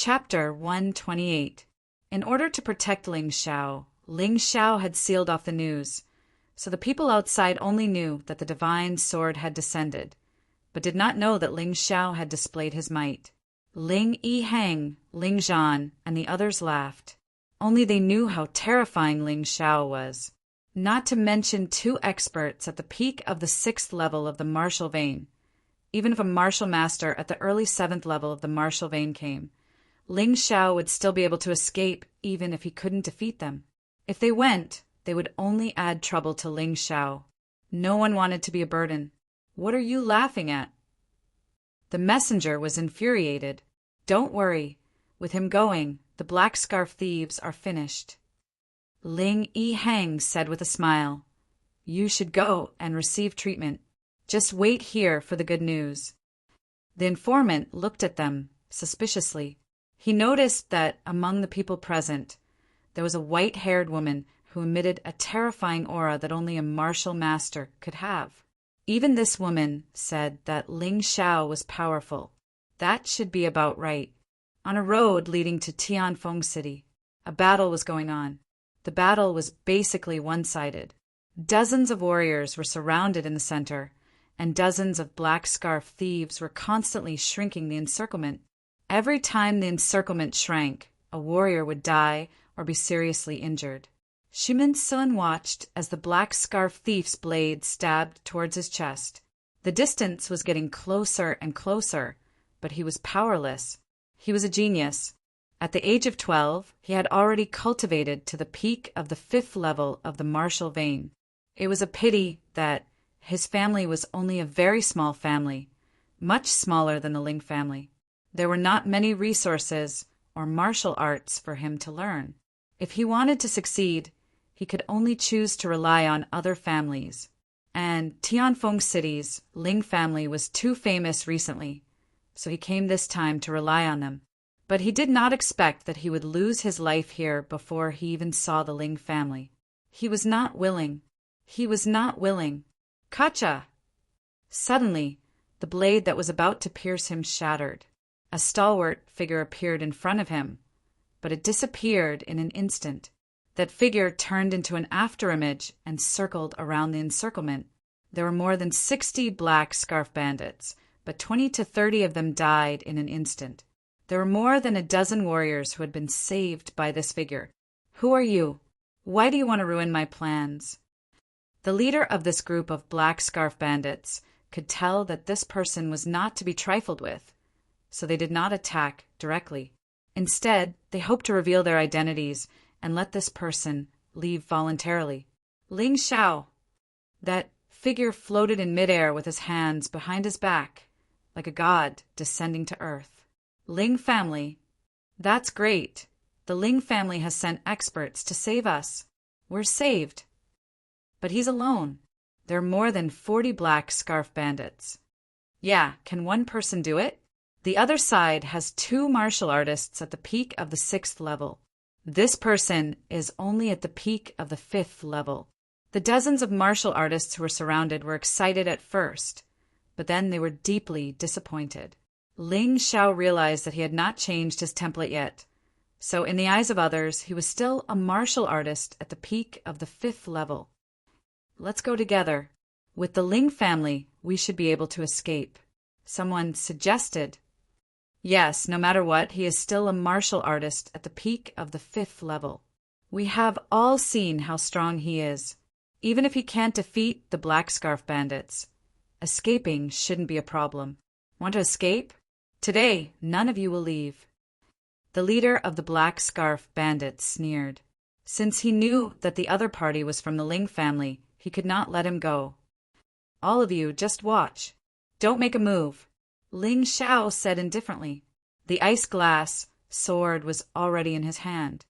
Chapter 128. In order to protect Ling Xiao had sealed off the news, so the people outside only knew that the divine sword had descended, but did not know that Ling Xiao had displayed his might. Ling Yihang, Ling Zhan, and the others laughed. Only they knew how terrifying Ling Xiao was. Not to mention 2 experts at the peak of the 6th level of the martial vein. Even if a martial master at the early 7th level of the martial vein came, Ling Xiao would still be able to escape even if he couldn't defeat them. If they went, they would only add trouble to Ling Xiao. No one wanted to be a burden. What are you laughing at? The messenger was infuriated. Don't worry. With him going, the black scarf thieves are finished. Ling Yihang said with a smile, You should go and receive treatment. Just wait here for the good news. The informant looked at them suspiciously. He noticed that among the people present, there was a white-haired woman who emitted a terrifying aura that only a martial master could have. Even this woman said that Ling Xiao was powerful. That should be about right. On a road leading to Tianfeng City, a battle was going on. The battle was basically one-sided. Dozens of warriors were surrounded in the center, and dozens of black scarf thieves were constantly shrinking the encirclement. Every time the encirclement shrank, a warrior would die or be seriously injured. Shimin Sun watched as the black scarf thief's blade stabbed towards his chest. The distance was getting closer and closer, but he was powerless. He was a genius. At the age of 12, he had already cultivated to the peak of the 5th level of the martial vein. It was a pity that his family was only a very small family, much smaller than the Ling family. There were not many resources or martial arts for him to learn. If he wanted to succeed, he could only choose to rely on other families. And Tianfeng City's Ling family was too famous recently, so he came this time to rely on them. But he did not expect that he would lose his life here before he even saw the Ling family. He was not willing. Kacha! Suddenly, the blade that was about to pierce him shattered. A stalwart figure appeared in front of him, but it disappeared in an instant. That figure turned into an afterimage and circled around the encirclement. There were more than 60 black scarf bandits, but 20 to 30 of them died in an instant. There were more than a dozen warriors who had been saved by this figure. Who are you? Why do you want to ruin my plans? The leader of this group of black scarf bandits could tell that this person was not to be trifled with, so they did not attack directly. Instead, they hoped to reveal their identities and let this person leave voluntarily. Ling Xiao. That figure floated in midair with his hands behind his back, like a god descending to earth. Ling family. That's great. The Ling family has sent experts to save us. We're saved. But he's alone. There are more than 40 black scarf bandits. Yeah, can one person do it? The other side has 2 martial artists at the peak of the 6th level. This person is only at the peak of the 5th level. The dozens of martial artists who were surrounded were excited at first, but then they were deeply disappointed. Ling Xiao realized that he had not changed his template yet, so in the eyes of others, he was still a martial artist at the peak of the 5th level. Let's go together. With the Ling family, we should be able to escape. Someone suggested. Yes, no matter what, he is still a martial artist at the peak of the 5th level. We have all seen how strong he is. Even if he can't defeat the black scarf bandits, escaping shouldn't be a problem. Want to escape? Today, none of you will leave. The leader of the black scarf bandits sneered. Since he knew that the other party was from the Ling family, he could not let him go. All of you, just watch. Don't make a move. Ling Xiao said indifferently. The ice glass sword was already in his hand.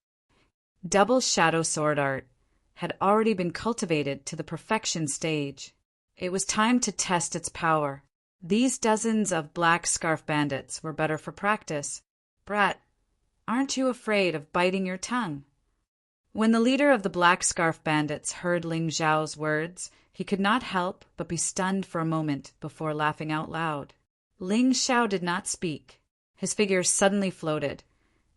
Double shadow sword art had already been cultivated to the perfection stage. It was time to test its power. These dozens of black scarf bandits were better for practice. Brat, aren't you afraid of biting your tongue? When the leader of the black scarf bandits heard Ling Xiao's words, he could not help but be stunned for a moment before laughing out loud. Ling Xiao did not speak. His figure suddenly floated,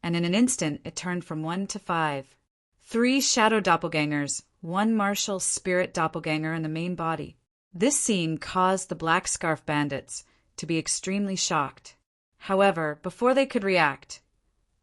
and in an instant it turned from 1 to 5. 3 shadow doppelgangers, 1 martial spirit doppelganger in the main body. This scene caused the Black Scarf Bandits to be extremely shocked. However, before they could react,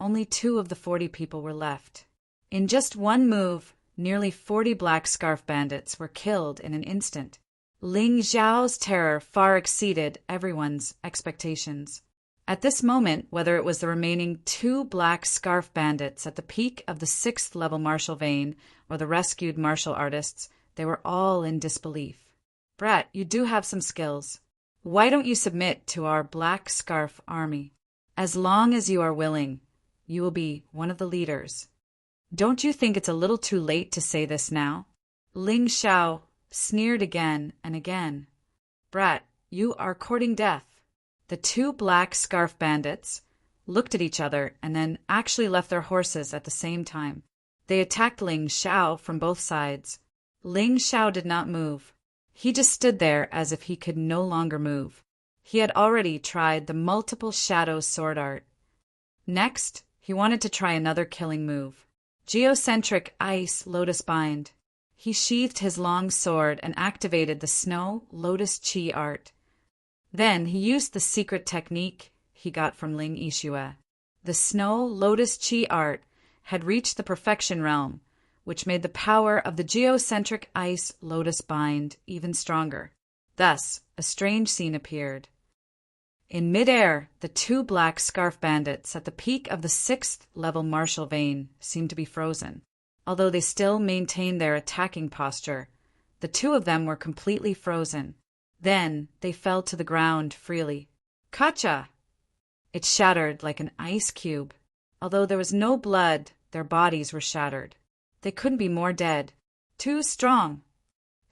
only 2 of the 40 people were left. In just one move, nearly 40 Black Scarf Bandits were killed in an instant. Ling Xiao's terror far exceeded everyone's expectations. At this moment, whether it was the remaining 2 Black Scarf Bandits at the peak of the 6th level martial vein or the rescued martial artists, they were all in disbelief. Brat, you do have some skills. Why don't you submit to our Black Scarf army? As long as you are willing, you will be one of the leaders. Don't you think it's a little too late to say this now? Ling Xiao sneered again and again. Brat, you are courting death. The 2 Black Scarf Bandits looked at each other and then actually left their horses at the same time. They attacked Ling Xiao from both sides. Ling Xiao did not move. He just stood there as if he could no longer move. He had already tried the multiple shadow sword art. Next, he wanted to try another killing move. Geocentric Ice Lotus Bind. He sheathed his long sword and activated the Snow Lotus Chi art. Then he used the secret technique he got from Ling Yixue. The Snow Lotus Chi art had reached the perfection realm, which made the power of the geocentric Ice Lotus Bind even stronger. Thus, a strange scene appeared. In midair, the 2 Black Scarf Bandits at the peak of the 6th level martial vein seemed to be frozen. Although they still maintained their attacking posture, the 2 of them were completely frozen. Then they fell to the ground freely. Kacha! It shattered like an ice cube. Although there was no blood, their bodies were shattered. They couldn't be more dead. Too strong.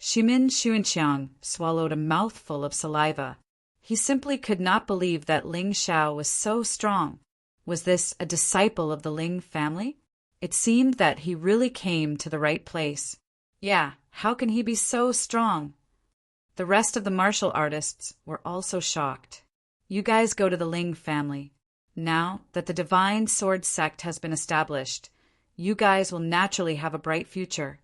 Shimin Xuanqiang swallowed a mouthful of saliva. He simply could not believe that Ling Xiao was so strong. Was this a disciple of the Ling family? It seemed that he really came to the right place. Yeah, how can he be so strong? The rest of the martial artists were also shocked. You guys go to the Ling family. Now that the Divine Sword Sect has been established, you guys will naturally have a bright future.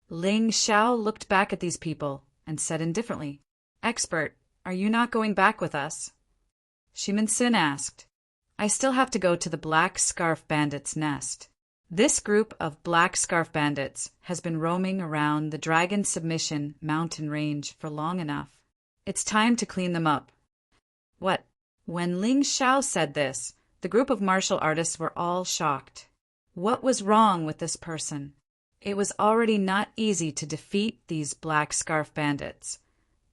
Ling Xiao looked back at these people and said indifferently, Expert, are you not going back with us? Shimin Sin asked. I still have to go to the Black Scarf Bandits' nest. This group of Black Scarf Bandits has been roaming around the Dragon Submission mountain range for long enough. It's time to clean them up. What? When Ling Xiao said this, the group of martial artists were all shocked. What was wrong with this person? It was already not easy to defeat these Black Scarf Bandits.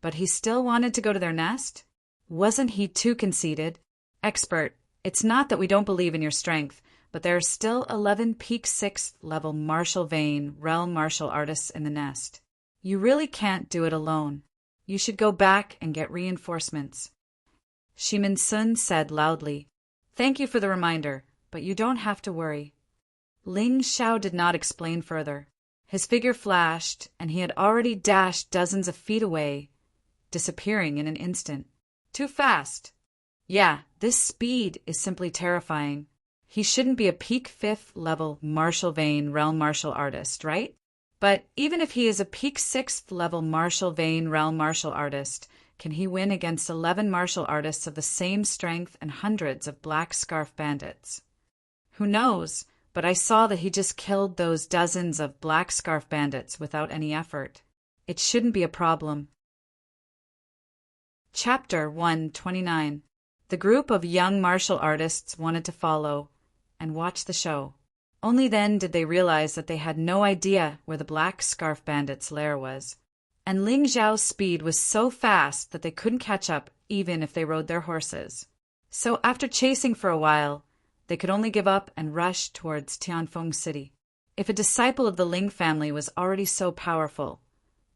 But he still wanted to go to their nest? Wasn't he too conceited? Expert, it's not that we don't believe in your strength, but there are still 11 peak 6th level martial vein realm martial artists in the nest. You really can't do it alone. You should go back and get reinforcements. Shimin Sun said loudly, Thank you for the reminder, but you don't have to worry. Ling Xiao did not explain further. His figure flashed, and he had already dashed dozens of feet away, disappearing in an instant. Too fast. Yeah, this speed is simply terrifying. He shouldn't be a peak 5th level martial vein realm martial artist, right? But even if he is a peak 6th level martial vein realm martial artist, can he win against 11 martial artists of the same strength and hundreds of Black Scarf Bandits? Who knows, but I saw that he just killed those dozens of Black Scarf Bandits without any effort. It shouldn't be a problem. Chapter 129. The group of young martial artists wanted to follow and watch the show. Only then did they realize that they had no idea where the Black Scarf Bandits' lair was. And Ling Xiao's speed was so fast that they couldn't catch up even if they rode their horses. So after chasing for a while, they could only give up and rush towards Tianfeng City. If a disciple of the Ling family was already so powerful,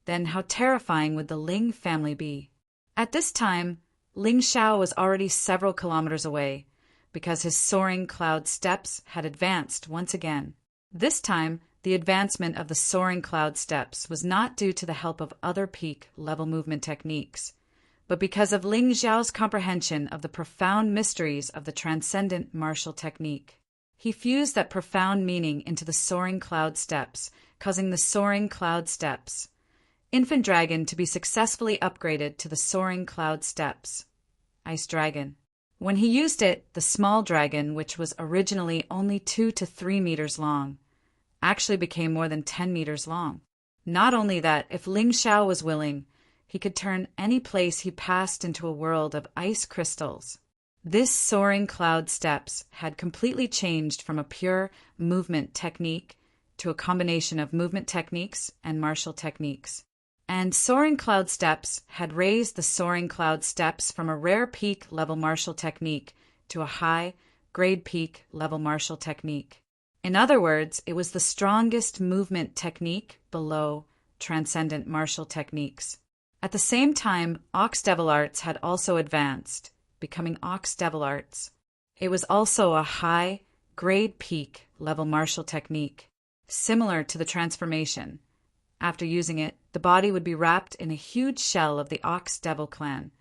then how terrifying would the Ling family be? At this time, Ling Xiao was already several kilometers away, because his soaring cloud steps had advanced once again. This time, the advancement of the soaring cloud steps was not due to the help of other peak level movement techniques, but because of Ling Xiao's comprehension of the profound mysteries of the transcendent martial technique. He fused that profound meaning into the soaring cloud steps, causing the soaring cloud steps Infant Dragon to be successfully upgraded to the soaring cloud steps. Ice Dragon. When he used it, the small dragon, which was originally only 2 to 3 meters long, actually became more than 10 meters long. Not only that, if Ling Xiao was willing, he could turn any place he passed into a world of ice crystals. This soaring cloud steps had completely changed from a pure movement technique to a combination of movement techniques and martial techniques. And soaring cloud steps had raised the soaring cloud steps from a rare peak level martial technique to a high grade peak level martial technique. In other words, it was the strongest movement technique below transcendent martial techniques. At the same time, Ox Devil Arts had also advanced, becoming Ox Devil Arts. It was also a high grade peak level martial technique, similar to the transformation. After using it, the body would be wrapped in a huge shell of the Ox Devil clan,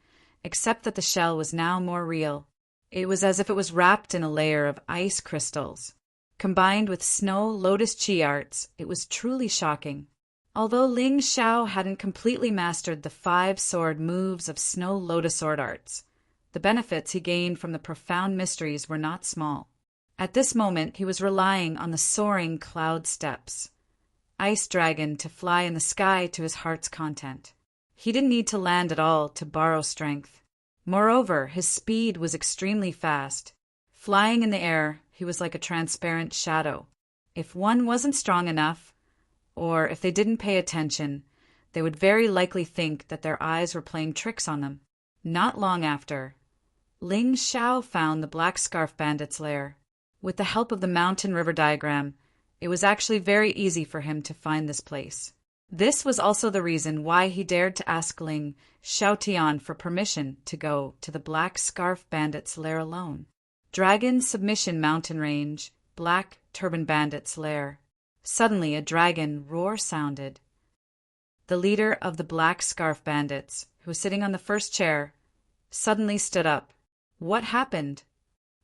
except that the shell was now more real. It was as if it was wrapped in a layer of ice crystals. Combined with Snow Lotus Chi arts, it was truly shocking. Although Ling Xiao hadn't completely mastered the 5-sword moves of Snow Lotus sword arts, the benefits he gained from the profound mysteries were not small. At this moment, he was relying on the soaring cloud steps. Ice Dragon to fly in the sky to his heart's content. He didn't need to land at all to borrow strength. Moreover, his speed was extremely fast. Flying in the air, he was like a transparent shadow. If one wasn't strong enough, or if they didn't pay attention, they would very likely think that their eyes were playing tricks on them. Not long after, Ling Xiao found the Black Scarf Bandit's lair. With the help of the mountain river diagram, it was actually very easy for him to find this place. This was also the reason why he dared to ask Ling Xiaotian for permission to go to the Black Scarf Bandit's lair alone. Dragon Submission Mountain Range, Black Turban Bandit's lair. Suddenly a dragon roar sounded. The leader of the Black Scarf Bandits, who was sitting on the first chair, suddenly stood up. What happened?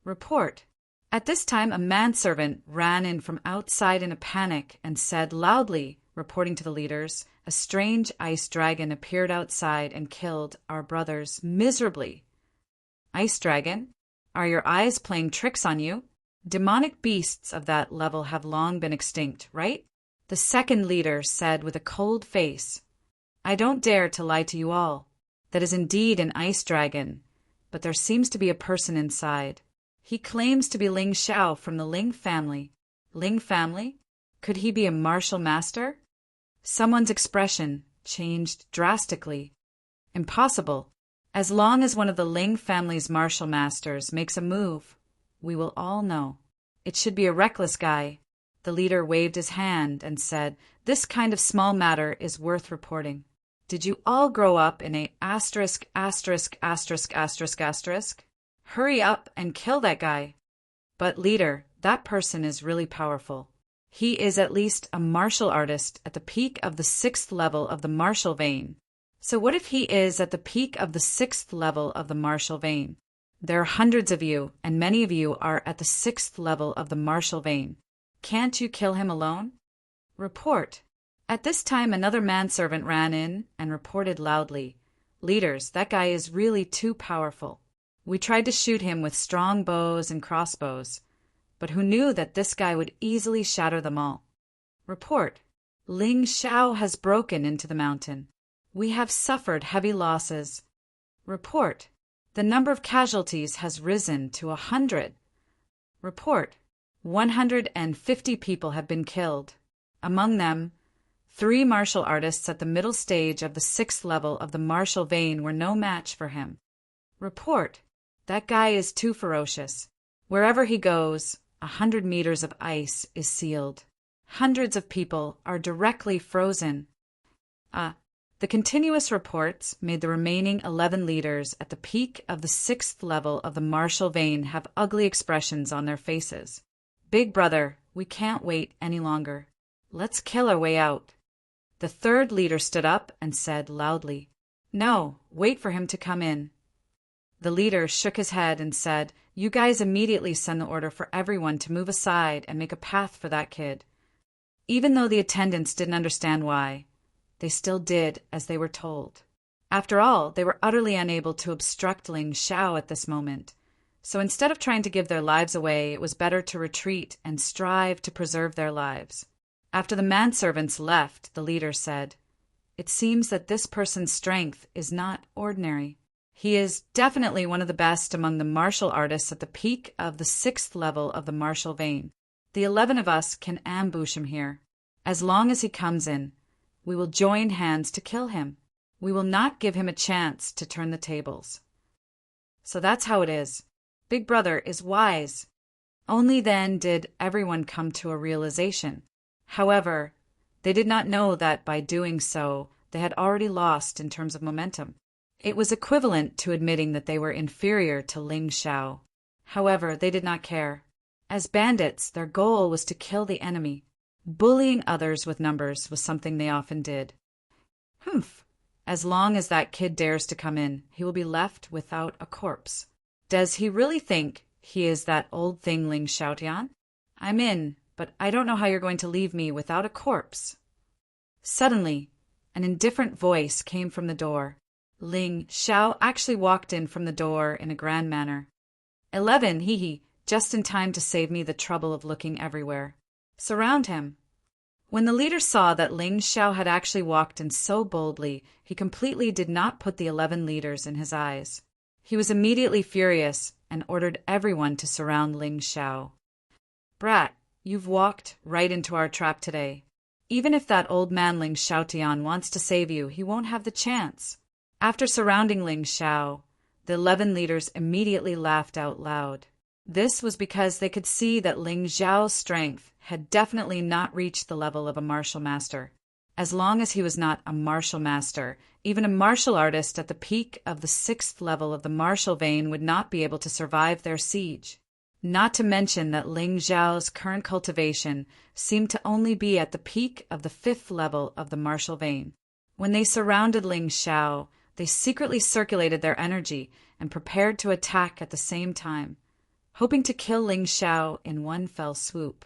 Report. At this time, a manservant ran in from outside in a panic and said loudly, reporting to the leaders, a strange ice dragon appeared outside and killed our brothers miserably. Ice Dragon? Are your eyes playing tricks on you? Demonic beasts of that level have long been extinct, right? The second leader said with a cold face, I don't dare to lie to you all. That is indeed an ice dragon, but there seems to be a person inside. He claims to be Ling Xiao from the Ling family. Ling family? Could he be a martial master? Someone's expression changed drastically. Impossible. As long as one of the Ling family's martial masters makes a move, we will all know. It should be a reckless guy. The leader waved his hand and said, this kind of small matter is worth reporting. Did you all grow up in a asterisk? Hurry up and kill that guy. But leader, that person is really powerful. He is at least a martial artist at the peak of the 6th level of the martial vein. So what if he is at the peak of the 6th level of the martial vein? There are hundreds of you, and many of you are at the 6th level of the martial vein. Can't you kill him alone? Report. At this time, another manservant ran in and reported loudly, leaders, that guy is really too powerful. We tried to shoot him with strong bows and crossbows, but who knew that this guy would easily shatter them all? Report. Ling Xiao has broken into the mountain. We have suffered heavy losses. Report. The number of casualties has risen to 100. Report. 150 people have been killed. Among them, 3 martial artists at the middle stage of the 6th level of the martial vein were no match for him. Report. That guy is too ferocious. Wherever he goes, 100 meters of ice is sealed. Hundreds of people are directly frozen. The continuous reports made the remaining 11 leaders at the peak of the 6th level of the martial vein have ugly expressions on their faces. Big brother, we can't wait any longer. Let's kill our way out. The third leader stood up and said loudly, no, wait for him to come in. The leader shook his head and said, You guys immediately send the order for everyone to move aside and make a path for that kid. Even though the attendants didn't understand why, they still did as they were told. After all, they were utterly unable to obstruct Ling Xiao at this moment. So instead of trying to give their lives away, it was better to retreat and strive to preserve their lives. After the manservants left, the leader said, "It seems that this person's strength is not ordinary. He is definitely one of the best among the martial artists at the peak of the 6th level of the martial vein. The 11 of us can ambush him here. As long as he comes in, we will join hands to kill him. We will not give him a chance to turn the tables." So that's how it is. Big Brother is wise. Only then did everyone come to a realization. However, they did not know that by doing so, they had already lost in terms of momentum. It was equivalent to admitting that they were inferior to Ling Xiao. However, they did not care. As bandits, their goal was to kill the enemy. Bullying others with numbers was something they often did. Humph! As long as that kid dares to come in, he will be left without a corpse. Does he really think he is that old thing Ling Xiaotian? I'm in, but I don't know how you're going to leave me without a corpse. Suddenly, an indifferent voice came from the door. Ling Xiao actually walked in from the door in a grand manner. 11, hee, just in time to save me the trouble of looking everywhere. Surround him. When the leader saw that Ling Xiao had actually walked in so boldly, he completely did not put the 11 leaders in his eyes. He was immediately furious and ordered everyone to surround Ling Xiao. "Brat, you've walked right into our trap today. Even if that old man Ling Xiaotian wants to save you, he won't have the chance." After surrounding Ling Xiao, the 11 leaders immediately laughed out loud. This was because they could see that Ling Xiao's strength had definitely not reached the level of a martial master. As long as he was not a martial master, even a martial artist at the peak of the 6th level of the martial vein would not be able to survive their siege. Not to mention that Ling Xiao's current cultivation seemed to only be at the peak of the 5th level of the martial vein. When they surrounded Ling Xiao, they secretly circulated their energy and prepared to attack at the same time, hoping to kill Ling Xiao in one fell swoop.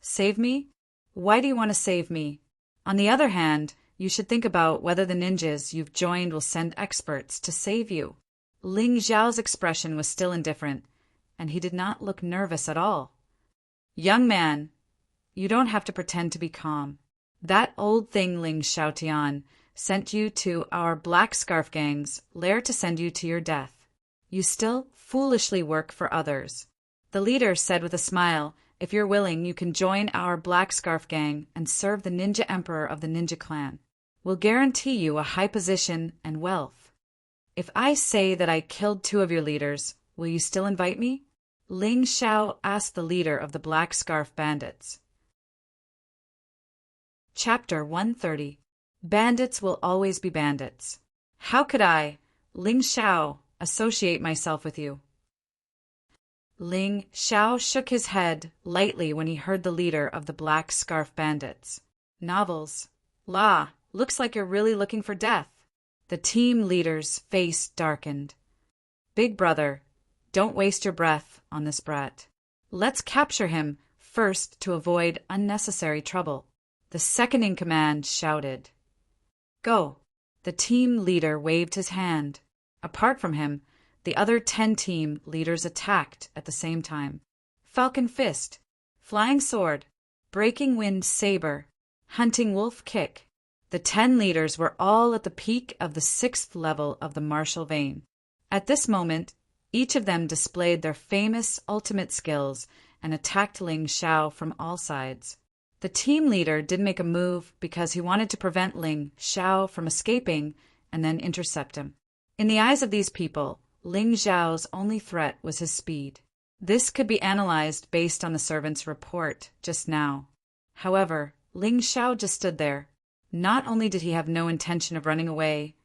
Save me? Why do you want to save me? On the other hand, you should think about whether the ninjas you've joined will send experts to save you. Ling Xiao's expression was still indifferent, and he did not look nervous at all. "Young man, you don't have to pretend to be calm. That old thing Ling Xiaotian sent you to our Black Scarf Gang's lair to send you to your death. You still foolishly work for others." The leader said with a smile, "If you're willing, you can join our Black Scarf Gang and serve the Ninja Emperor of the Ninja Clan. We'll guarantee you a high position and wealth." "If I say that I killed 2 of your leaders, will you still invite me?" Ling Xiao asked the leader of the Black Scarf Bandits. Chapter 130. Bandits will always be bandits. How could I, Ling Xiao, associate myself with you? Ling Xiao shook his head lightly when he heard the leader of the Black Scarf Bandits. "Novels. La, looks like you're really looking for death." The team leader's face darkened. "Big Brother, don't waste your breath on this brat. Let's capture him first to avoid unnecessary trouble." The second-in-command shouted. "Go." The team leader waved his hand. Apart from him, the other 10 team leaders attacked at the same time. Falcon Fist, Flying Sword, Breaking Wind Saber, Hunting Wolf Kick. The 10 leaders were all at the peak of the 6th level of the martial vein. At this moment, each of them displayed their famous ultimate skills and attacked Ling Xiao from all sides. The team leader did make a move because he wanted to prevent Ling Xiao from escaping and then intercept him. In the eyes of these people, Ling Xiao's only threat was his speed. This could be analyzed based on the servant's report just now. However, Ling Xiao just stood there. Not only did he have no intention of running away,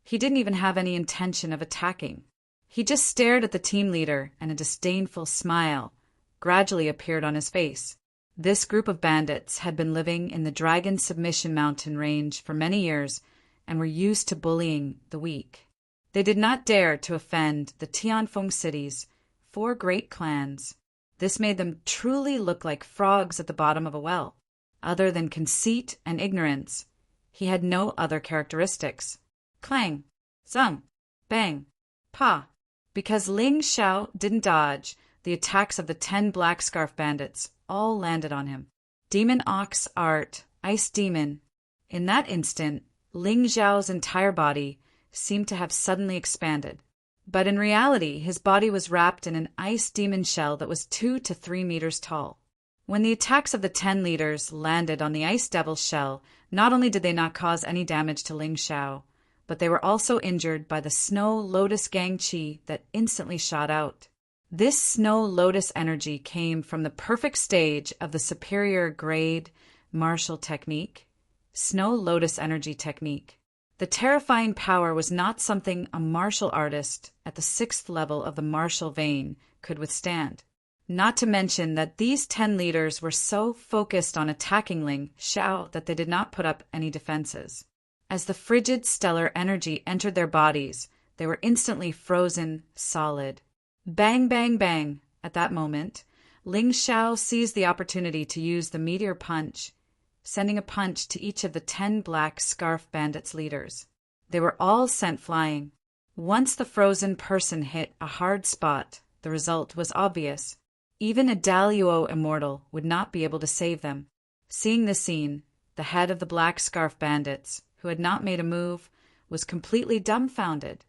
he didn't even have any intention of attacking. He just stared at the team leader, and a disdainful smile gradually appeared on his face. This group of bandits had been living in the Dragon Submission Mountain range for many years and were used to bullying the weak. They did not dare to offend the Tianfeng city's 4 great clans. This made them truly look like frogs at the bottom of a well. Other than conceit and ignorance, he had no other characteristics. Clang, zung, bang, pa. Because Ling Xiao didn't dodge, the attacks of the 10 Black Scarf Bandits all landed on him. Demon Ox Art, Ice Demon. In that instant, Ling Xiao's entire body seemed to have suddenly expanded. But in reality, his body was wrapped in an ice demon shell that was 2 to 3 meters tall. When the attacks of the 10 leaders landed on the ice devil's shell, not only did they not cause any damage to Ling Xiao, but they were also injured by the Snow Lotus Gang Chi that instantly shot out. This Snow Lotus energy came from the perfect stage of the superior grade martial technique, Snow Lotus Energy Technique. The terrifying power was not something a martial artist at the 6th level of the martial vein could withstand. Not to mention that these 10 leaders were so focused on attacking Ling Xiao that they did not put up any defenses. As the frigid stellar energy entered their bodies, they were instantly frozen solid. Bang, bang, bang. At that moment, Ling Xiao seized the opportunity to use the meteor punch, sending a punch to each of the 10 Black Scarf Bandits' leaders. They were all sent flying. Once the frozen person hit a hard spot, the result was obvious. Even a Daluo immortal would not be able to save them. Seeing this scene, the head of the Black Scarf Bandits, who had not made a move, was completely dumbfounded.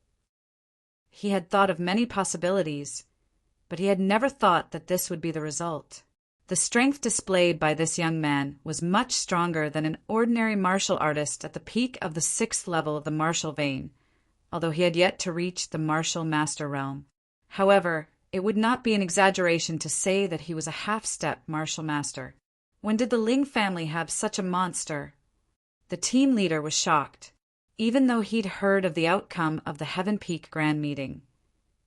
He had thought of many possibilities, but he had never thought that this would be the result. The strength displayed by this young man was much stronger than an ordinary martial artist at the peak of the 6th level of the martial vein, although he had yet to reach the martial master realm. However, it would not be an exaggeration to say that he was a half-step martial master. When did the Ling family have such a monster? The team leader was shocked. Even though he'd heard of the outcome of the Heaven Peak Grand Meeting,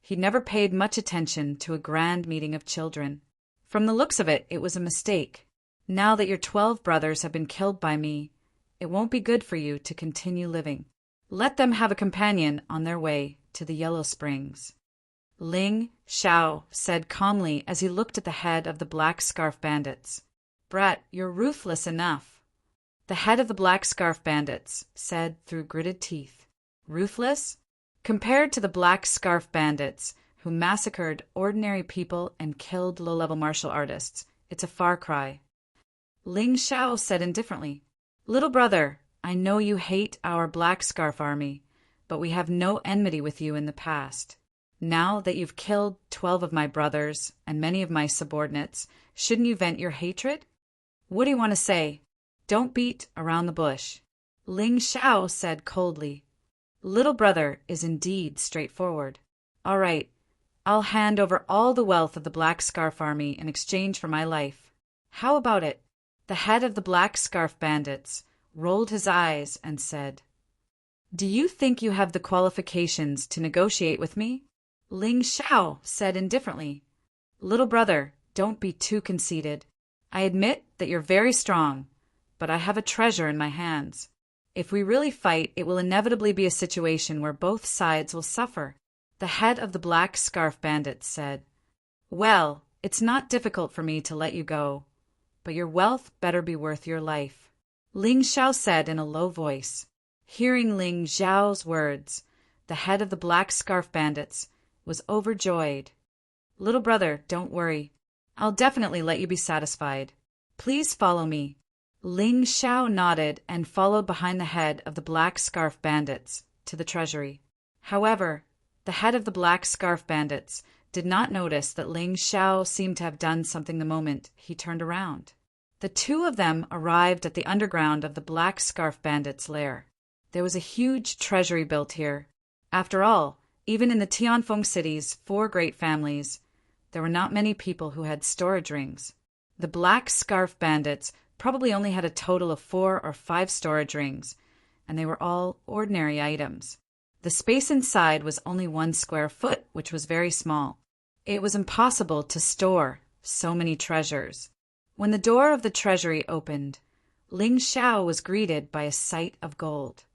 he'd never paid much attention to a grand meeting of children. From the looks of it, it was a mistake. Now that your 12 brothers have been killed by me, it won't be good for you to continue living. Let them have a companion on their way to the Yellow Springs. Ling Xiao said calmly as he looked at the head of the Black Scarf Bandits. Brat, you're ruthless enough. The head of the Black Scarf Bandits said through gritted teeth. Ruthless? Compared to the Black Scarf Bandits, who massacred ordinary people and killed low-level martial artists, it's a far cry. Ling Xiao said indifferently, Little brother, I know you hate our Black Scarf army, but we have no enmity with you in the past. Now that you've killed 12 of my brothers and many of my subordinates, shouldn't you vent your hatred? What do you want to say? Don't beat around the bush. Ling Xiao said coldly. Little brother is indeed straightforward. All right, I'll hand over all the wealth of the Black Scarf Army in exchange for my life. How about it? The head of the Black Scarf Bandits rolled his eyes and said, Do you think you have the qualifications to negotiate with me? Ling Xiao said indifferently, Little brother, don't be too conceited. I admit that you're very strong, but I have a treasure in my hands. If we really fight, it will inevitably be a situation where both sides will suffer. The head of the Black Scarf Bandits said, Well, it's not difficult for me to let you go, but your wealth better be worth your life. Ling Xiao said in a low voice. Hearing Ling Xiao's words, the head of the Black Scarf Bandits was overjoyed. Little brother, don't worry. I'll definitely let you be satisfied. Please follow me. Ling Xiao nodded and followed behind the head of the Black Scarf Bandits to the treasury. However, the head of the Black Scarf Bandits did not notice that Ling Xiao seemed to have done something the moment he turned around. The two of them arrived at the underground of the Black Scarf Bandits' lair. There was a huge treasury built here. After all, even in the Tianfeng city's 4 great families, there were not many people who had storage rings. The Black Scarf Bandits probably only had a total of 4 or 5 storage rings, and they were all ordinary items. The space inside was only 1 square foot, which was very small. It was impossible to store so many treasures. When the door of the treasury opened, Ling Xiao was greeted by a sight of gold.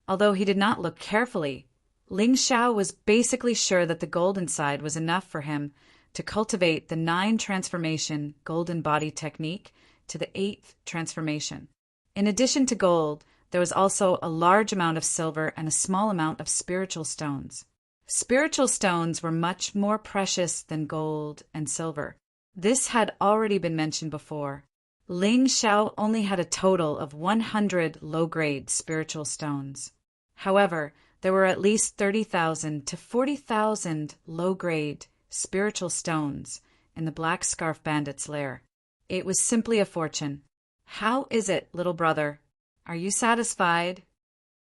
Although he did not look carefully, Ling Xiao was basically sure that the gold inside was enough for him to cultivate the 9 transformation golden body technique to the 8th transformation. In addition to gold, there was also a large amount of silver and a small amount of spiritual stones. Spiritual stones were much more precious than gold and silver. This had already been mentioned before. Ling Xiao only had a total of 100 low-grade spiritual stones. However, there were at least 30,000 to 40,000 low-grade spiritual stones in the Black Scarf Bandits' lair. It was simply a fortune. How is it, little brother? Are you satisfied?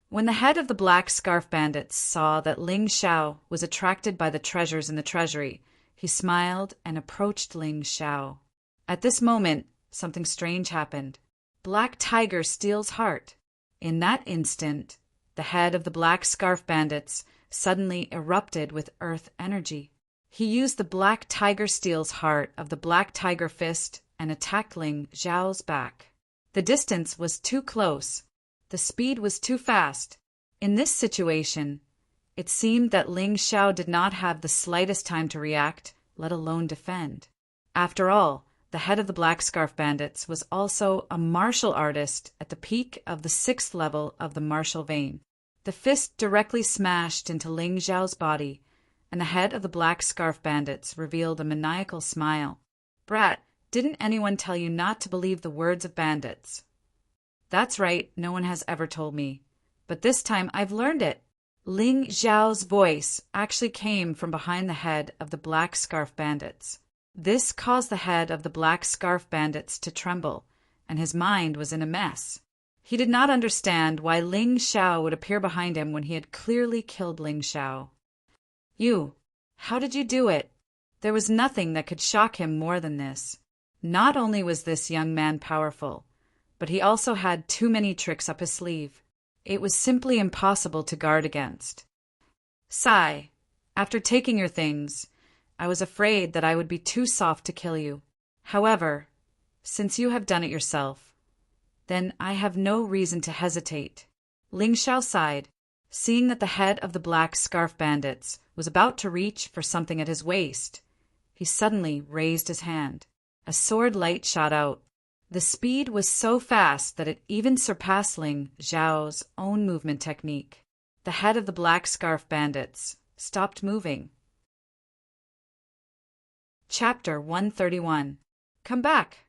When the head of the Black Scarf Bandits saw that Ling Xiao was attracted by the treasures in the treasury, he smiled and approached Ling Xiao. At this moment, something strange happened. Black Tiger steals heart. In that instant, the head of the Black Scarf Bandits suddenly erupted with earth energy. He used the Black Tiger Steel's heart of the Black Tiger Fist and attacked Ling Xiao's back. The distance was too close. The speed was too fast. In this situation, it seemed that Ling Xiao did not have the slightest time to react, let alone defend. After all, the head of the Black Scarf Bandits was also a martial artist at the peak of the 6th level of the martial vein. The fist directly smashed into Ling Xiao's body, and the head of the Black Scarf Bandits revealed a maniacal smile. "Brat, didn't anyone tell you not to believe the words of bandits?" "That's right, no one has ever told me. But this time I've learned it." Ling Xiao's voice actually came from behind the head of the Black Scarf Bandits. This caused the head of the Black Scarf Bandits to tremble, and his mind was in a mess. He did not understand why Ling Xiao would appear behind him when he had clearly killed Ling Xiao. "You, how did you do it?" There was nothing that could shock him more than this. Not only was this young man powerful, but he also had too many tricks up his sleeve. It was simply impossible to guard against. "Sigh, after taking your things, I was afraid that I would be too soft to kill you. However, since you have done it yourself, then I have no reason to hesitate." Ling Xiao sighed, seeing that the head of the Black Scarf Bandits was about to reach for something at his waist. He suddenly raised his hand. A sword light shot out. The speed was so fast that it even surpassed Ling Xiao's own movement technique. The head of the Black Scarf Bandits stopped moving. Chapter 131. Come back!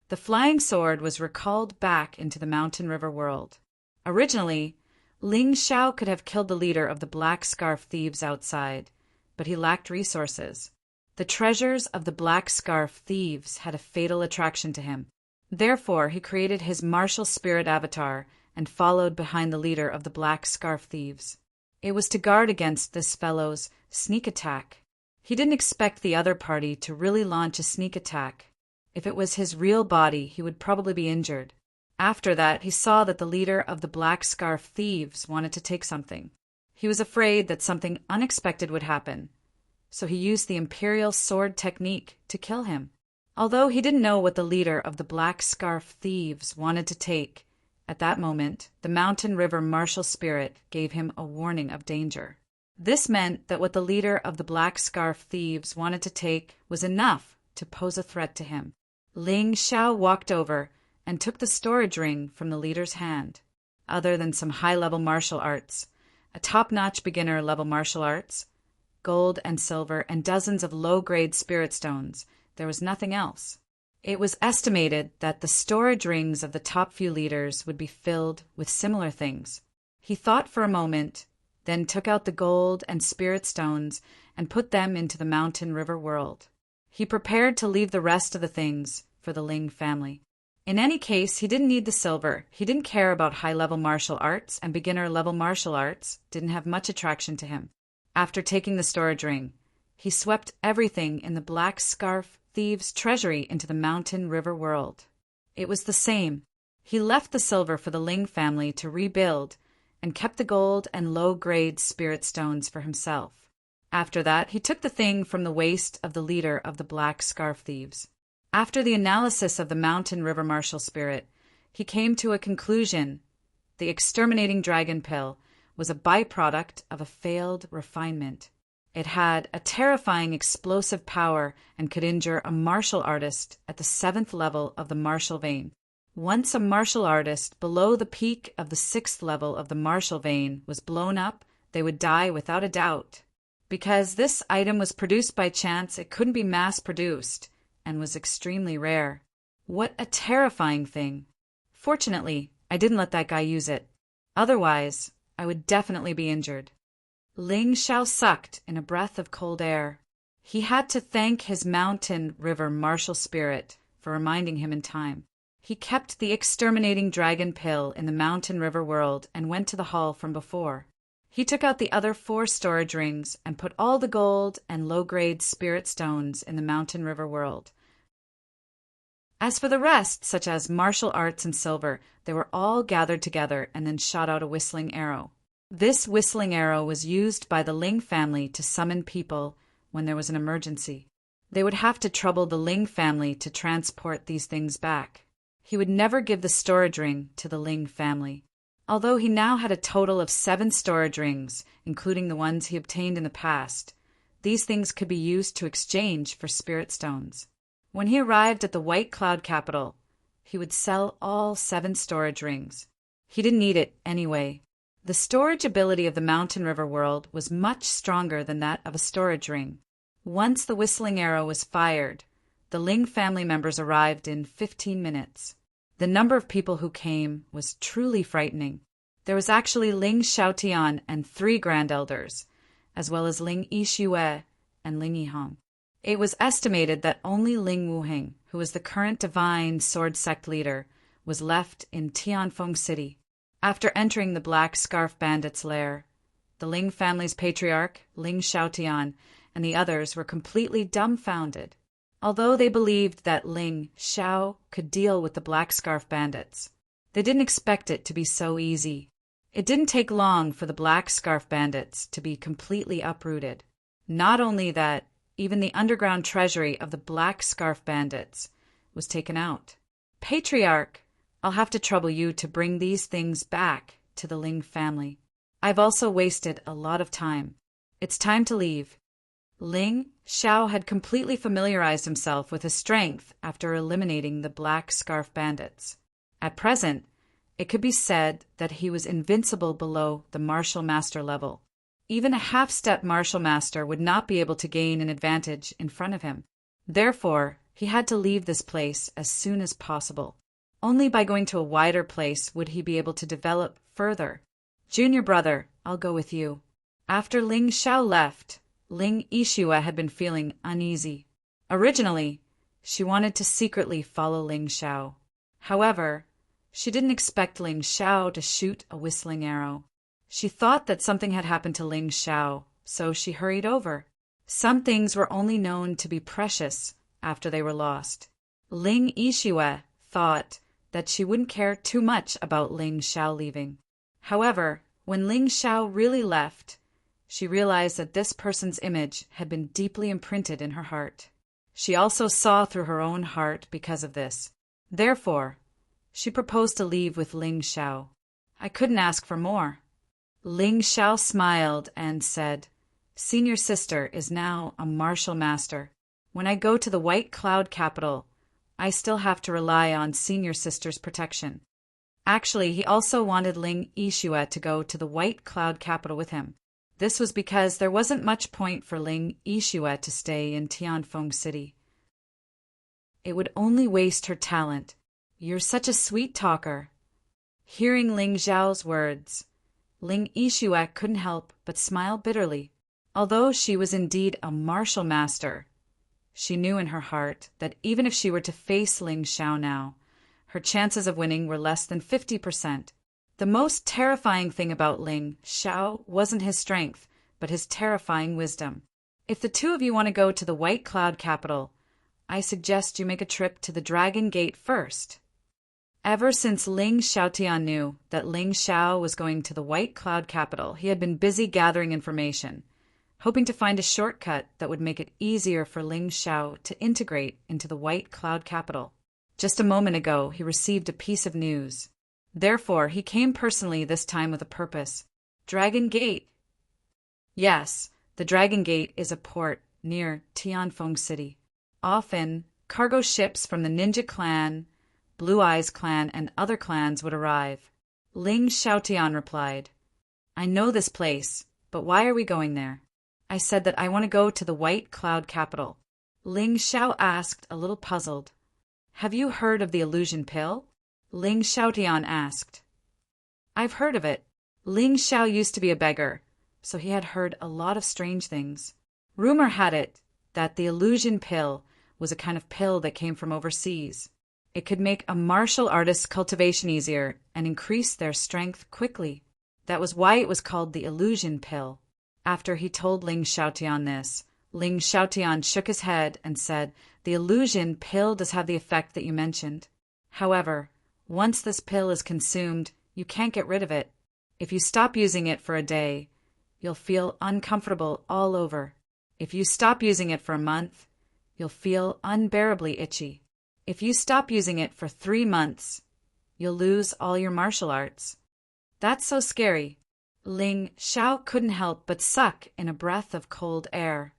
The flying sword was recalled back into the Mountain River world. Originally, Ling Xiao could have killed the leader of the Black Scarf Thieves outside, but he lacked resources. The treasures of the Black Scarf Thieves had a fatal attraction to him. Therefore, he created his martial spirit avatar and followed behind the leader of the Black Scarf Thieves. It was to guard against this fellow's sneak attack. He didn't expect the other party to really launch a sneak attack. If it was his real body, he would probably be injured. After that, he saw that the leader of the Black Scarf Thieves wanted to take something. He was afraid that something unexpected would happen, so he used the Imperial Sword technique to kill him. Although he didn't know what the leader of the Black Scarf Thieves wanted to take, at that moment, the Mountain River martial spirit gave him a warning of danger. This meant that what the leader of the Black Scarf Thieves wanted to take was enough to pose a threat to him. Ling Xiao walked over and took the storage ring from the leader's hand. Other than some high-level martial arts, a top-notch beginner-level martial arts, gold and silver, and dozens of low-grade spirit stones, there was nothing else. It was estimated that the storage rings of the top few leaders would be filled with similar things. He thought for a moment, then took out the gold and spirit stones and put them into the Mountain River world. He prepared to leave the rest of the things for the Ling family. In any case, he didn't need the silver. He didn't care about high-level martial arts, and beginner-level martial arts didn't have much attraction to him. After taking the storage ring, he swept everything in the Black Scarf Thieves' treasury into the Mountain River world. It was the same. He left the silver for the Ling family to rebuild and kept the gold and low-grade spirit stones for himself. After that, he took the thing from the waist of the leader of the Black Scarf Thieves. After the analysis of the Mountain River martial spirit, he came to a conclusion. The exterminating dragon pill was a byproduct of a failed refinement. It had a terrifying explosive power and could injure a martial artist at the 7th level of the martial vein. Once a martial artist below the peak of the 6th level of the martial vein was blown up, they would die without a doubt. Because this item was produced by chance, it couldn't be mass-produced and was extremely rare. What a terrifying thing. Fortunately, I didn't let that guy use it. Otherwise, I would definitely be injured. Ling Xiao sucked in a breath of cold air. He had to thank his mountain river martial spirit for reminding him in time. He kept the exterminating dragon pill in the mountain river world and went to the hall from before. He took out the other 4 storage rings and put all the gold and low-grade spirit stones in the mountain river world. As for the rest, such as martial arts and silver, they were all gathered together and then shot out a whistling arrow. This whistling arrow was used by the Ling family to summon people when there was an emergency. They would have to trouble the Ling family to transport these things back. He would never give the storage ring to the Ling family. Although he now had a total of 7 storage rings, including the ones he obtained in the past, these things could be used to exchange for spirit stones. When he arrived at the White Cloud capital, he would sell all 7 storage rings. He didn't need it anyway. The storage ability of the Mountain River world was much stronger than that of a storage ring. Once the whistling arrow was fired, the Ling family members arrived in 15 minutes. The number of people who came was truly frightening. There was actually Ling Xiaotian and 3 grand elders, as well as Ling Yixue and Ling Yihong. It was estimated that only Ling Wuheng, who was the current divine sword sect leader, was left in Tianfeng City. After entering the Black Scarf Bandits' lair, the Ling family's patriarch, Ling Xiaotian, and the others were completely dumbfounded. Although they believed that Ling Xiao could deal with the Black Scarf Bandits, they didn't expect it to be so easy. It didn't take long for the Black Scarf Bandits to be completely uprooted. Not only that, even the underground treasury of the Black Scarf Bandits was taken out. Patriarch, I'll have to trouble you to bring these things back to the Ling family. I've also wasted a lot of time. It's time to leave. Ling Xiao had completely familiarized himself with his strength after eliminating the Black Scarf Bandits. At present, it could be said that he was invincible below the martial master level. Even a half-step martial master would not be able to gain an advantage in front of him. Therefore, he had to leave this place as soon as possible. Only by going to a wider place would he be able to develop further. Junior brother, I'll go with you. After Ling Xiao left, Ling Yixue had been feeling uneasy. Originally, she wanted to secretly follow Ling Xiao. However, she didn't expect Ling Xiao to shoot a whistling arrow. She thought that something had happened to Ling Xiao, so she hurried over. Some things were only known to be precious after they were lost. Ling Yixue thought that she wouldn't care too much about Ling Xiao leaving. However, when Ling Xiao really left, she realized that this person's image had been deeply imprinted in her heart. She also saw through her own heart because of this. Therefore, she proposed to leave with Ling Xiao. I couldn't ask for more. Ling Xiao smiled and said, "Senior sister is now a martial master. When I go to the White Cloud capital, I still have to rely on senior sister's protection." Actually, he also wanted Ling Yixue to go to the White Cloud capital with him. This was because there wasn't much point for Ling Yixue to stay in Tianfeng City. It would only waste her talent. You're such a sweet talker. Hearing Ling Xiao's words, Ling Yixue couldn't help but smile bitterly. Although she was indeed a martial master, she knew in her heart that even if she were to face Ling Xiao now, her chances of winning were less than 50%. The most terrifying thing about Ling Xiao wasn't his strength, but his terrifying wisdom. If the two of you want to go to the White Cloud capital, I suggest you make a trip to the Dragon Gate first. Ever since Ling Xiaotian knew that Ling Xiao was going to the White Cloud capital, he had been busy gathering information, hoping to find a shortcut that would make it easier for Ling Xiao to integrate into the White Cloud capital. Just a moment ago, he received a piece of news. Therefore, he came personally this time with a purpose. Dragon Gate. Yes, the Dragon Gate is a port near Tianfeng City. Often, cargo ships from the Ninja Clan, Blue Eyes Clan, and other clans would arrive. Ling Xiaotian replied, I know this place, but why are we going there? I said that I want to go to the White Cloud capital. Ling Xiao asked, a little puzzled. Have you heard of the illusion pill? Ling Xiaotian asked. I've heard of it. Ling Xiao used to be a beggar, so he had heard a lot of strange things. Rumor had it that the illusion pill was a kind of pill that came from overseas. It could make a martial artist's cultivation easier and increase their strength quickly. That was why it was called the illusion pill. After he told Ling Xiaotian this, Ling Xiaotian shook his head and said, the illusion pill does have the effect that you mentioned. However, once this pill is consumed, you can't get rid of it. If you stop using it for a day, you'll feel uncomfortable all over. If you stop using it for a month, you'll feel unbearably itchy. If you stop using it for 3 months, you'll lose all your martial arts. That's so scary. Ling Xiao couldn't help but suck in a breath of cold air.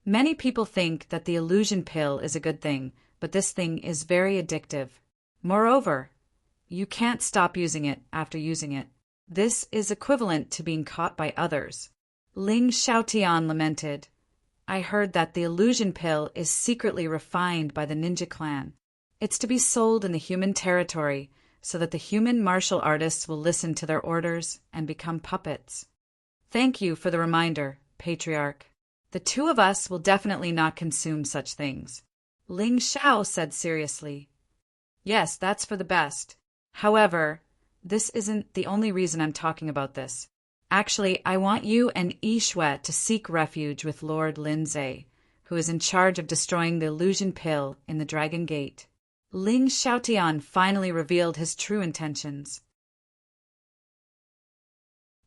Many people think that the illusion pill is a good thing, but this thing is very addictive. Moreover, you can't stop using it after using it. This is equivalent to being caught by others. Ling Xiaotian lamented, I heard that the illusion pill is secretly refined by the Ninja Clan. It's to be sold in the human territory so that the human martial artists will listen to their orders and become puppets. Thank you for the reminder, Patriarch. The two of us will definitely not consume such things. Ling Xiao said seriously. Yes, that's for the best. However, this isn't the only reason I'm talking about this. Actually, I want you and Yi Shui to seek refuge with Lord Linzai, who is in charge of destroying the illusion pill in the Dragon Gate. Ling Xiaotian finally revealed his true intentions.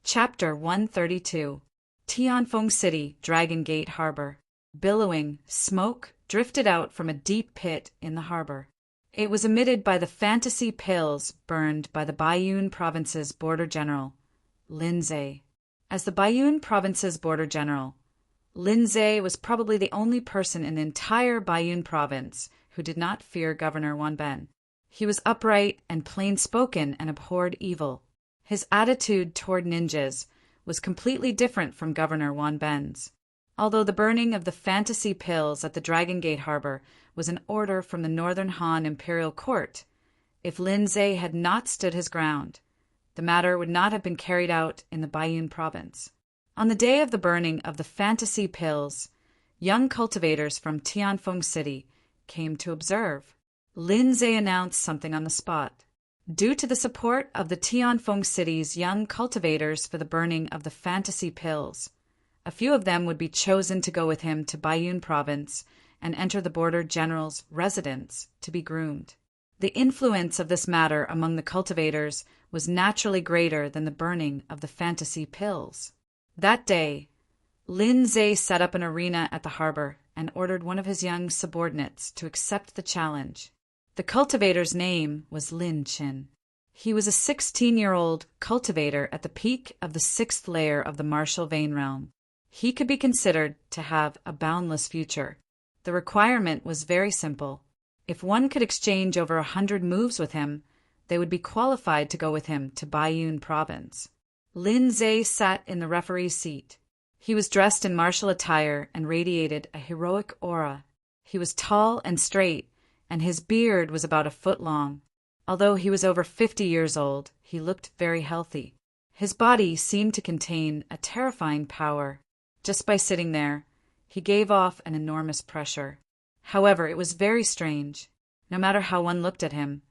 Chapter 132. Tianfeng City, Dragon Gate Harbor. Billowing smoke drifted out from a deep pit in the harbor. It was emitted by the fantasy pills burned by the Baiyun Province's Border General, Linzai. As the Baiyun Province's Border General, Linzai was probably the only person in the entire Baiyun Province who did not fear Governor Wanben. He was upright and plain-spoken and abhorred evil. His attitude toward ninjas was completely different from Governor Wanben's. Although the burning of the fantasy pills at the Dragon Gate Harbor was an order from the Northern Han Imperial Court, if Linzai had not stood his ground, the matter would not have been carried out in the Baiyun Province. On the day of the burning of the fantasy pills, young cultivators from Tianfeng City came to observe. Linzai announced something on the spot. Due to the support of the Tianfeng City's young cultivators for the burning of the fantasy pills, a few of them would be chosen to go with him to Baiyun Province and enter the Border General's residence to be groomed. The influence of this matter among the cultivators was naturally greater than the burning of the fantasy pills. That day, Linzai set up an arena at the harbor and ordered one of his young subordinates to accept the challenge. The cultivator's name was Lin Qin. He was a 16-year-old cultivator at the peak of the 6th layer of the martial vein realm. He could be considered to have a boundless future. The requirement was very simple. If one could exchange over 100 moves with him, they would be qualified to go with him to Baiyun Province. Linzai sat in the referee's seat. He was dressed in martial attire and radiated a heroic aura. He was tall and straight, and his beard was about a foot long. Although he was over 50 years old, he looked very healthy. His body seemed to contain a terrifying power. Just by sitting there, he gave off an enormous pressure. However, it was very strange. No matter how one looked at him,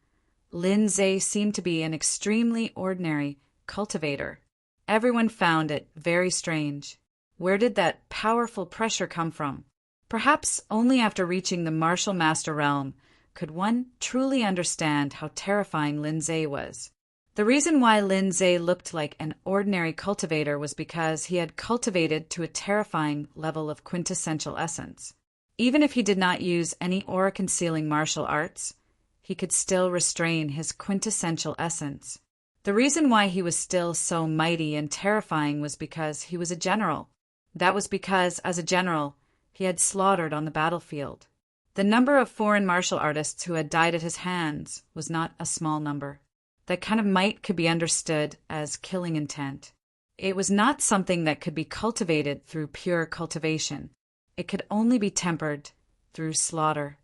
Linzai seemed to be an extremely ordinary cultivator. Everyone found it very strange. Where did that powerful pressure come from? Perhaps only after reaching the martial master realm could one truly understand how terrifying Linzai was. The reason why Linzai looked like an ordinary cultivator was because he had cultivated to a terrifying level of quintessential essence. Even if he did not use any aura-concealing martial arts, he could still restrain his quintessential essence. The reason why he was still so mighty and terrifying was because he was a general. That was because, as a general, he had slaughtered on the battlefield. The number of foreign martial artists who had died at his hands was not a small number. That kind of might could be understood as killing intent. It was not something that could be cultivated through pure cultivation. It could only be tempered through slaughter.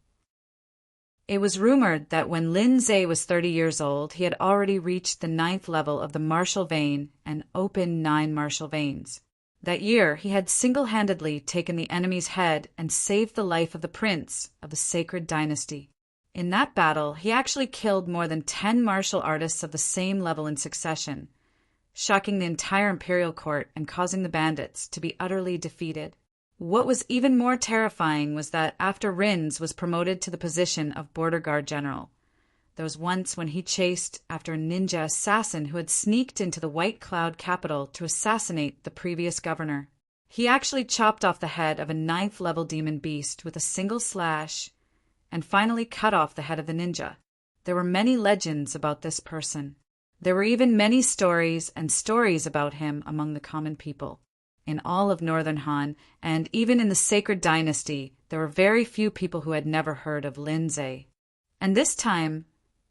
It was rumored that when Lin Zhe was 30 years old, he had already reached the 9th level of the martial vein and opened 9 martial veins. That year, he had single-handedly taken the enemy's head and saved the life of the prince of the sacred dynasty. In that battle, he actually killed more than 10 martial artists of the same level in succession, shocking the entire imperial court and causing the bandits to be utterly defeated. What was even more terrifying was that after Rins was promoted to the position of border guard general, there was once when he chased after a ninja assassin who had sneaked into the White Cloud capital to assassinate the previous governor. He actually chopped off the head of a 9th level demon beast with a single slash and finally cut off the head of the ninja. There were many legends about this person. There were even many stories about him among the common people. In all of Northern Han, and even in the Sacred Dynasty, there were very few people who had never heard of Lin Zhe. And this time,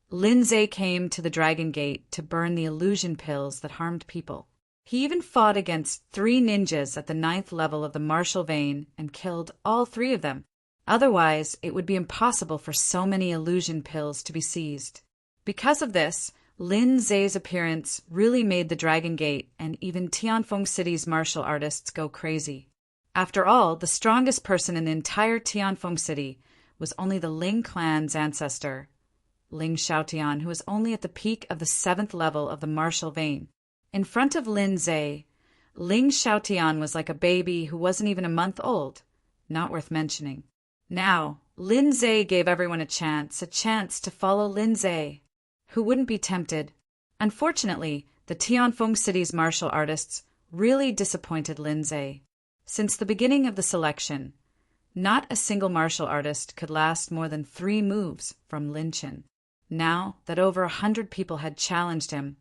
Lin Zhe came to the Dragon Gate to burn the illusion pills that harmed people. He even fought against 3 ninjas at the 9th level of the martial vein and killed all 3 of them. Otherwise, it would be impossible for so many illusion pills to be seized. Because of this, Lin Zhe's appearance really made the Dragon Gate and even Tianfeng City's martial artists go crazy. After all, the strongest person in the entire Tianfeng City was only the Ling clan's ancestor, Ling Xiaotian, who was only at the peak of the 7th level of the martial vein. In front of Lin Zhe, Ling Xiaotian was like a baby who wasn't even a month old, not worth mentioning. Now, Lin Zhe gave everyone a chance to follow Lin Zhe. Who wouldn't be tempted? Unfortunately, the Tianfeng City's martial artists really disappointed Lin Zhe. Since the beginning of the selection, not a single martial artist could last more than 3 moves from Lin Qin. Now that over 100 people had challenged him,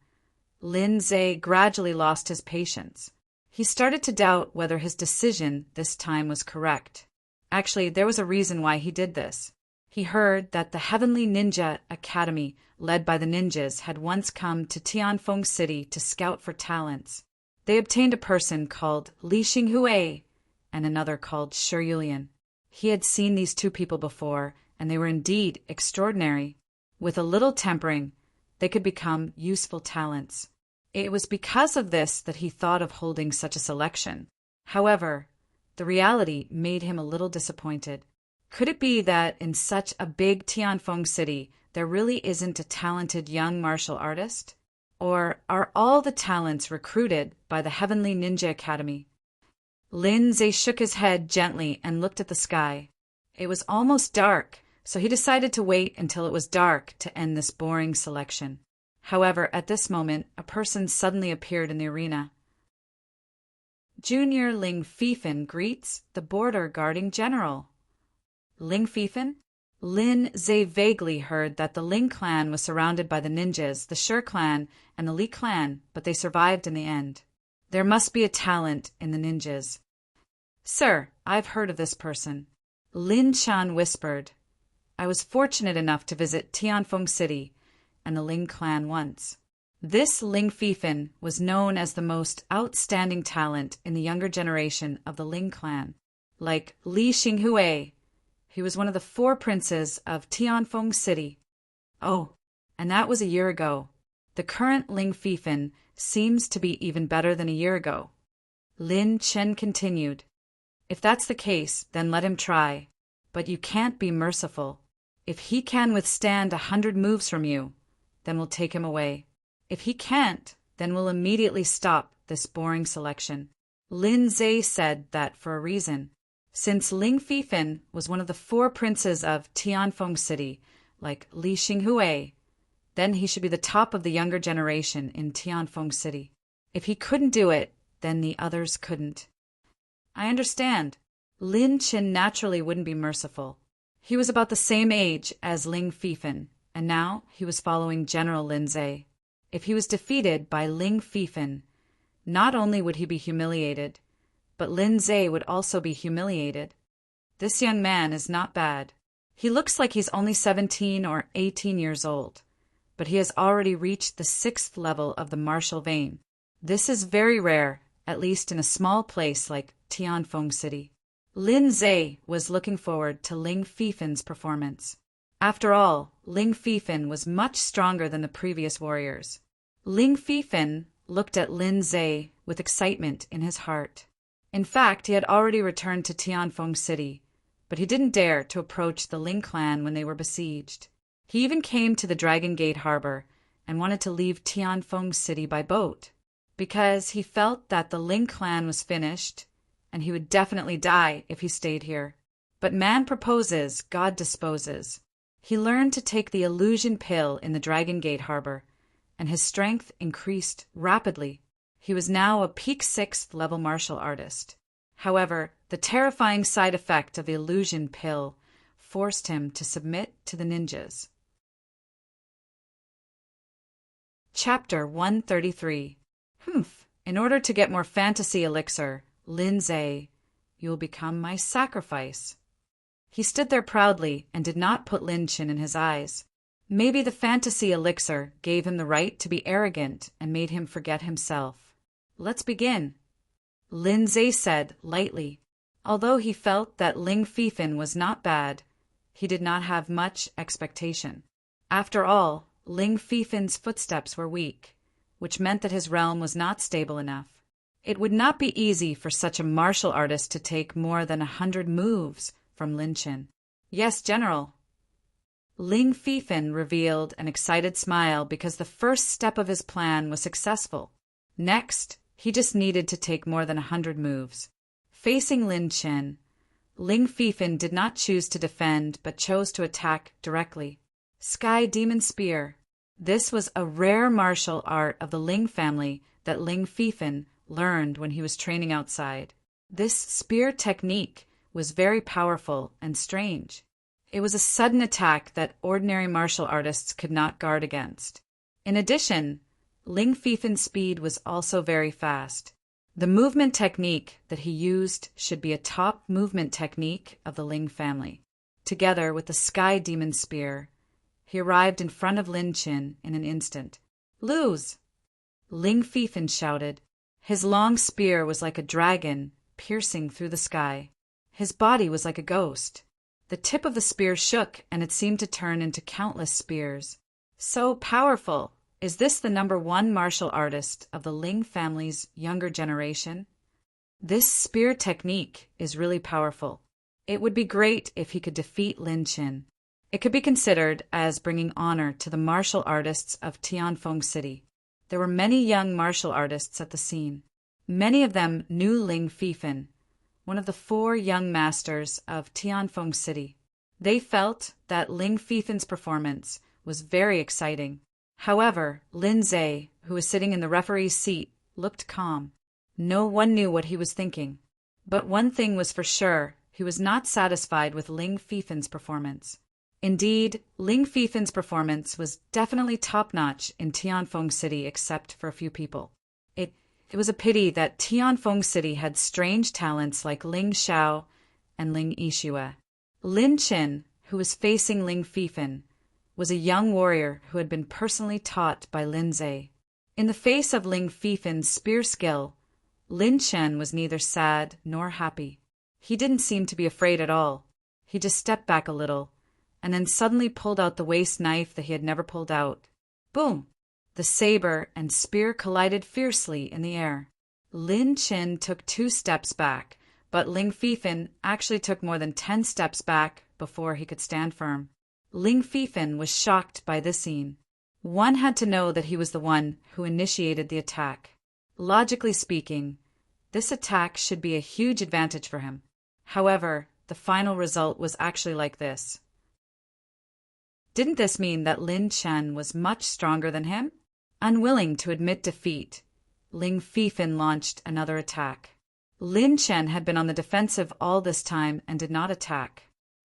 Lin Zhe gradually lost his patience. He started to doubt whether his decision this time was correct. Actually, there was a reason why he did this. He heard that the Heavenly Ninja Academy, led by the ninjas, had once come to Tianfeng City to scout for talents. They obtained a person called Li Xinghui and another called Shi Yulian. He had seen these 2 people before, and they were indeed extraordinary. With a little tempering, they could become useful talents. It was because of this that he thought of holding such a selection. However, the reality made him a little disappointed. Could it be that in such a big Tianfeng city, there really isn't a talented young martial artist? Or are all the talents recruited by the Heavenly Ninja Academy? Lin Zhe shook his head gently and looked at the sky. It was almost dark, so he decided to wait until it was dark to end this boring selection. However, at this moment, a person suddenly appeared in the arena. Junior Ling Fifan greets the border guarding general. Ling Fifan? Lin Zhe vaguely heard that the Ling clan was surrounded by the ninjas, the Shi clan, and the Li clan, but they survived in the end. There must be a talent in the ninjas. Sir, I've heard of this person. Lin Chan whispered. I was fortunate enough to visit Tianfeng City and the Ling clan once. This Ling Fifan was known as the most outstanding talent in the younger generation of the Ling clan. Like Li Xinghui, he was one of the 4 princes of Tianfeng City. Oh, and that was a year ago. The current Ling Fifan seems to be even better than a year ago. Lin Chen continued. If that's the case, then let him try. But you can't be merciful. If he can withstand 100 moves from you, then we'll take him away. If he can't, then we'll immediately stop this boring selection. Lin Zhe said that for a reason. Since Ling Fifan was one of the 4 princes of Tianfeng City, like Li Xinghui, then he should be the top of the younger generation in Tianfeng City. If he couldn't do it, then the others couldn't. I understand. Lin Qin naturally wouldn't be merciful. He was about the same age as Ling Fifan, and now he was following General Lin Zhe. if he was defeated by Ling Fifan, not only would he be humiliated, but Lin Zhe would also be humiliated. This young man is not bad. He looks like he's only 17 or 18 years old, but he has already reached the 6th level of the martial vein. This is very rare, at least in a small place like Tianfeng City. Lin Zhe was looking forward to Ling Fifan's performance. After all, Ling Fifan was much stronger than the previous warriors. Ling Fifan looked at Lin Zhe with excitement in his heart. In fact, he had already returned to Tianfeng City, but he didn't dare to approach the Ling clan when they were besieged. He even came to the Dragon Gate harbor and wanted to leave Tianfeng City by boat, because he felt that the Ling clan was finished, and he would definitely die if he stayed here. But man proposes, God disposes. He learned to take the illusion pill in the Dragon Gate harbor, and his strength increased rapidly. He was now a peak 6th level martial artist. However, the terrifying side effect of the illusion pill forced him to submit to the ninjas. Chapter 133. In order to get more fantasy elixir, Lin Zhe, you will become my sacrifice. He stood there proudly and did not put Lin Chin in his eyes. Maybe the fantasy elixir gave him the right to be arrogant and made him forget himself. Let's begin, Lin Zhe said lightly. Although he felt that Ling Fifan was not bad, he did not have much expectation. After all, Ling Fifan's footsteps were weak, which meant that his realm was not stable enough. It would not be easy for such a martial artist to take more than 100 moves from Lin Chin. Yes, General. Ling Fifan revealed an excited smile because the first step of his plan was successful. Next, he just needed to take more than 100 moves. Facing Lin Chin, Ling Fifan did not choose to defend but chose to attack directly. Sky Demon Spear. This was a rare martial art of the Ling family that Ling Fifan learned when he was training outside. This spear technique was very powerful and strange. It was a sudden attack that ordinary martial artists could not guard against. In addition, Ling Fifan's speed was also very fast. The movement technique that he used should be a top movement technique of the Ling family. Together with the Sky Demon Spear, he arrived in front of Lin Chin in an instant. Lose! Ling Fifan shouted. His long spear was like a dragon piercing through the sky. His body was like a ghost. The tip of the spear shook and it seemed to turn into countless spears. So powerful! Is this the #1 martial artist of the Ling family's younger generation? This spear technique is really powerful. It would be great if he could defeat Lin Chin. It could be considered as bringing honor to the martial artists of Tianfeng City. There were many young martial artists at the scene. Many of them knew Ling Fifan, one of the 4 young masters of Tianfeng City. They felt that Ling Fifan's performance was very exciting. However, Lin Zhe, who was sitting in the referee's seat, looked calm. No one knew what he was thinking. But one thing was for sure, he was not satisfied with Ling Fifan's performance. Indeed, Ling Fifan's performance was definitely top-notch in Tianfeng City except for a few people. It was a pity that Tianfeng City had strange talents like Ling Xiao and Ling Yixue. Lin Chin, who was facing Ling Fifan, was a young warrior who had been personally taught by Lin Zhe. In the face of Ling Fifan's spear skill, Lin Chin was neither sad nor happy. He didn't seem to be afraid at all. He just stepped back a little, and then suddenly pulled out the waist knife that he had never pulled out. Boom! The saber and spear collided fiercely in the air. Lin Chin took 2 steps back, but Ling Fifan actually took more than 10 steps back before he could stand firm. Ling Fifan was shocked by this scene. One had to know that he was the one who initiated the attack. Logically speaking, this attack should be a huge advantage for him. However, the final result was actually like this. Didn't this mean that Lin Chin was much stronger than him? Unwilling to admit defeat, Ling Fifan launched another attack. Lin Chin had been on the defensive all this time and did not attack.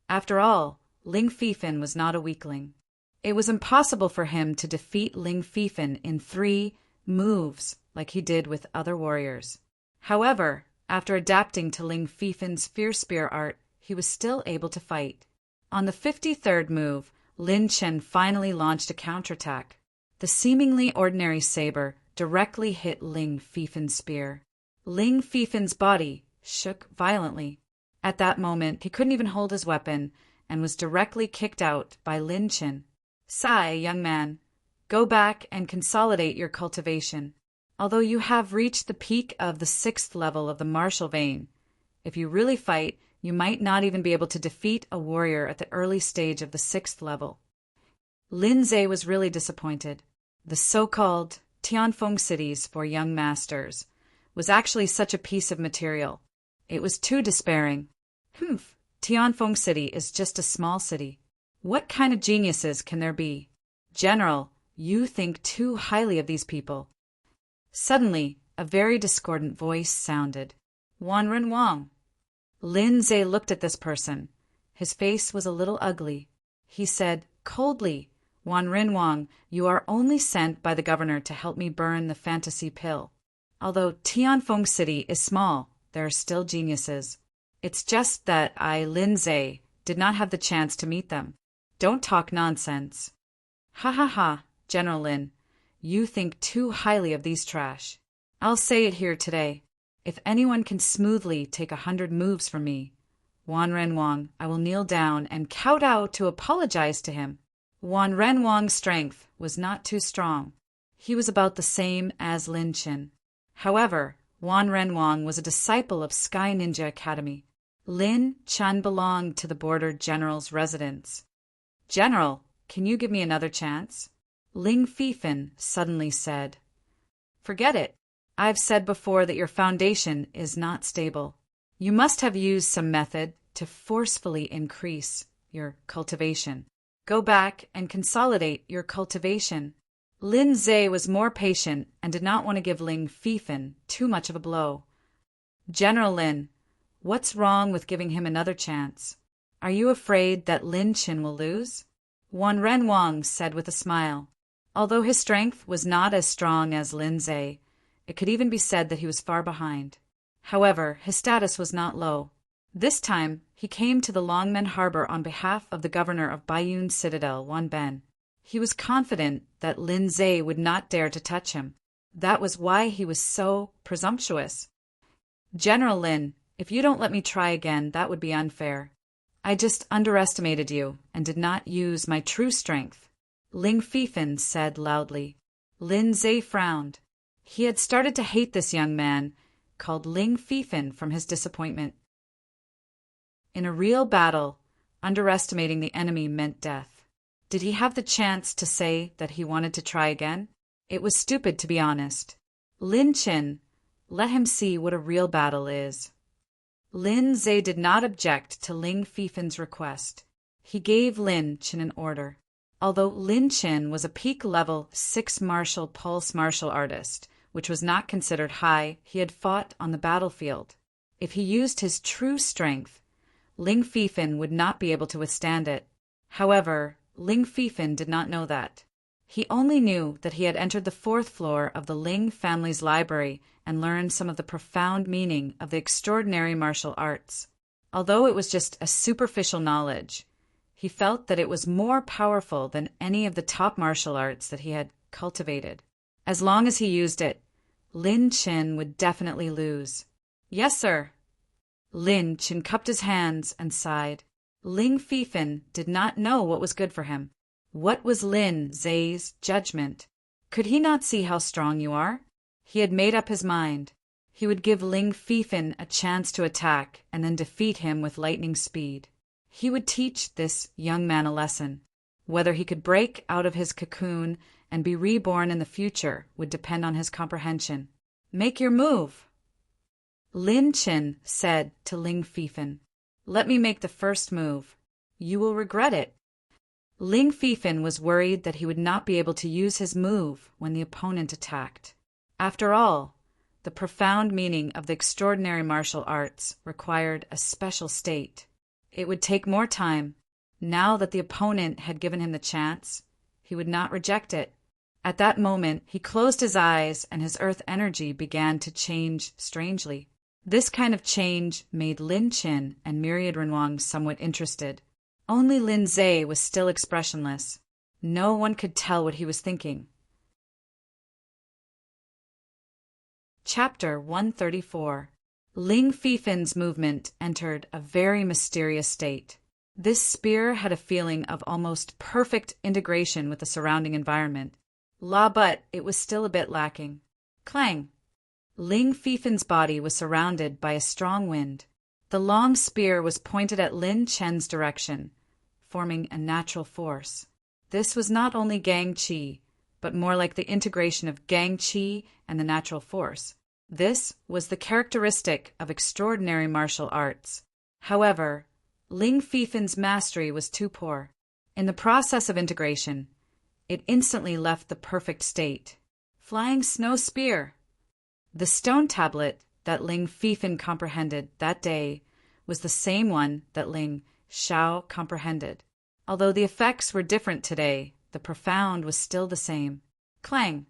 After all, Ling Fifan was not a weakling. It was impossible for him to defeat Ling Fifan in 3 moves like he did with other warriors. However, after adapting to Ling Fifan's fierce spear art, he was still able to fight. On the 53rd move, Lin Chen finally launched a counterattack. The seemingly ordinary saber directly hit Ling Fifan's spear. Ling Fifan's body shook violently. At that moment, he couldn't even hold his weapon and was directly kicked out by Lin Chen. "Sigh, young man. Go back and consolidate your cultivation. Although you have reached the peak of the 6th level of the martial vein, if you really fight, you might not even be able to defeat a warrior at the early stage of the 6th level." Lin Zhe was really disappointed. The so-called Tianfeng cities for young masters was actually such a piece of material. It was too despairing. Tianfeng City is just a small city. What kind of geniuses can there be? General, you think too highly of these people. Suddenly, a very discordant voice sounded. "Wanren Wang." Lin Zhe looked at this person. His face was a little ugly. He said coldly, "Wanren Wang, you are only sent by the governor to help me burn the fantasy pill. Although Tianfeng City is small, there are still geniuses. It's just that I, Lin Zhe, did not have the chance to meet them. Don't talk nonsense." "Ha ha ha, General Lin. You think too highly of these trash. I'll say it here today. If anyone can smoothly take 100 moves from me, Wanren Wang, I will kneel down and kowtow to apologize to him." Wanren Wang's strength was not too strong. He was about the same as Lin Chen. However, Wanren Wang was a disciple of Sky Ninja Academy. Lin Chen belonged to the border general's residence. "General, can you give me another chance?" Ling Fifan suddenly said. "Forget it. I've said before that your foundation is not stable. You must have used some method to forcefully increase your cultivation. Go back and consolidate your cultivation." Lin Zhe was more patient and did not want to give Ling Fifan too much of a blow. "General Lin, what's wrong with giving him another chance? Are you afraid that Lin Chen will lose?" Wanren Wang said with a smile. Although his strength was not as strong as Lin Zhe, it could even be said that he was far behind. However, his status was not low. This time, he came to the Longmen Harbor on behalf of the governor of Baiyun Citadel, Wan Ben. He was confident that Lin Zhe would not dare to touch him. That was why he was so presumptuous. "General Lin, if you don't let me try again, that would be unfair. I just underestimated you and did not use my true strength," Ling Fifan said loudly. Lin Zhe frowned. He had started to hate this young man, called Ling Fifan, from his disappointment. In a real battle, underestimating the enemy meant death. Did he have the chance to say that he wanted to try again? It was stupid, to be honest. Lin Chen, let him see what a real battle is. Lin Zhe did not object to Ling Fifan's request. He gave Lin Chen an order. Although Lin Chen was a peak level 6 martial pulse martial artist, which was not considered high, he had fought on the battlefield. If he used his true strength, Ling Fifan would not be able to withstand it. However, Ling Fifan did not know that. He only knew that he had entered the 4th floor of the Ling family's library and learned some of the profound meaning of the extraordinary martial arts. Although it was just a superficial knowledge, he felt that it was more powerful than any of the top martial arts that he had cultivated. As long as he used it, Lin Chen would definitely lose. "Yes, sir." Lin Chen cupped his hands and sighed. Ling Fifan did not know what was good for him. What was Lin Zhe's judgment? Could he not see how strong you are? He had made up his mind. He would give Ling Fifan a chance to attack and then defeat him with lightning speed. He would teach this young man a lesson. Whether he could break out of his cocoon and be reborn in the future would depend on his comprehension. "Make your move." Lin Chen said to Ling Fifan, "Let me make the first move. You will regret it." Ling Fifan was worried that he would not be able to use his move when the opponent attacked. After all, the profound meaning of the extraordinary martial arts required a special state. It would take more time. Now that the opponent had given him the chance, He would not reject it. At that moment, he closed his eyes and his earth energy began to change strangely. This kind of change made Lin Qin and Myriad Renwang somewhat interested. Only Lin Zhe was still expressionless. No one could tell what he was thinking. Chapter 134. Ling Fifin's movement entered a very mysterious state. This spear had a feeling of almost perfect integration with the surrounding environment. But it was still a bit lacking. Clang! Ling Fifin's body was surrounded by a strong wind. The long spear was pointed at Lin Chen's direction, forming a natural force. This was not only Gang Qi, but more like the integration of Gang Qi and the natural force. This was the characteristic of extraordinary martial arts. However, Ling Fifin's mastery was too poor. In the process of integration, it instantly left the perfect state. Flying snow spear! The stone tablet that Ling Fifin comprehended that day was the same one that Ling Xiao comprehended. Although the effects were different today, the profound was still the same. Clang!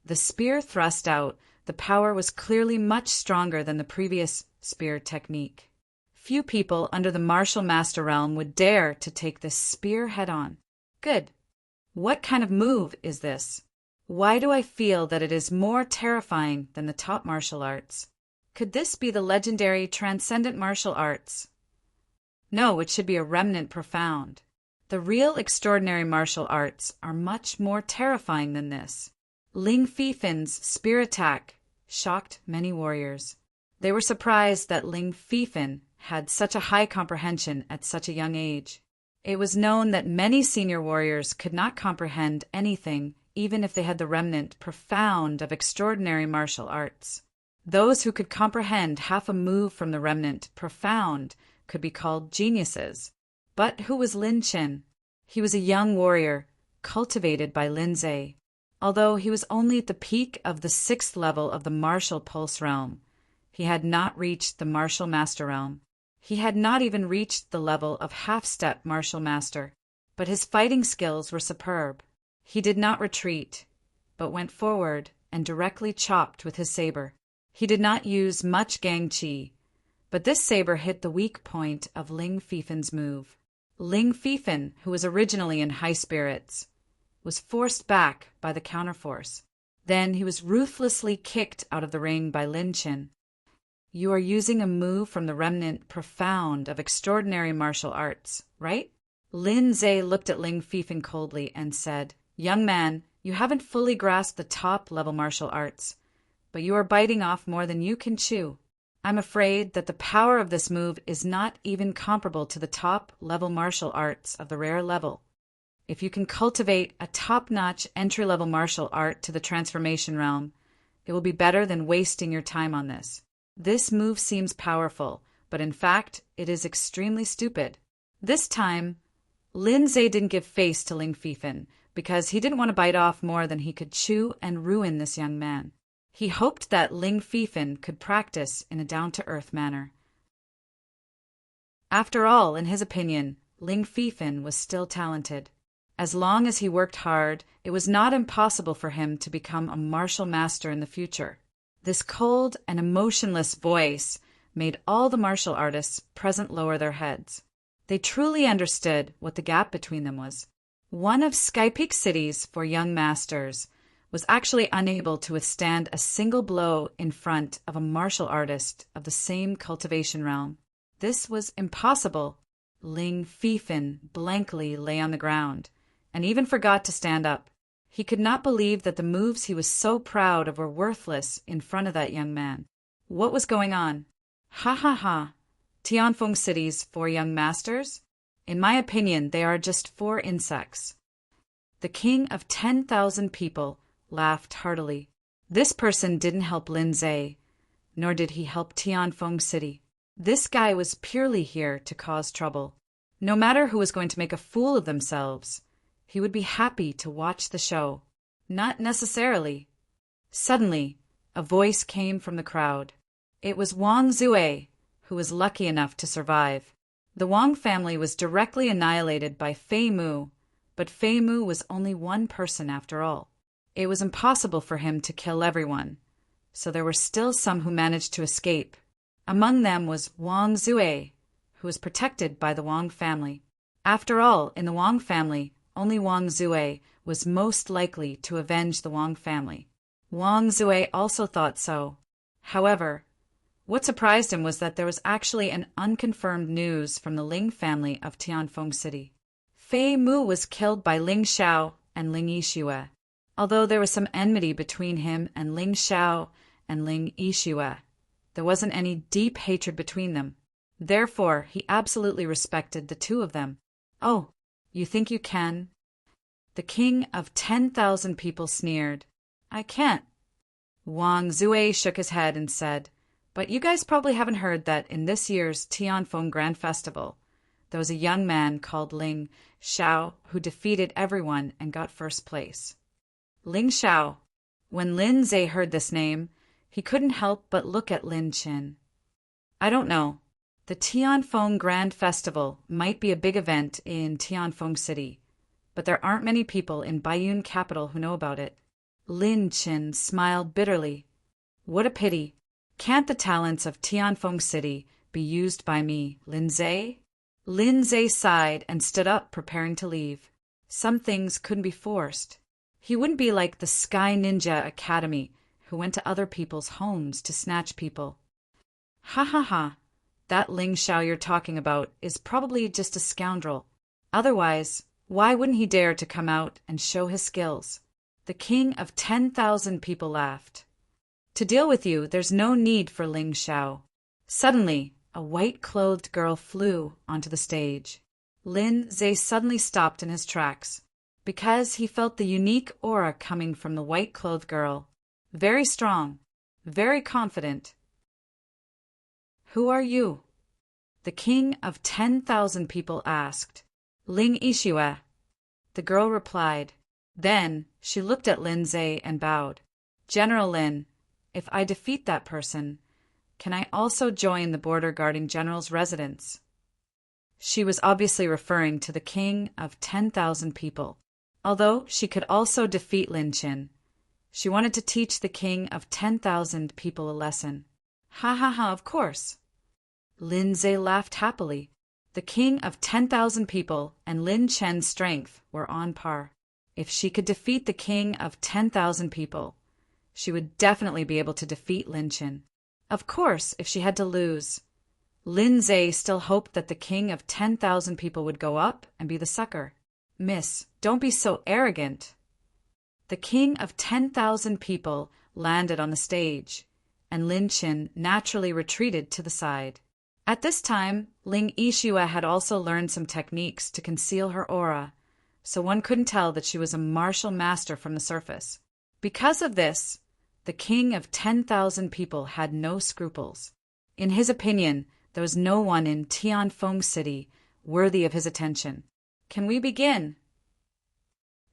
The spear thrust out. The power was clearly much stronger than the previous spear technique. Few people under the martial master realm would dare to take this spear head-on. Good. What kind of move is this? Why do I feel that it is more terrifying than the top martial arts? Could this be the legendary transcendent martial arts? No, it should be a remnant profound. The real extraordinary martial arts are much more terrifying than this. Ling Fifin's spear attack shocked many warriors. They were surprised that Ling Fifin had such a high comprehension at such a young age. It was known that many senior warriors could not comprehend anything, even if they had the remnant profound of extraordinary martial arts. Those who could comprehend half a move from the remnant profound could be called geniuses. But who was Lin Qin? He was a young warrior, cultivated by Lin Zhe. Although he was only at the peak of the 6th level of the martial pulse realm, he had not reached the martial master realm. He had not even reached the level of half-step martial master. But his fighting skills were superb. He did not retreat, but went forward and directly chopped with his saber. He did not use much Gang Qi, but this saber hit the weak point of Ling Fifin's move. Ling Fifin, who was originally in high spirits, was forced back by the counterforce. Then he was ruthlessly kicked out of the ring by Lin Qin. You are using a move from the remnant profound of extraordinary martial arts, right? Lin Zhe looked at Ling Fifin coldly and said, Young man, you haven't fully grasped the top-level martial arts, but you are biting off more than you can chew. I'm afraid that the power of this move is not even comparable to the top-level martial arts of the rare level. If you can cultivate a top-notch entry-level martial art to the transformation realm, it will be better than wasting your time on this. This move seems powerful, but in fact, it is extremely stupid. This time, Lin Zhe didn't give face to Ling Fifin because he didn't want to bite off more than he could chew and ruin this young man. He hoped that Ling Fifin could practice in a down-to-earth manner. After all, in his opinion, Ling Fifin was still talented. As long as he worked hard, it was not impossible for him to become a martial master in the future. This cold and emotionless voice made all the martial artists present lower their heads. They truly understood what the gap between them was. One of Sky Peak City's 4 young masters was actually unable to withstand a single blow in front of a martial artist of the same cultivation realm. This was impossible. Ling Fifin blankly lay on the ground and even forgot to stand up. He could not believe that the moves he was so proud of were worthless in front of that young man. What was going on? Ha ha ha! Tianfeng City's 4 young masters? In my opinion, they are just 4 insects. The king of 10,000 people laughed heartily. This person didn't help Lin Zhe, nor did he help Tianfeng City. This guy was purely here to cause trouble. No matter who was going to make a fool of themselves, he would be happy to watch the show. Not necessarily. Suddenly, a voice came from the crowd. It was Wang Zue, who was lucky enough to survive. The Wang family was directly annihilated by Fei Mu, But Fei Mu was only one person after all. It was impossible for him to kill everyone, so there were still some who managed to escape. Among them was Wang Zue, who was protected by the Wang family. After all, in the Wang family, only Wang Zue was most likely to avenge the Wang family. Wang Zue also thought so. However, what surprised him was that there was actually an unconfirmed news from the Ling family of Tianfeng City. Fei Mu was killed by Ling Xiao and Ling Yixue. Although there was some enmity between him and Ling Xiao and Ling Yixue, there wasn't any deep hatred between them. Therefore, he absolutely respected the two of them. "Oh, you think you can?" The king of 10,000 people sneered. "I can't." Wang Zue shook his head and said, "But you guys probably haven't heard that in this year's Tianfeng Grand Festival, there was a young man called Ling Xiao who defeated everyone and got first place." Ling Xiao. When Lin Zhe heard this name, he couldn't help but look at Lin Qin. "I don't know. The Tianfeng Grand Festival might be a big event in Tianfeng City, but there aren't many people in Baiyun capital who know about it." Lin Qin smiled bitterly. "What a pity. Can't the talents of Tianfeng City be used by me, Lin Zhe?" Lin Zhe sighed and stood up, preparing to leave. Some things couldn't be forced. He wouldn't be like the Sky Ninja Academy, who went to other people's homes to snatch people. "Ha ha ha. That Ling Xiao you're talking about is probably just a scoundrel. Otherwise, why wouldn't he dare to come out and show his skills?" The king of 10,000 people laughed. "To deal with you, there's no need for Ling Xiao." Suddenly, a white-clothed girl flew onto the stage. Lin Zhe suddenly stopped in his tracks, because he felt the unique aura coming from the white-clothed girl. Very strong, very confident. "Who are you?" the king of 10,000 people asked. "Ling Yixue." The girl replied. Then she looked at Lin Zhe and bowed. "General Lin, if I defeat that person, can I also join the border guarding general's residence?" She was obviously referring to the king of 10,000 people. Although she could also defeat Lin Qin, she wanted to teach the king of 10,000 people a lesson. "Ha ha ha, of course." Lin Zhe laughed happily. The king of 10,000 people and Lin Chen's strength were on par. If she could defeat the king of 10,000 people, she would definitely be able to defeat Lin Qin. Of course, if she had to lose, Lin Zhe still hoped that the king of 10,000 people would go up and be the sucker. "Miss, don't be so arrogant." The king of 10,000 people landed on the stage, and Lin Qin naturally retreated to the side. At this time, Ling Yixue had also learned some techniques to conceal her aura, so one couldn't tell that she was a martial master from the surface. Because of this, the king of 10,000 people had no scruples. In his opinion, there was no one in Tianfeng City worthy of his attention. "Can we begin?"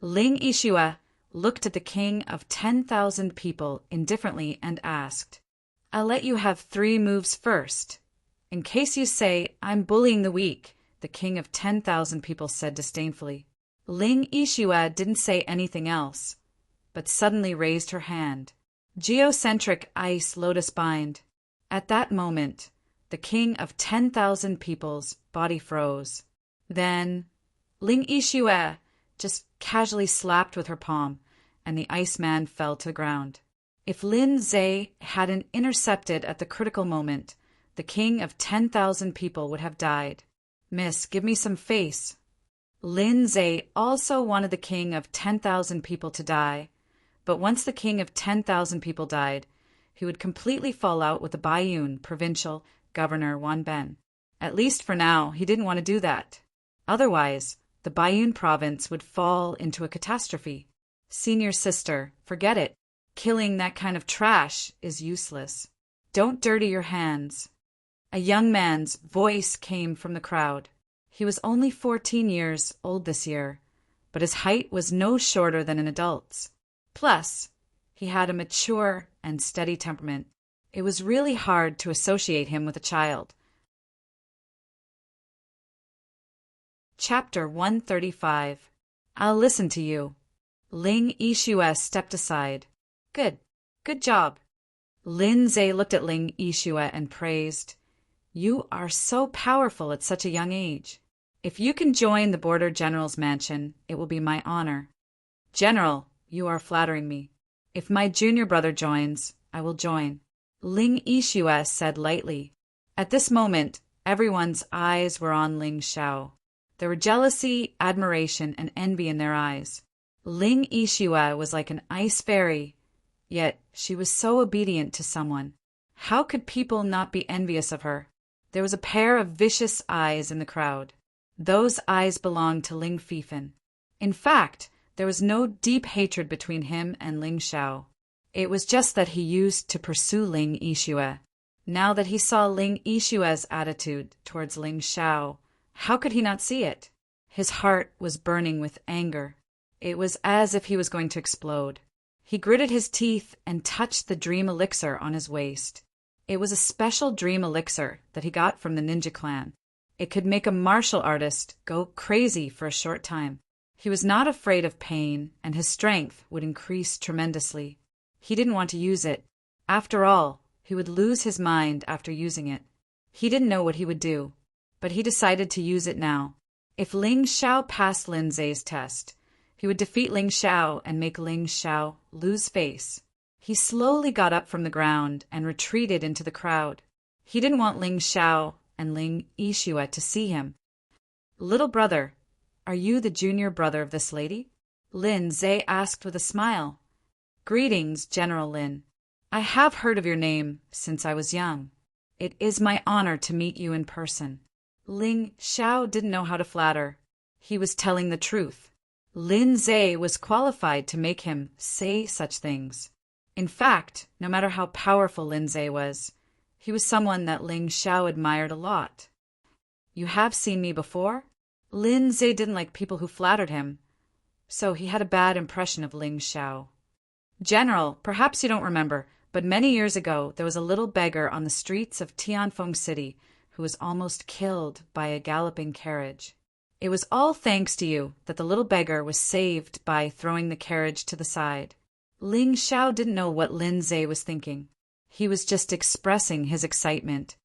Ling Yixue looked at the king of 10,000 people indifferently and asked, "I'll let you have 3 moves first. In case you say I'm bullying the weak," the king of 10,000 people said disdainfully. Ling Yixue didn't say anything else, but suddenly raised her hand. Geocentric ice lotus bind. At that moment, the king of 10,000 people's body froze. Then Ling Yixue just casually slapped with her palm, and the Iceman fell to the ground. If Lin Zhe hadn't intercepted at the critical moment, the king of 10,000 people would have died. "Miss, give me some face." Lin Zhe also wanted the king of 10,000 people to die, but once the king of 10,000 people died, he would completely fall out with the Baiyun provincial governor Wanben. At least for now, he didn't want to do that. Otherwise, the Baiyun province would fall into a catastrophe. "Senior sister, forget it. Killing that kind of trash is useless. Don't dirty your hands." A young man's voice came from the crowd. He was only 14 years old this year, but his height was no shorter than an adult's. Plus, he had a mature and steady temperament. It was really hard to associate him with a child. Chapter 135. I'll listen to you. Ling Yixue stepped aside. Good. Good job. Lin Zhe looked at Ling Yixue and praised. You are so powerful at such a young age. If you can join the Border General's mansion, it will be my honor. General, you are flattering me. If my junior brother joins, I will join. Ling Yixue said lightly. At this moment, everyone's eyes were on Ling Xiao. There were jealousy, admiration, and envy in their eyes. Ling Yixue was like an ice fairy, yet she was so obedient to someone. How could people not be envious of her? There was a pair of vicious eyes in the crowd. Those eyes belonged to Ling Fifan. In fact, there was no deep hatred between him and Ling Xiao. It was just that he used to pursue Ling Yixue. Now that he saw Ling Yixue's attitude towards Ling Xiao, how could he not see it? His heart was burning with anger. It was as if he was going to explode. He gritted his teeth and touched the dream elixir on his waist. It was a special dream elixir that he got from the ninja clan. It could make a martial artist go crazy for a short time. He was not afraid of pain, and his strength would increase tremendously. He didn't want to use it. After all, he would lose his mind after using it. He didn't know what he would do, but he decided to use it now. If Ling Xiao passed Lin Zhe's test, he would defeat Ling Xiao and make Ling Xiao lose face. He slowly got up from the ground and retreated into the crowd. He didn't want Ling Xiao and Ling Yixue to see him. Little brother, are you the junior brother of this lady? Lin Zhe asked with a smile. Greetings, General Lin. I have heard of your name since I was young. It is my honor to meet you in person. Ling Xiao didn't know how to flatter. He was telling the truth. Lin Zhe was qualified to make him say such things. In fact, no matter how powerful Lin Zhe was, he was someone that Ling Xiao admired a lot. You have seen me before? Lin Zhe didn't like people who flattered him, so he had a bad impression of Ling Xiao. General, perhaps you don't remember, but many years ago there was a little beggar on the streets of Tianfeng City who was almost killed by a galloping carriage. It was all thanks to you that the little beggar was saved by throwing the carriage to the side. Ling Xiao didn't know what Lin Zhe was thinking. He was just expressing his excitement.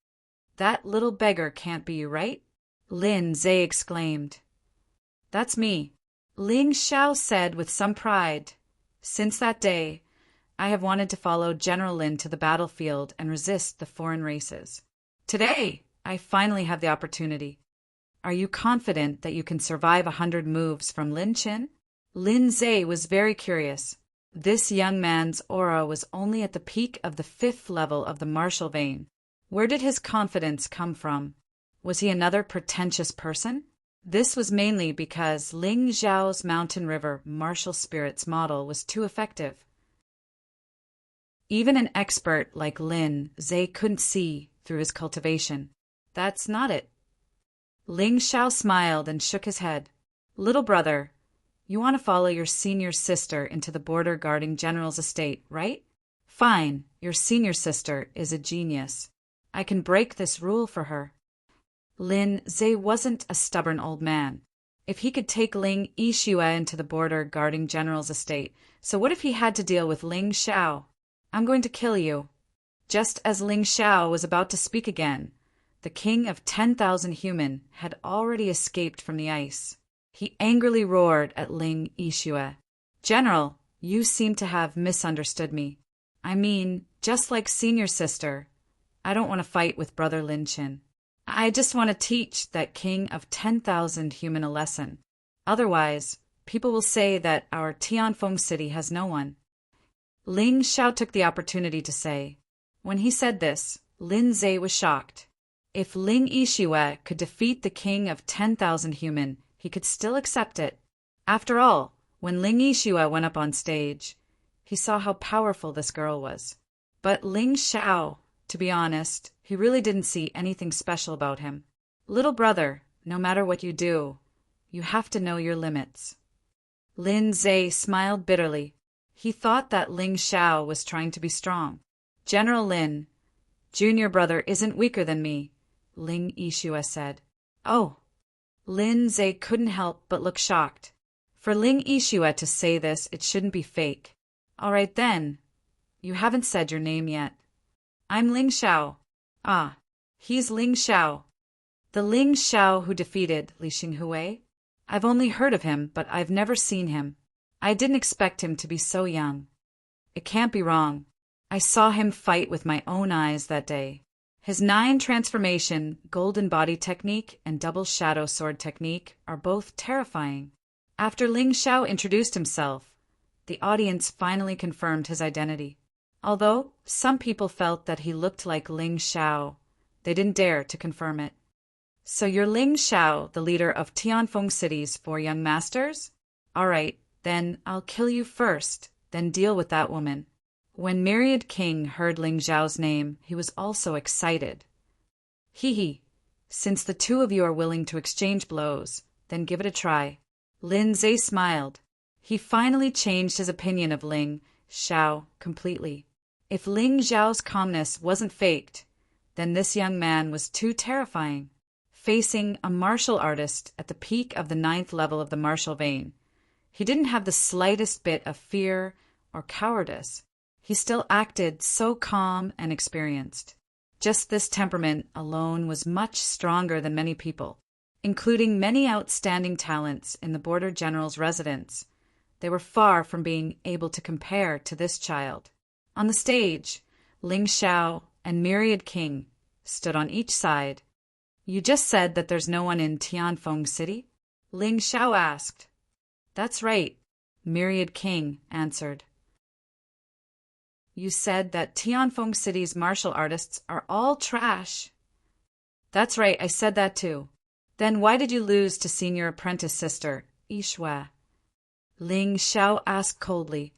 That little beggar can't be you, right? Lin Zhe exclaimed. That's me. Ling Xiao said with some pride. Since that day, I have wanted to follow General Lin to the battlefield and resist the foreign races. Today, I finally have the opportunity. Are you confident that you can survive 100 moves from Lin Qin? Lin Zhe was very curious. This young man's aura was only at the peak of the 5th level of the martial vein. Where did his confidence come from? Was he another pretentious person? This was mainly because Ling Zhao's Mountain River martial spirits model was too effective. Even an expert like Lin Zhe couldn't see through his cultivation. That's not it. Ling Xiao smiled and shook his head. Little brother, you want to follow your senior sister into the border guarding general's estate, right? Fine, your senior sister is a genius. I can break this rule for her. Lin Zhe wasn't a stubborn old man. If he could take Ling Yixue into the border guarding general's estate, so what if he had to deal with Ling Xiao? I'm going to kill you. Just as Ling Xiao was about to speak again, the king of 10,000 human had already escaped from the ice. He angrily roared at Ling Yixue. General, you seem to have misunderstood me. I mean, just like senior sister, I don't want to fight with brother Lin Qin. I just want to teach that king of 10,000 human a lesson. Otherwise, people will say that our Tianfeng city has no one. Ling Xiao took the opportunity to say. When he said this, Lin Zhe was shocked. If Ling Yixue could defeat the king of 10,000 human, he could still accept it. After all, when Ling Yixue went up on stage, he saw how powerful this girl was. But Ling Xiao, to be honest, he really didn't see anything special about him. Little brother, no matter what you do, you have to know your limits. Lin Zhe smiled bitterly. He thought that Ling Xiao was trying to be strong. General Lin, junior brother isn't weaker than me, Ling Yixue said. Oh. Lin Zhe couldn't help but look shocked. For Ling Yixue to say this, it shouldn't be fake. All right then. You haven't said your name yet. I'm Ling Xiao. Ah, he's Ling Xiao. The Ling Xiao who defeated Li Xinghui? I've only heard of him, but I've never seen him. I didn't expect him to be so young. It can't be wrong. I saw him fight with my own eyes that day. His 9 transformation, golden body technique, and double shadow sword technique are both terrifying. After Ling Xiao introduced himself, the audience finally confirmed his identity. Although some people felt that he looked like Ling Xiao, they didn't dare to confirm it. So you're Ling Xiao, the leader of Tianfeng City's 4 young masters? All right, then I'll kill you first, then deal with that woman. When Myriad King heard Ling Xiao's name, he was also excited. Hee, since the 2 of you are willing to exchange blows, then give it a try. Lin Zhe smiled. He finally changed his opinion of Ling Xiao completely. If Ling Xiao's calmness wasn't faked, then this young man was too terrifying. Facing a martial artist at the peak of the 9th level of the martial vein, he didn't have the slightest bit of fear or cowardice. He still acted so calm and experienced. Just this temperament alone was much stronger than many people, including many outstanding talents in the border general's residence. They were far from being able to compare to this child. On the stage, Ling Xiao and Myriad King stood on each side. You just said that there's no one in Tianfeng City? Ling Xiao asked. That's right, Myriad King answered. You said that Tianfeng City's martial artists are all trash. That's right, I said that too. Then why did you lose to senior apprentice sister, Yixue? Ling Xiao asked coldly.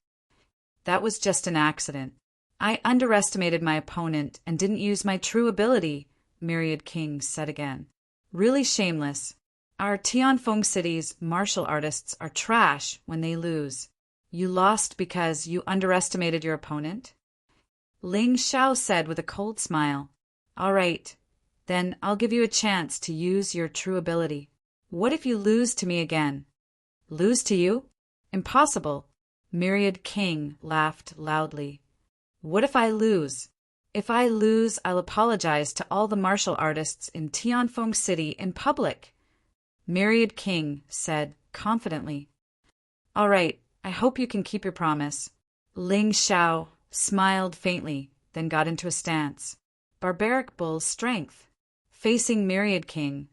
That was just an accident. I underestimated my opponent and didn't use my true ability, Myriad King said again. Really shameless. Our Tianfeng City's martial artists are trash when they lose. You lost because you underestimated your opponent? Ling Xiao said with a cold smile. All right, then I'll give you a chance to use your true ability. What if you lose to me again? Lose to you? Impossible. Myriad King laughed loudly. What if I lose? If I lose, I'll apologize to all the martial artists in Tianfeng City in public, Myriad King said confidently. All right, I hope you can keep your promise. Ling Xiao smiled faintly, then got into a stance. Barbaric Bull's strength. Facing Myriad King,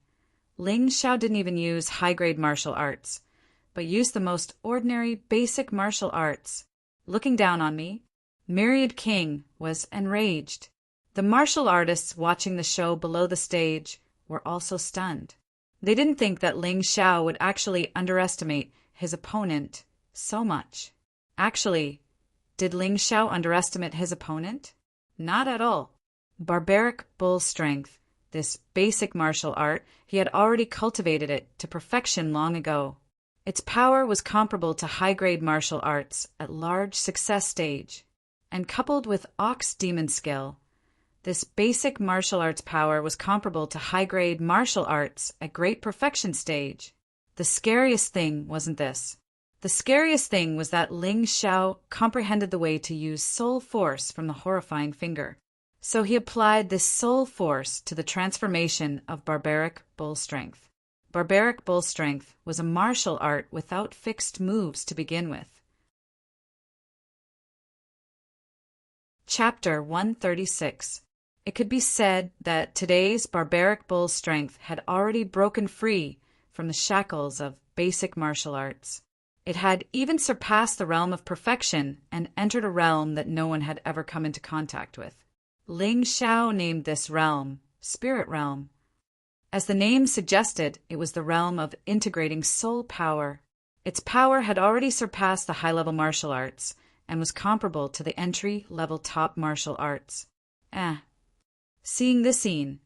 Ling Xiao didn't even use high-grade martial arts, but used the most ordinary basic martial arts. Looking down on me, Myriad King was enraged. The martial artists watching the show below the stage were also stunned. They didn't think that Ling Xiao would actually underestimate his opponent so much. Actually, did Ling Xiao underestimate his opponent? Not at all. Barbaric Bull strength, this basic martial art, he had already cultivated it to perfection long ago. Its power was comparable to high-grade martial arts at large success stage, and coupled with Ox Demon skill, this basic martial arts power was comparable to high-grade martial arts at great perfection stage. The scariest thing wasn't this. The scariest thing was that Ling Xiao comprehended the way to use soul force from the horrifying finger. So he applied this soul force to the transformation of Barbaric Bull strength. Barbaric Bull strength was a martial art without fixed moves to begin with. Chapter 136. It could be said that today's Barbaric Bull strength had already broken free from the shackles of basic martial arts. It had even surpassed the realm of perfection and entered a realm that no one had ever come into contact with. Ling Xiao named this realm Spirit Realm. As the name suggested, it was the realm of integrating soul power. Its power had already surpassed the high-level martial arts and was comparable to the entry-level top martial arts. Seeing this scene,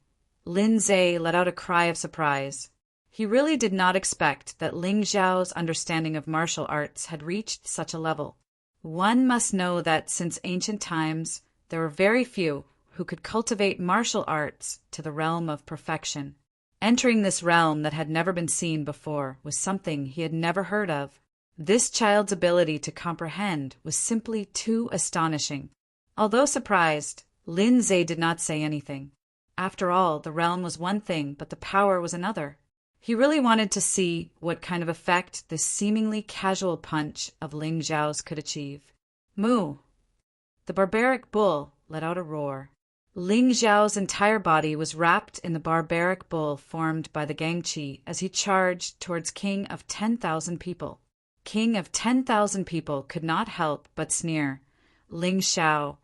Lin Zhe let out a cry of surprise. He really did not expect that Ling Xiao's understanding of martial arts had reached such a level. One must know that since ancient times, there were very few who could cultivate martial arts to the realm of perfection. Entering this realm that had never been seen before was something he had never heard of. This child's ability to comprehend was simply too astonishing. Although surprised, Lin Zhe did not say anything. After all, the realm was one thing, but the power was another. He really wanted to see what kind of effect this seemingly casual punch of Ling Zhao's could achieve. Moo! The barbaric bull let out a roar. Ling Zhao's entire body was wrapped in the barbaric bull formed by the Gangqi as he charged towards King of 10,000 people. King of 10,000 people could not help but sneer. Ling Zhao,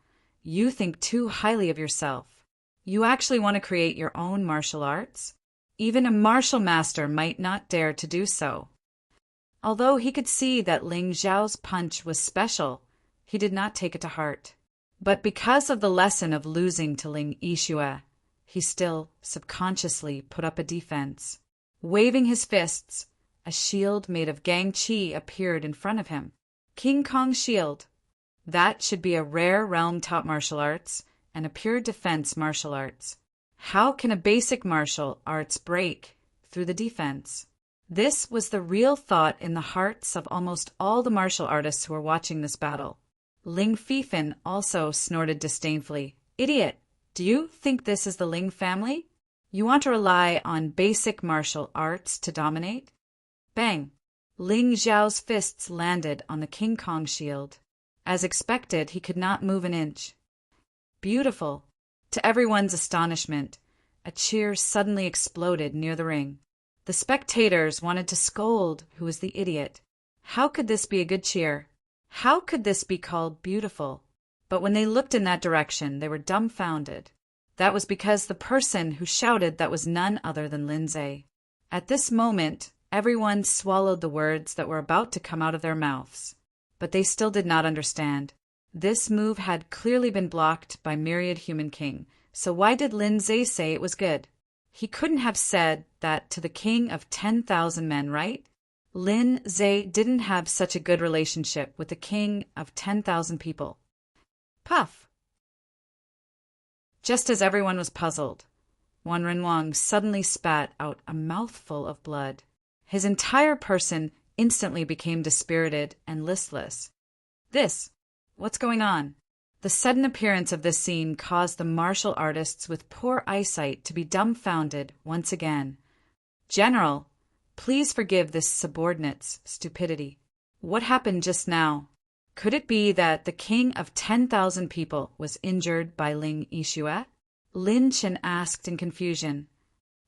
you think too highly of yourself. You actually want to create your own martial arts? Even a martial master might not dare to do so. Although he could see that Ling Zhao's punch was special, he did not take it to heart. But because of the lesson of losing to Ling Yixue, he still subconsciously put up a defense. Waving his fists, a shield made of Gangqi appeared in front of him. King Kong's shield. That should be a rare realm-taught martial arts and a pure defense martial arts. How can a basic martial arts break through the defense? This was the real thought in the hearts of almost all the martial artists who were watching this battle. Ling Fifan also snorted disdainfully. Idiot! Do you think this is the Ling family? You want to rely on basic martial arts to dominate? Bang! Ling Zhao's fists landed on the King Kong shield. As expected, he could not move an inch. Beautiful! To everyone's astonishment, a cheer suddenly exploded near the ring. The spectators wanted to scold who was the idiot. How could this be a good cheer? How could this be called beautiful? But when they looked in that direction, they were dumbfounded. That was because the person who shouted that was none other than Lin Zhe. At this moment, everyone swallowed the words that were about to come out of their mouths. But they still did not understand. This move had clearly been blocked by Myriad Human King, so why did Lin Zhe say it was good? He couldn't have said that to the king of 10,000 men, right? Lin Zhe didn't have such a good relationship with the king of 10,000 people. Puff! Just as everyone was puzzled, Wan Renwang suddenly spat out a mouthful of blood. His entire person instantly became dispirited and listless. What's going on? The sudden appearance of this scene caused the martial artists with poor eyesight to be dumbfounded once again. General, please forgive this subordinate's stupidity. What happened just now? Could it be that the king of 10,000 people was injured by Ling Yixue? Lin Chen asked in confusion.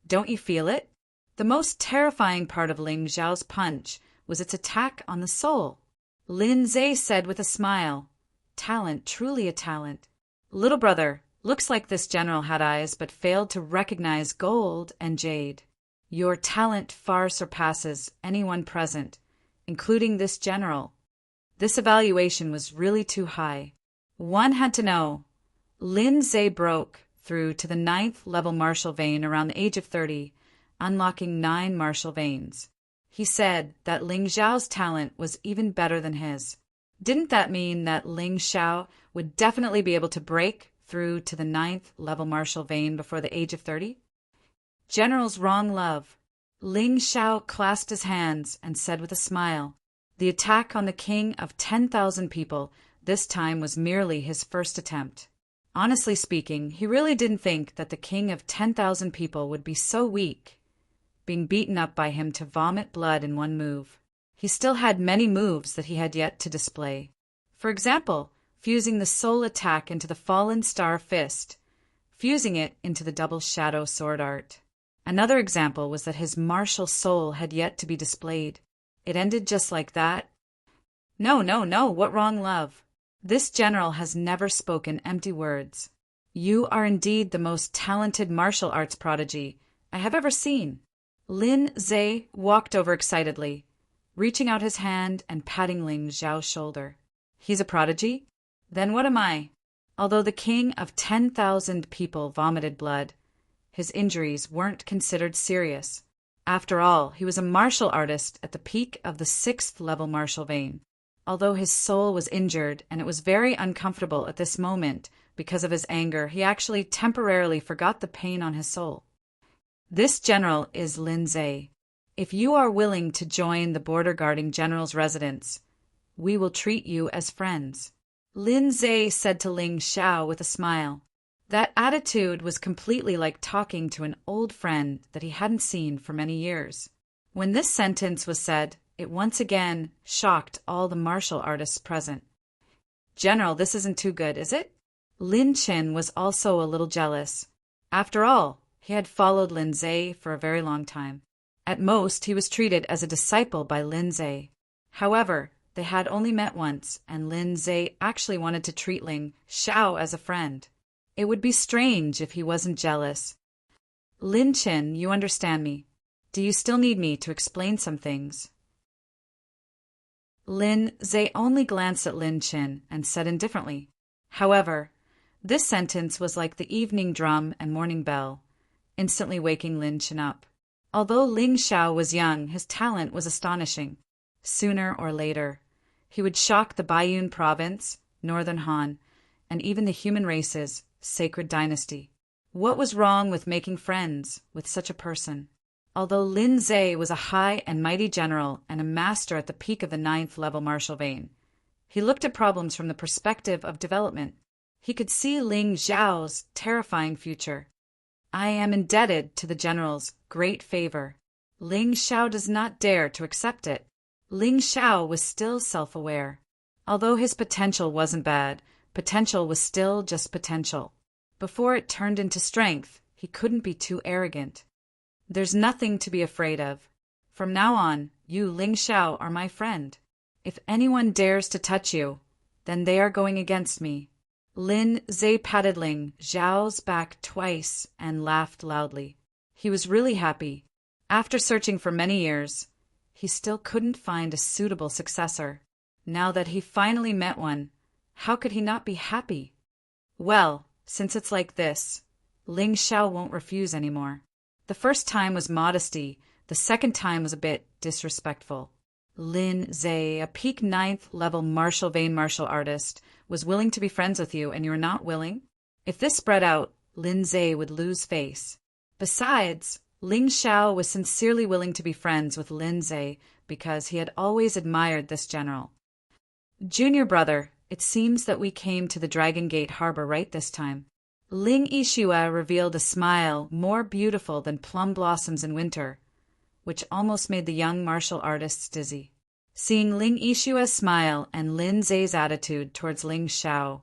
Don't you feel it? The most terrifying part of Ling Zhao's punch was its attack on the soul. Lin Zhe said with a smile, Talent, truly a talent. Little brother, looks like this general had eyes but failed to recognize gold and jade. Your talent far surpasses anyone present, including this general. This evaluation was really too high. One had to know. Lin Zhe broke through to the 9th level martial vein around the age of 30, unlocking 9 martial veins. He said that Ling Zhao's talent was even better than his. Didn't that mean that Ling Zhao would definitely be able to break through to the 9th level martial vein before the age of 30? General's wrong, love. Ling Zhao clasped his hands and said with a smile, the attack on the king of 10,000 people this time was merely his first attempt. Honestly speaking, he really didn't think that the king of 10,000 people would be so weak, being beaten up by him to vomit blood in one move. He still had many moves that he had yet to display. For example, fusing the soul attack into the fallen star fist, fusing it into the double shadow sword art. Another example was that his martial soul had yet to be displayed. It ended just like that. No, what wrong, love? This general has never spoken empty words. You are indeed the most talented martial arts prodigy I have ever seen. Lin Zhe walked over excitedly, reaching out his hand and patting Ling Zhao's shoulder. He's a prodigy? Then what am I? Although the king of 10,000 people vomited blood, his injuries weren't considered serious. After all, he was a martial artist at the peak of the 6th level martial vein. Although his soul was injured and it was very uncomfortable at this moment because of his anger, he actually temporarily forgot the pain on his soul. This general is Lin Zhe. If you are willing to join the border guarding general's residence, we will treat you as friends. Lin Zhe said to Ling Xiao with a smile. That attitude was completely like talking to an old friend that he hadn't seen for many years. When this sentence was said, it once again shocked all the martial artists present. General, this isn't too good, is it? Lin Qin was also a little jealous. After all, he had followed Lin Zhe for a very long time. At most, he was treated as a disciple by Lin Zhe. However, they had only met once, and Lin Zhe actually wanted to treat Ling Xiao as a friend. It would be strange if he wasn't jealous. Lin Qin, you understand me. Do you still need me to explain some things? Lin Zhe only glanced at Lin Qin and said indifferently. However, this sentence was like the evening drum and morning bell, instantly waking Lin Qin up. Although Ling Xiao was young, his talent was astonishing. Sooner or later, he would shock the Baiyun province, Northern Han, and even the human race's sacred dynasty. What was wrong with making friends with such a person? Although Lin Zhe was a high and mighty general and a master at the peak of the 9th level martial vein, he looked at problems from the perspective of development. He could see Ling Xiao's terrifying future. I am indebted to the general's great favor. Ling Xiao does not dare to accept it. Ling Xiao was still self-aware. Although his potential wasn't bad, potential was still just potential. Before it turned into strength, he couldn't be too arrogant. There's nothing to be afraid of. From now on, you, Ling Xiao, are my friend. If anyone dares to touch you, then they are going against me. Lin Zhe patted Ling Xiao's back twice and laughed loudly. He was really happy. After searching for many years, he still couldn't find a suitable successor. Now that he finally met one, how could he not be happy? Well, since it's like this, Ling Xiao won't refuse anymore. The first time was modesty, the second time was a bit disrespectful. Lin Zhe, a peak 9th level martial vein martial artist, was willing to be friends with you and you're not willing? If this spread out, Lin Zhe would lose face. Besides, Ling Xiao was sincerely willing to be friends with Lin Zhe because he had always admired this general. Junior brother, it seems that we came to the Dragon Gate harbor right this time. Ling Yixue revealed a smile more beautiful than plum blossoms in winter, which almost made the young martial artists dizzy. Seeing Ling Yixue's smile and Lin Zhe's attitude towards Ling Xiao,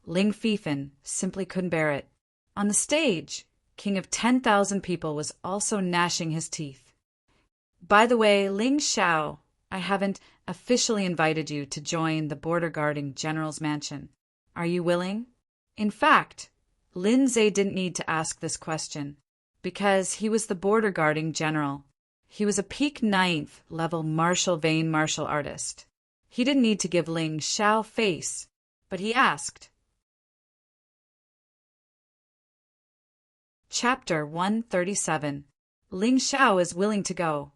Ling Fifan simply couldn't bear it. On the stage, King of 10,000 people was also gnashing his teeth. By the way, Ling Xiao, I haven't officially invited you to join the border guarding general's mansion. Are you willing? In fact, Lin Zhe didn't need to ask this question, because he was the border guarding general. He was a peak 9th level martial vein martial artist. He didn't need to give Ling Xiao face, but he asked. Chapter 137. Ling Xiao is willing to go.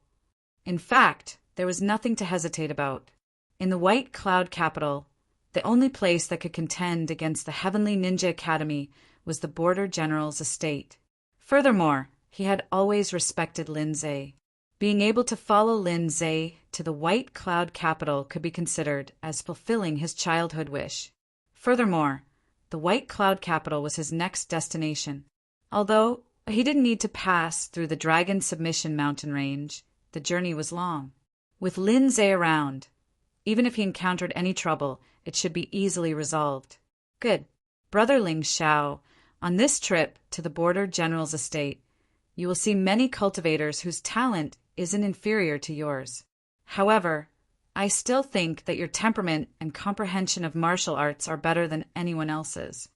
In fact, there was nothing to hesitate about. In the White Cloud capital, the only place that could contend against the Heavenly Ninja Academy was the border general's estate. Furthermore, he had always respected Lin Zhe. Being able to follow Lin Zhe to the White Cloud capital could be considered as fulfilling his childhood wish. Furthermore, the White Cloud capital was his next destination. Although he didn't need to pass through the Dragon Submission mountain range, the journey was long. With Lin Zhe around, even if he encountered any trouble, it should be easily resolved. Good. Brother Ling Xiao, on this trip to the border general's estate, you will see many cultivators whose talent isn't inferior to yours. However, I still think that your temperament and comprehension of martial arts are better than anyone else's.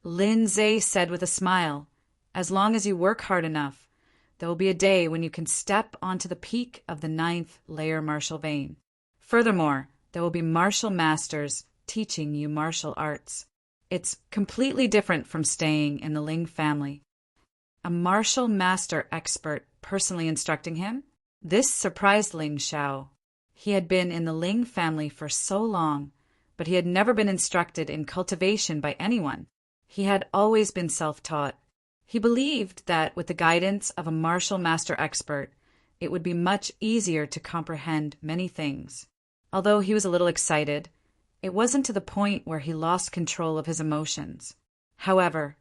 Lin Zhe said with a smile, as long as you work hard enough, there will be a day when you can step onto the peak of the 9th layer martial vein. Furthermore, there will be martial masters teaching you martial arts. It's completely different from staying in the Ling family. A martial master expert personally instructing him? This surprised Ling Xiao. He had been in the Ling family for so long, but he had never been instructed in cultivation by anyone. He had always been self-taught. He believed that with the guidance of a martial master expert, it would be much easier to comprehend many things. Although he was a little excited, it wasn't to the point where he lost control of his emotions. However,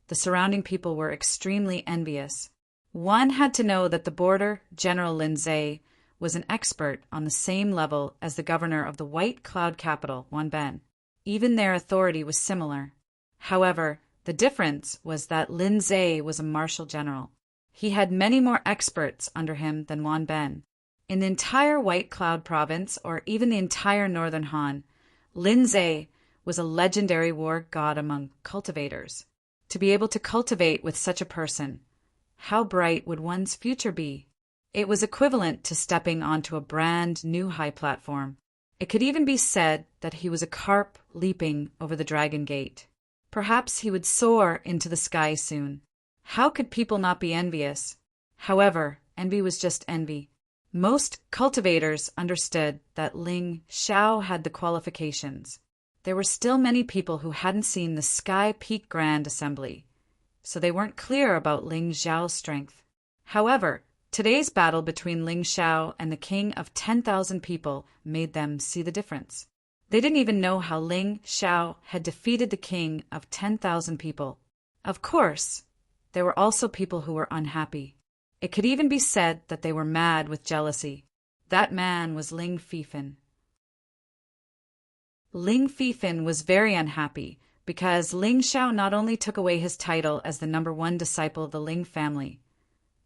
the surrounding people were extremely envious. One had to know that the border, General Lindsay, was an expert on the same level as the governor of the White Cloud capital, Wanben. Even their authority was similar. However, the difference was that Lindsay was a marshal general. He had many more experts under him than Wanben. In the entire White Cloud province, or even the entire northern Han, Lindsay was a legendary war god among cultivators. To be able to cultivate with such a person, how bright would one's future be? It was equivalent to stepping onto a brand new high platform. It could even be said that he was a carp leaping over the Dragon Gate. Perhaps he would soar into the sky soon. How could people not be envious? However, envy was just envy. Most cultivators understood that Ling Xiao had the qualifications. There were still many people who hadn't seen the Sky Peak Grand Assembly, so they weren't clear about Ling Xiao's strength. However, today's battle between Ling Xiao and the king of 10,000 people made them see the difference. They didn't even know how Ling Xiao had defeated the king of 10,000 people. Of course, there were also people who were unhappy. It could even be said that they were mad with jealousy. That man was Ling Fifan. Ling Fifan was very unhappy because Ling Xiao not only took away his title as the #1 disciple of the Ling family,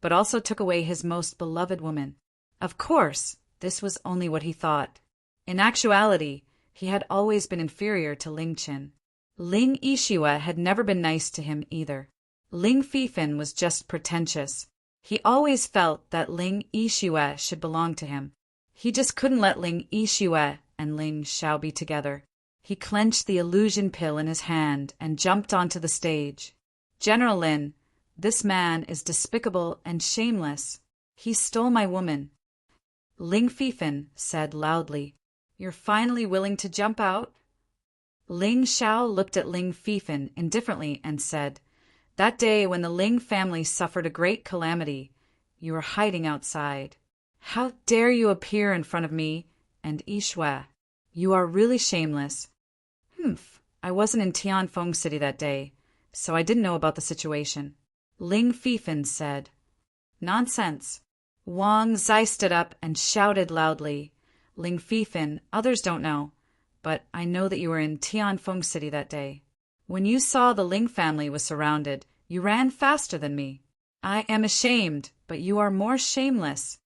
but also took away his most beloved woman. Of course, this was only what he thought. In actuality, he had always been inferior to Ling Qin. Ling Yixue had never been nice to him either. Ling Fifan was just pretentious. He always felt that Ling Yixue should belong to him. He just couldn't let Ling Yixue and Ling Xiao be together. He clenched the illusion pill in his hand and jumped onto the stage. General Lin, this man is despicable and shameless. He stole my woman. Ling Fifan said loudly, "You're finally willing to jump out?" Ling Xiao looked at Ling Fifan indifferently and said, "That day when the Ling family suffered a great calamity, you were hiding outside. How dare you appear in front of me and Yixue? You are really shameless." I wasn't in Tianfeng City that day, so I didn't know about the situation. Ling Fifan said. "Nonsense." Wang Zai stood up and shouted loudly, "Ling Fifan, others don't know, but I know that you were in Tianfeng City that day. When you saw the Ling family was surrounded, you ran faster than me. I am ashamed, but you are more shameless.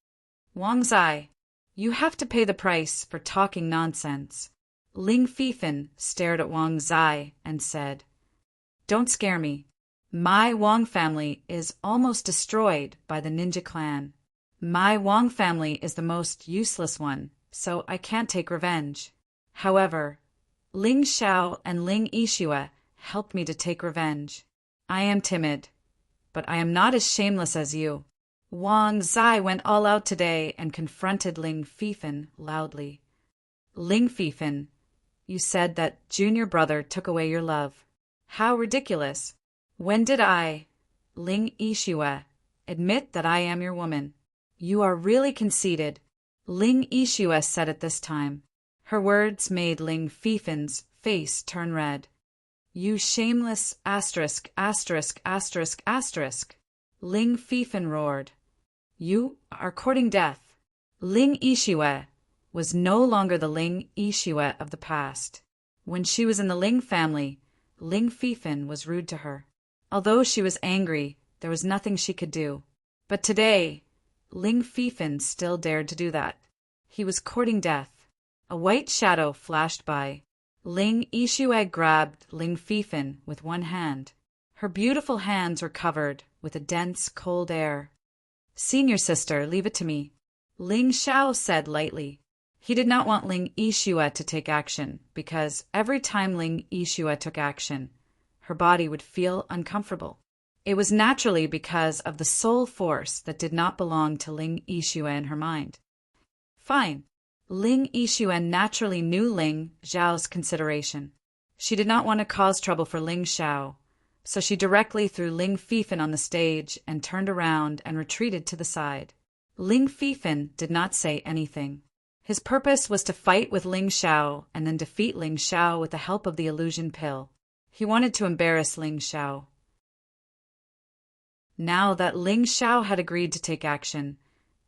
Wang Zai, you have to pay the price for talking nonsense." Ling Fifan stared at Wang Zai and said, "Don't scare me. My Wang family is almost destroyed by the ninja clan. My Wang family is the most useless one, so I can't take revenge. However, Ling Xiao and Ling Yixue helped me to take revenge. I am timid, but I am not as shameless as you." Wang Zai went all out today and confronted Ling Fifan loudly. "Ling Fifan, you said that junior brother took away your love. How ridiculous. When did I, Ling Yixue, admit that I am your woman? You are really conceited," Ling Yixue said at this time. Her words made Ling Fifan's face turn red. "You shameless asterisk, asterisk, asterisk, asterisk," Ling Fifan roared. "You are courting death." Ling Yixue was no longer the Ling Yixue of the past. When she was in the Ling family, Ling Fifan was rude to her. Although she was angry, there was nothing she could do. But today, Ling Fifan still dared to do that. He was courting death. A white shadow flashed by. Ling Yixue grabbed Ling Fifan with one hand. Her beautiful hands were covered with a dense, cold air. "Senior sister, leave it to me," Ling Xiao said lightly. He did not want Ling Yixue to take action, because every time Ling Yixue took action, her body would feel uncomfortable. It was naturally because of the soul force that did not belong to Ling Yixue in her mind. Fine. Ling Yixue naturally knew Ling Xiao's consideration. She did not want to cause trouble for Ling Xiao, so she directly threw Ling Fifan on the stage and turned around and retreated to the side. Ling Fifan did not say anything. His purpose was to fight with Ling Xiao and then defeat Ling Xiao with the help of the illusion pill. He wanted to embarrass Ling Xiao. Now that Ling Xiao had agreed to take action,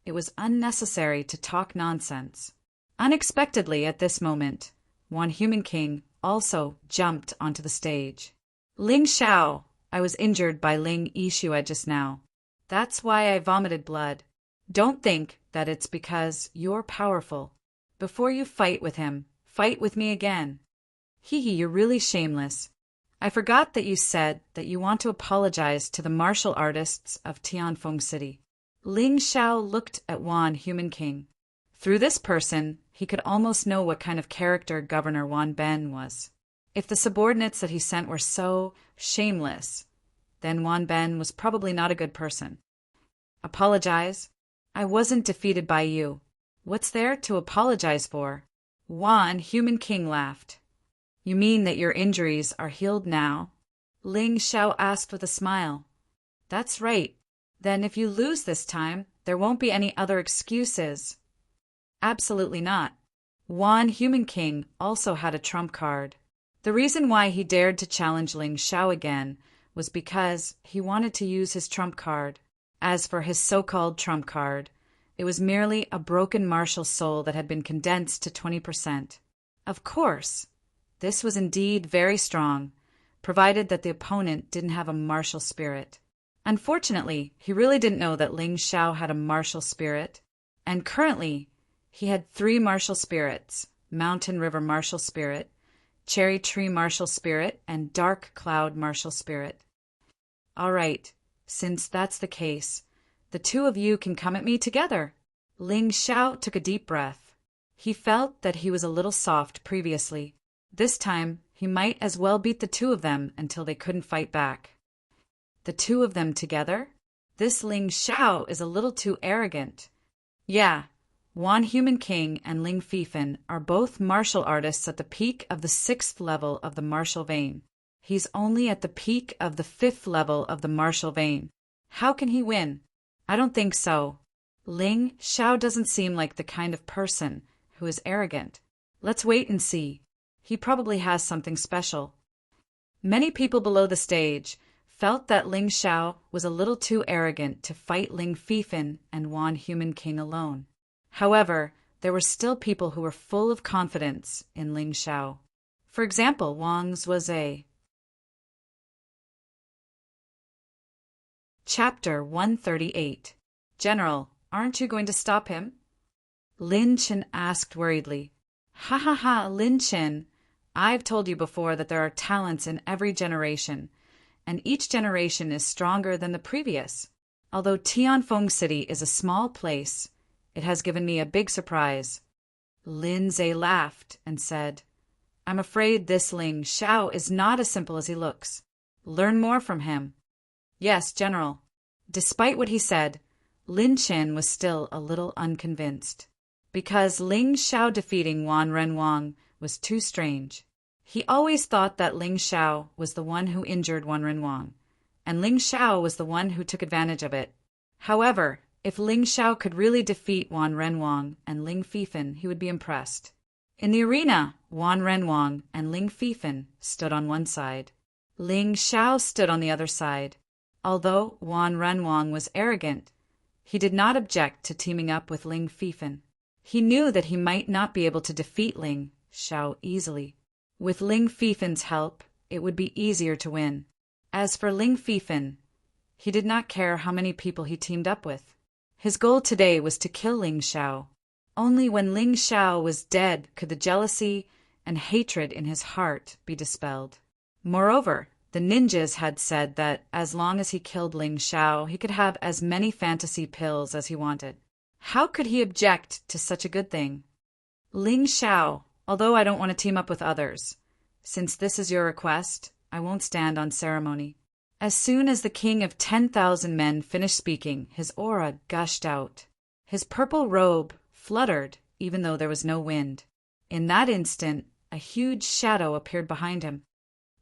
it was unnecessary to talk nonsense. Unexpectedly at this moment, One Human King also jumped onto the stage. Ling Xiao, I was injured by Ling Yixue just now. That's why I vomited blood. Don't think that it's because you're powerful. Before you fight with him, fight with me again. Hee, you're really shameless. I forgot that you said that you want to apologize to the martial artists of Tianfeng City. Ling Xiao looked at Wan Human King. Through this person, he could almost know what kind of character Governor Wan Ben was. If the subordinates that he sent were so shameless, then Wan Ben was probably not a good person. Apologize? I wasn't defeated by you. What's there to apologize for? Wan Human King laughed. You mean that your injuries are healed now? Ling Xiao asked with a smile. That's right. Then if you lose this time, there won't be any other excuses. Absolutely not. Wan Human King also had a trump card. The reason why he dared to challenge Ling Xiao again was because he wanted to use his trump card. As for his so-called trump card, it was merely a broken martial soul that had been condensed to 20%. Of course, this was indeed very strong, provided that the opponent didn't have a martial spirit. Unfortunately, he really didn't know that Ling Xiao had a martial spirit, and currently, he had 3 martial spirits: Mountain River Martial Spirit, Cherry Tree Martial Spirit, and Dark Cloud Martial Spirit. All right. Since that's the case, the two of you can come at me together. Ling Xiao took a deep breath. He felt that he was a little soft previously. This time, he might as well beat the two of them until they couldn't fight back. The two of them together? This Ling Xiao is a little too arrogant. Yeah, Wan Human King and Ling Fifan are both martial artists at the peak of the 6th level of the martial vein. He's only at the peak of the 5th level of the martial vein. How can he win? I don't think so. Ling Xiao doesn't seem like the kind of person who is arrogant. Let's wait and see. He probably has something special. Many people below the stage felt that Ling Xiao was a little too arrogant to fight Ling Fifan and Wan Human King alone. However, there were still people who were full of confidence in Ling Xiao. For example, Wang Zuozhe. Chapter 138. General, aren't you going to stop him? Lin Chen asked worriedly. Ha ha ha, Lin Chen. I've told you before that there are talents in every generation, and each generation is stronger than the previous. Although Tianfeng City is a small place, it has given me a big surprise. Lin Zhe laughed and said, I'm afraid this Ling Xiao is not as simple as he looks. Learn more from him. Yes, General. Despite what he said, Lin Chen was still a little unconvinced. Because Ling Xiao defeating Wan Renwang was too strange. He always thought that Ling Xiao was the one who injured Wan Renwang, and Ling Xiao was the one who took advantage of it. However, if Ling Xiao could really defeat Wan Renwang and Ling Fifan, he would be impressed. In the arena, Wan Renwang and Ling Fifan stood on one side. Ling Xiao stood on the other side. Although Wan Renwang was arrogant, he did not object to teaming up with Ling Fifan. He knew that he might not be able to defeat Ling Xiao easily. With Ling Fifan's help, it would be easier to win. As for Ling Fifan, he did not care how many people he teamed up with. His goal today was to kill Ling Xiao. Only when Ling Xiao was dead could the jealousy and hatred in his heart be dispelled. Moreover, the ninjas had said that as long as he killed Ling Xiao, he could have as many fantasy pills as he wanted. How could he object to such a good thing? Ling Xiao, although I don't want to team up with others, since this is your request, I won't stand on ceremony. As soon as the king of 10,000 men finished speaking, his aura gushed out. His purple robe fluttered, even though there was no wind. In that instant, a huge shadow appeared behind him.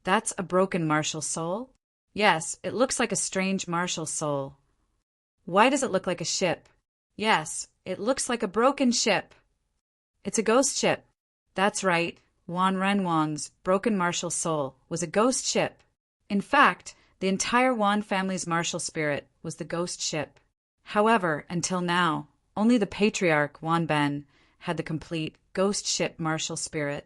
That's a broken martial soul? Yes, it looks like a strange martial soul. Why does it look like a ship? Yes, it looks like a broken ship. It's a ghost ship. That's right. Wan Renwang's broken martial soul was a ghost ship. In fact, the entire Wan family's martial spirit was the ghost ship. However, until now, only the patriarch Wan Ben had the complete ghost ship martial spirit.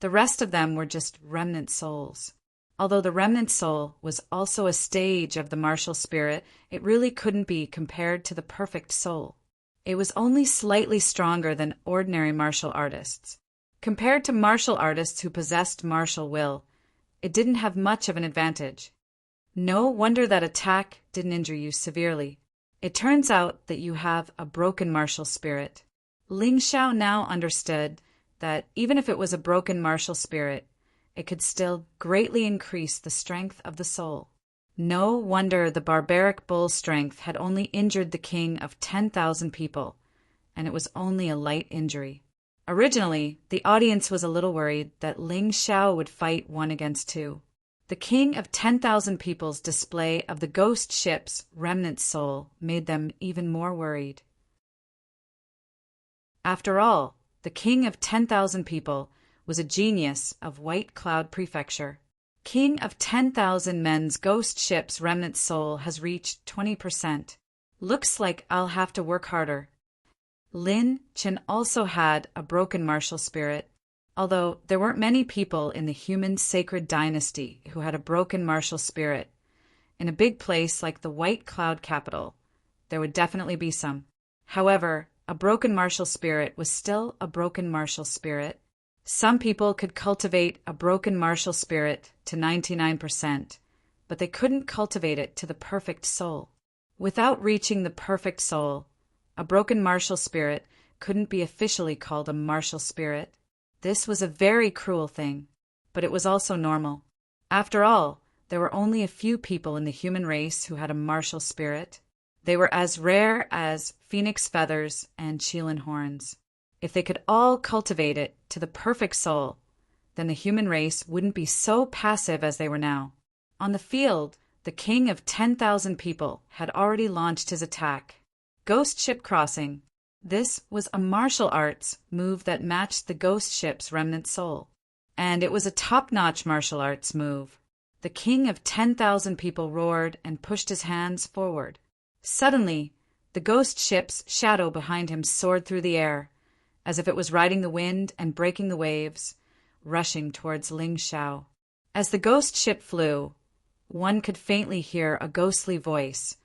The rest of them were just remnant souls. Although the remnant soul was also a stage of the martial spirit, it really couldn't be compared to the perfect soul. It was only slightly stronger than ordinary martial artists. Compared to martial artists who possessed martial will, it didn't have much of an advantage. No wonder that attack didn't injure you severely. It turns out that you have a broken martial spirit. Ling Xiao now understood that even if it was a broken martial spirit, it could still greatly increase the strength of the soul. No wonder the barbaric bull's strength had only injured the king of 10,000 people, and it was only a light injury. Originally, the audience was a little worried that Ling Xiao would fight 1 against 2. The king of 10,000 people's display of the ghost ship's remnant soul made them even more worried. After all, the king of 10,000 people was a genius of White Cloud Prefecture. King of 10,000 men's ghost ship's remnant soul has reached 20%. Looks like I'll have to work harder. Lin Chen also had a broken martial spirit, although there weren't many people in the human sacred dynasty who had a broken martial spirit. In a big place like the White Cloud capital, there would definitely be some. However, a broken martial spirit was still a broken martial spirit. Some people could cultivate a broken martial spirit to 99%, but they couldn't cultivate it to the perfect soul. Without reaching the perfect soul, a broken martial spirit couldn't be officially called a martial spirit. This was a very cruel thing, but it was also normal. After all, there were only a few people in the human race who had a martial spirit. They were as rare as phoenix feathers and Qilin horns. If they could all cultivate it to the perfect soul, then the human race wouldn't be so passive as they were now. On the field, the king of 10,000 people had already launched his attack. Ghost ship crossing. This was a martial arts move that matched the ghost ship's remnant soul. And it was a top-notch martial arts move. The king of 10,000 people roared and pushed his hands forward. Suddenly, the ghost ship's shadow behind him soared through the air, as if it was riding the wind and breaking the waves, rushing towards Ling Xiao. As the ghost ship flew, one could faintly hear a ghostly voice,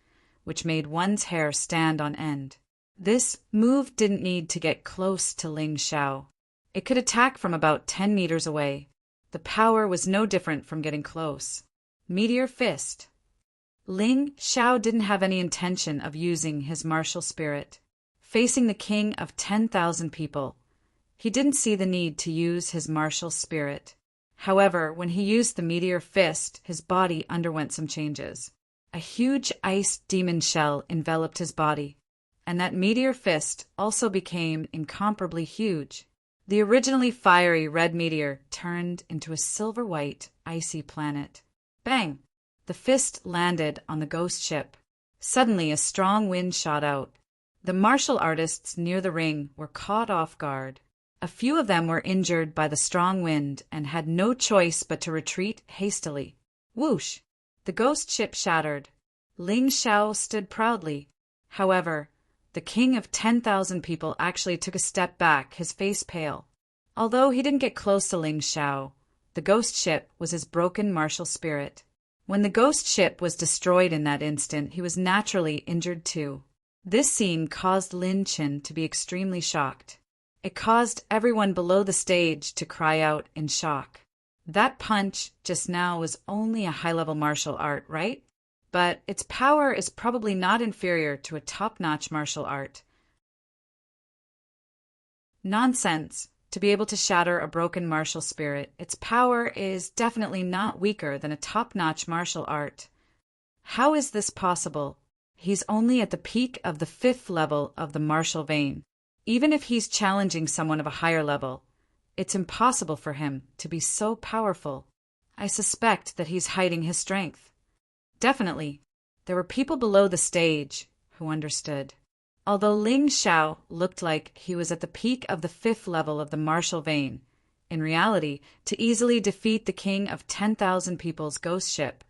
which made one's hair stand on end. This move didn't need to get close to Ling Xiao. It could attack from about 10 meters away. The power was no different from getting close. Meteor Fist. Ling Xiao didn't have any intention of using his martial spirit. Facing the king of 10,000 people, he didn't see the need to use his martial spirit. However, when he used the Meteor Fist, his body underwent some changes. A huge ice demon shell enveloped his body, and that Meteor Fist also became incomparably huge. The originally fiery red meteor turned into a silver-white, icy planet. Bang! The fist landed on the ghost ship. Suddenly, a strong wind shot out. The martial artists near the ring were caught off guard. A few of them were injured by the strong wind and had no choice but to retreat hastily. Whoosh! The ghost ship shattered. Ling Xiao stood proudly. However, the king of 10,000 people actually took a step back, his face pale. Although he didn't get close to Ling Xiao, the ghost ship was his broken martial spirit. When the ghost ship was destroyed in that instant, he was naturally injured too. This scene caused Lin Chen to be extremely shocked. It caused everyone below the stage to cry out in shock. That punch just now was only a high-level martial art, right? But its power is probably not inferior to a top-notch martial art. Nonsense. To be able to shatter a broken martial spirit, its power is definitely not weaker than a top-notch martial art. How is this possible? He's only at the peak of the 5th level of the martial vein. Even if he's challenging someone of a higher level, it's impossible for him to be so powerful. I suspect that he's hiding his strength. Definitely, there were people below the stage who understood. Although Ling Xiao looked like he was at the peak of the 5th level of the martial vein, in reality, to easily defeat the king of 10,000 people's ghost ship,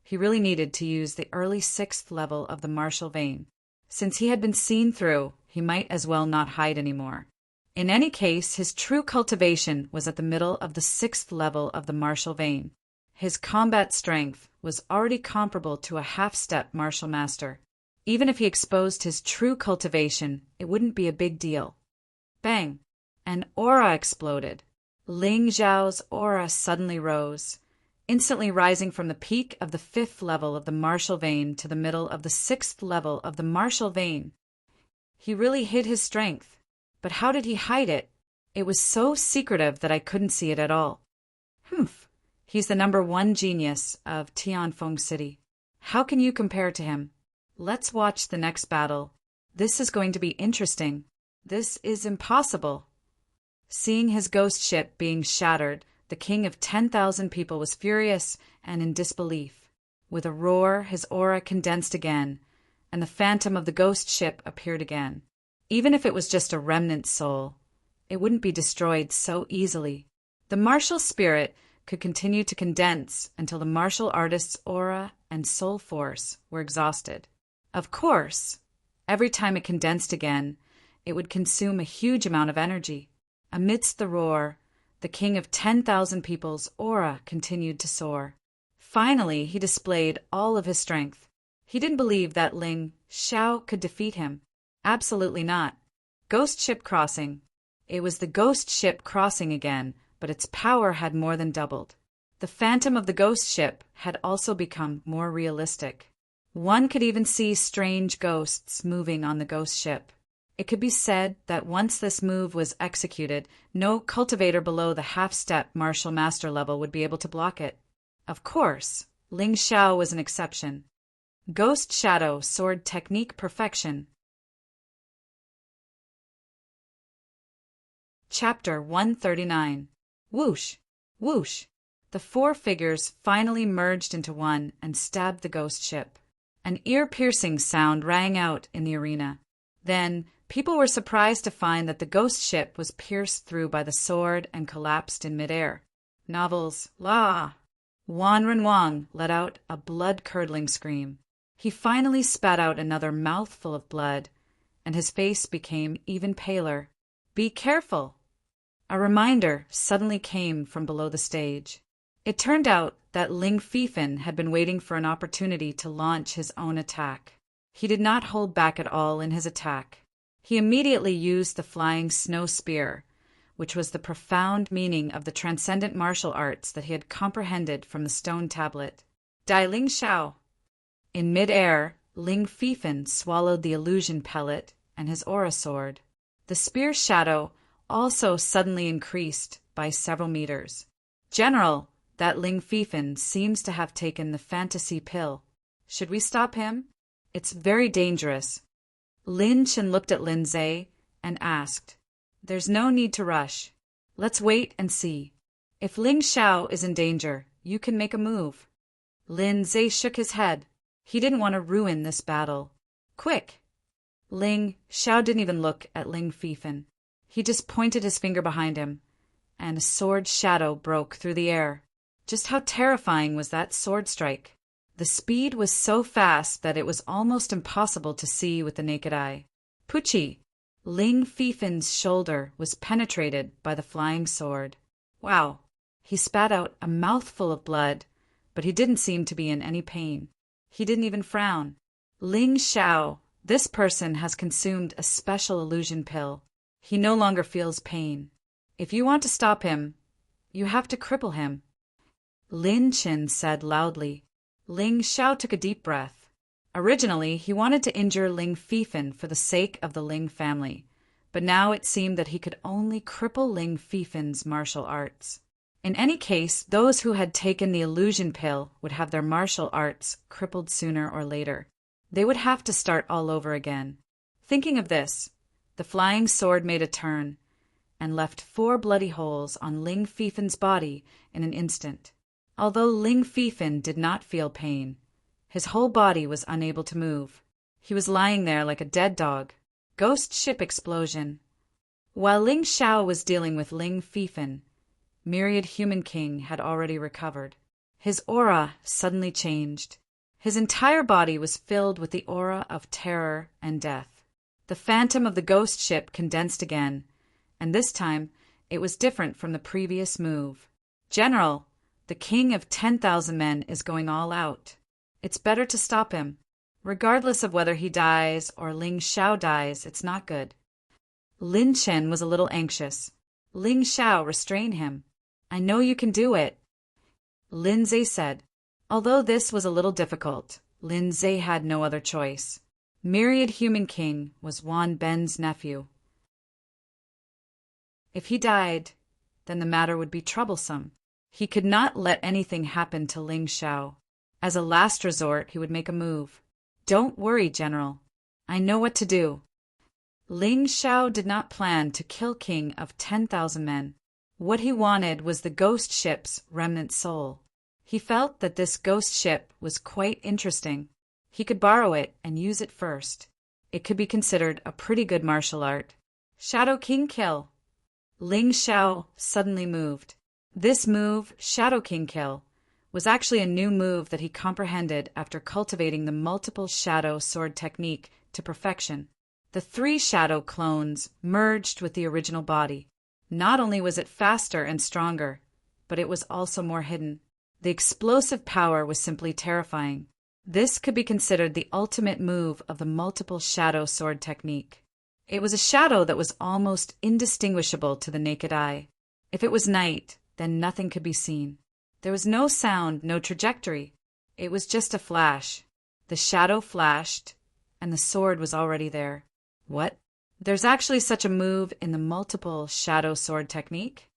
he really needed to use the early 6th level of the martial vein. Since he had been seen through, he might as well not hide anymore. In any case, his true cultivation was at the middle of the 6th level of the martial vein. His combat strength was already comparable to a half-step martial master. Even if he exposed his true cultivation, it wouldn't be a big deal. Bang! An aura exploded. Ling Xiao's aura suddenly rose, instantly rising from the peak of the 5th level of the martial vein to the middle of the 6th level of the martial vein. He really hid his strength. But how did he hide it? It was so secretive that I couldn't see it at all. Humph! He's the #1 genius of Tianfeng City. How can you compare to him? Let's watch the next battle. This is going to be interesting. This is impossible. Seeing his ghost ship being shattered, the king of 10,000 people was furious and in disbelief. With a roar, his aura condensed again, and the phantom of the ghost ship appeared again. Even if it was just a remnant soul, it wouldn't be destroyed so easily. The martial spirit could continue to condense until the martial artist's aura and soul force were exhausted. Of course, every time it condensed again, it would consume a huge amount of energy. Amidst the roar, the king of 10,000 people's aura continued to soar. Finally, he displayed all of his strength. He didn't believe that Ling Xiao could defeat him. Absolutely not. Ghost ship crossing. It was the ghost ship crossing again, but its power had more than doubled. The phantom of the ghost ship had also become more realistic. One could even see strange ghosts moving on the ghost ship. It could be said that once this move was executed, no cultivator below the half-step martial master level would be able to block it. Of course, Ling Xiao was an exception. Ghost Shadow Sword Technique Perfection. Chapter 139. Whoosh! Whoosh! The 4 figures finally merged into one and stabbed the ghost ship. An ear-piercing sound rang out in the arena. Then, people were surprised to find that the ghost ship was pierced through by the sword and collapsed in midair. Novels, la! Wan Renwang let out a blood-curdling scream. He finally spat out another mouthful of blood, and his face became even paler. Be careful! A reminder suddenly came from below the stage. It turned out that Ling Fifan had been waiting for an opportunity to launch his own attack. He did not hold back at all in his attack. He immediately used the flying snow spear, which was the profound meaning of the transcendent martial arts that he had comprehended from the stone tablet. Dai Ling Xiao. In mid-air, Ling Fifan swallowed the illusion pellet and his aura sword. The spear's shadow also suddenly increased by several meters. General, that Ling Fifan seems to have taken the fantasy pill. Should we stop him? It's very dangerous. Lin Chen looked at Lin Zhe and asked, There's no need to rush. Let's wait and see. If Ling Xiao is in danger, you can make a move. Lin Zhe shook his head. He didn't want to ruin this battle. Quick! Ling Xiao didn't even look at Ling Fifan. He just pointed his finger behind him, and a sword shadow broke through the air. Just how terrifying was that sword strike? The speed was so fast that it was almost impossible to see with the naked eye. Pucci! Ling Fifan's shoulder was penetrated by the flying sword. Wow! He spat out a mouthful of blood, but he didn't seem to be in any pain. He didn't even frown. Ling Xiao, this person has consumed a special illusion pill. He no longer feels pain. If you want to stop him, you have to cripple him. Lin Chen said loudly. Ling Xiao took a deep breath. Originally, he wanted to injure Ling Fifan for the sake of the Ling family, but now it seemed that he could only cripple Ling Fifan's martial arts. In any case, those who had taken the illusion pill would have their martial arts crippled sooner or later. They would have to start all over again. Thinking of this, the flying sword made a turn and left 4 bloody holes on Ling Fifan's body in an instant. Although Ling Fifan did not feel pain, his whole body was unable to move. He was lying there like a dead dog. Ghost ship explosion. While Ling Xiao was dealing with Ling Fifan, Myriad Human King had already recovered. His aura suddenly changed. His entire body was filled with the aura of terror and death. The phantom of the ghost ship condensed again, and this time it was different from the previous move. General, the king of 10,000 men is going all out. It's better to stop him. Regardless of whether he dies or Ling Xiao dies, it's not good. Lin Chen was a little anxious. Ling Xiao, restrain him. I know you can do it. Lin Zhe said. Although this was a little difficult, Lin Zhe had no other choice. Myriad Human King was Wan Ben's nephew. If he died, then the matter would be troublesome. He could not let anything happen to Ling Xiao. As a last resort, he would make a move. Don't worry, General. I know what to do. Ling Xiao did not plan to kill King of 10,000 men. What he wanted was the ghost ship's remnant soul. He felt that this ghost ship was quite interesting. He could borrow it and use it first. It could be considered a pretty good martial art. Shadow King Kill. Ling Xiao suddenly moved. This move, Shadow King Kill, was actually a new move that he comprehended after cultivating the multiple shadow sword technique to perfection. The 3 shadow clones merged with the original body. Not only was it faster and stronger, but it was also more hidden. The explosive power was simply terrifying. This could be considered the ultimate move of the multiple shadow sword technique. It was a shadow that was almost indistinguishable to the naked eye. If it was night, then nothing could be seen. There was no sound, no trajectory. It was just a flash. The shadow flashed, and the sword was already there. What? There's actually such a move in the multiple shadow sword technique?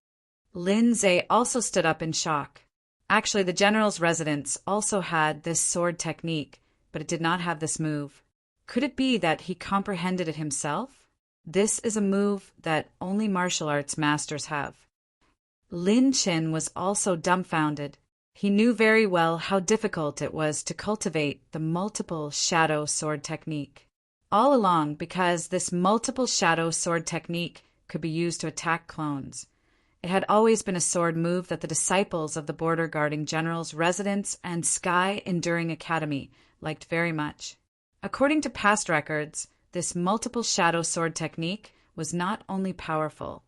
Lin Zhe also stood up in shock. Actually, the general's residence also had this sword technique, but it did not have this move. Could it be that he comprehended it himself? This is a move that only martial arts masters have. Lin Chen was also dumbfounded. He knew very well how difficult it was to cultivate the multiple shadow sword technique. All along, because this multiple shadow sword technique could be used to attack clones. It had always been a sword move that the disciples of the border guarding general's residence and Sky Enduring Academy liked very much. According to past records, this multiple shadow sword technique was not only powerful,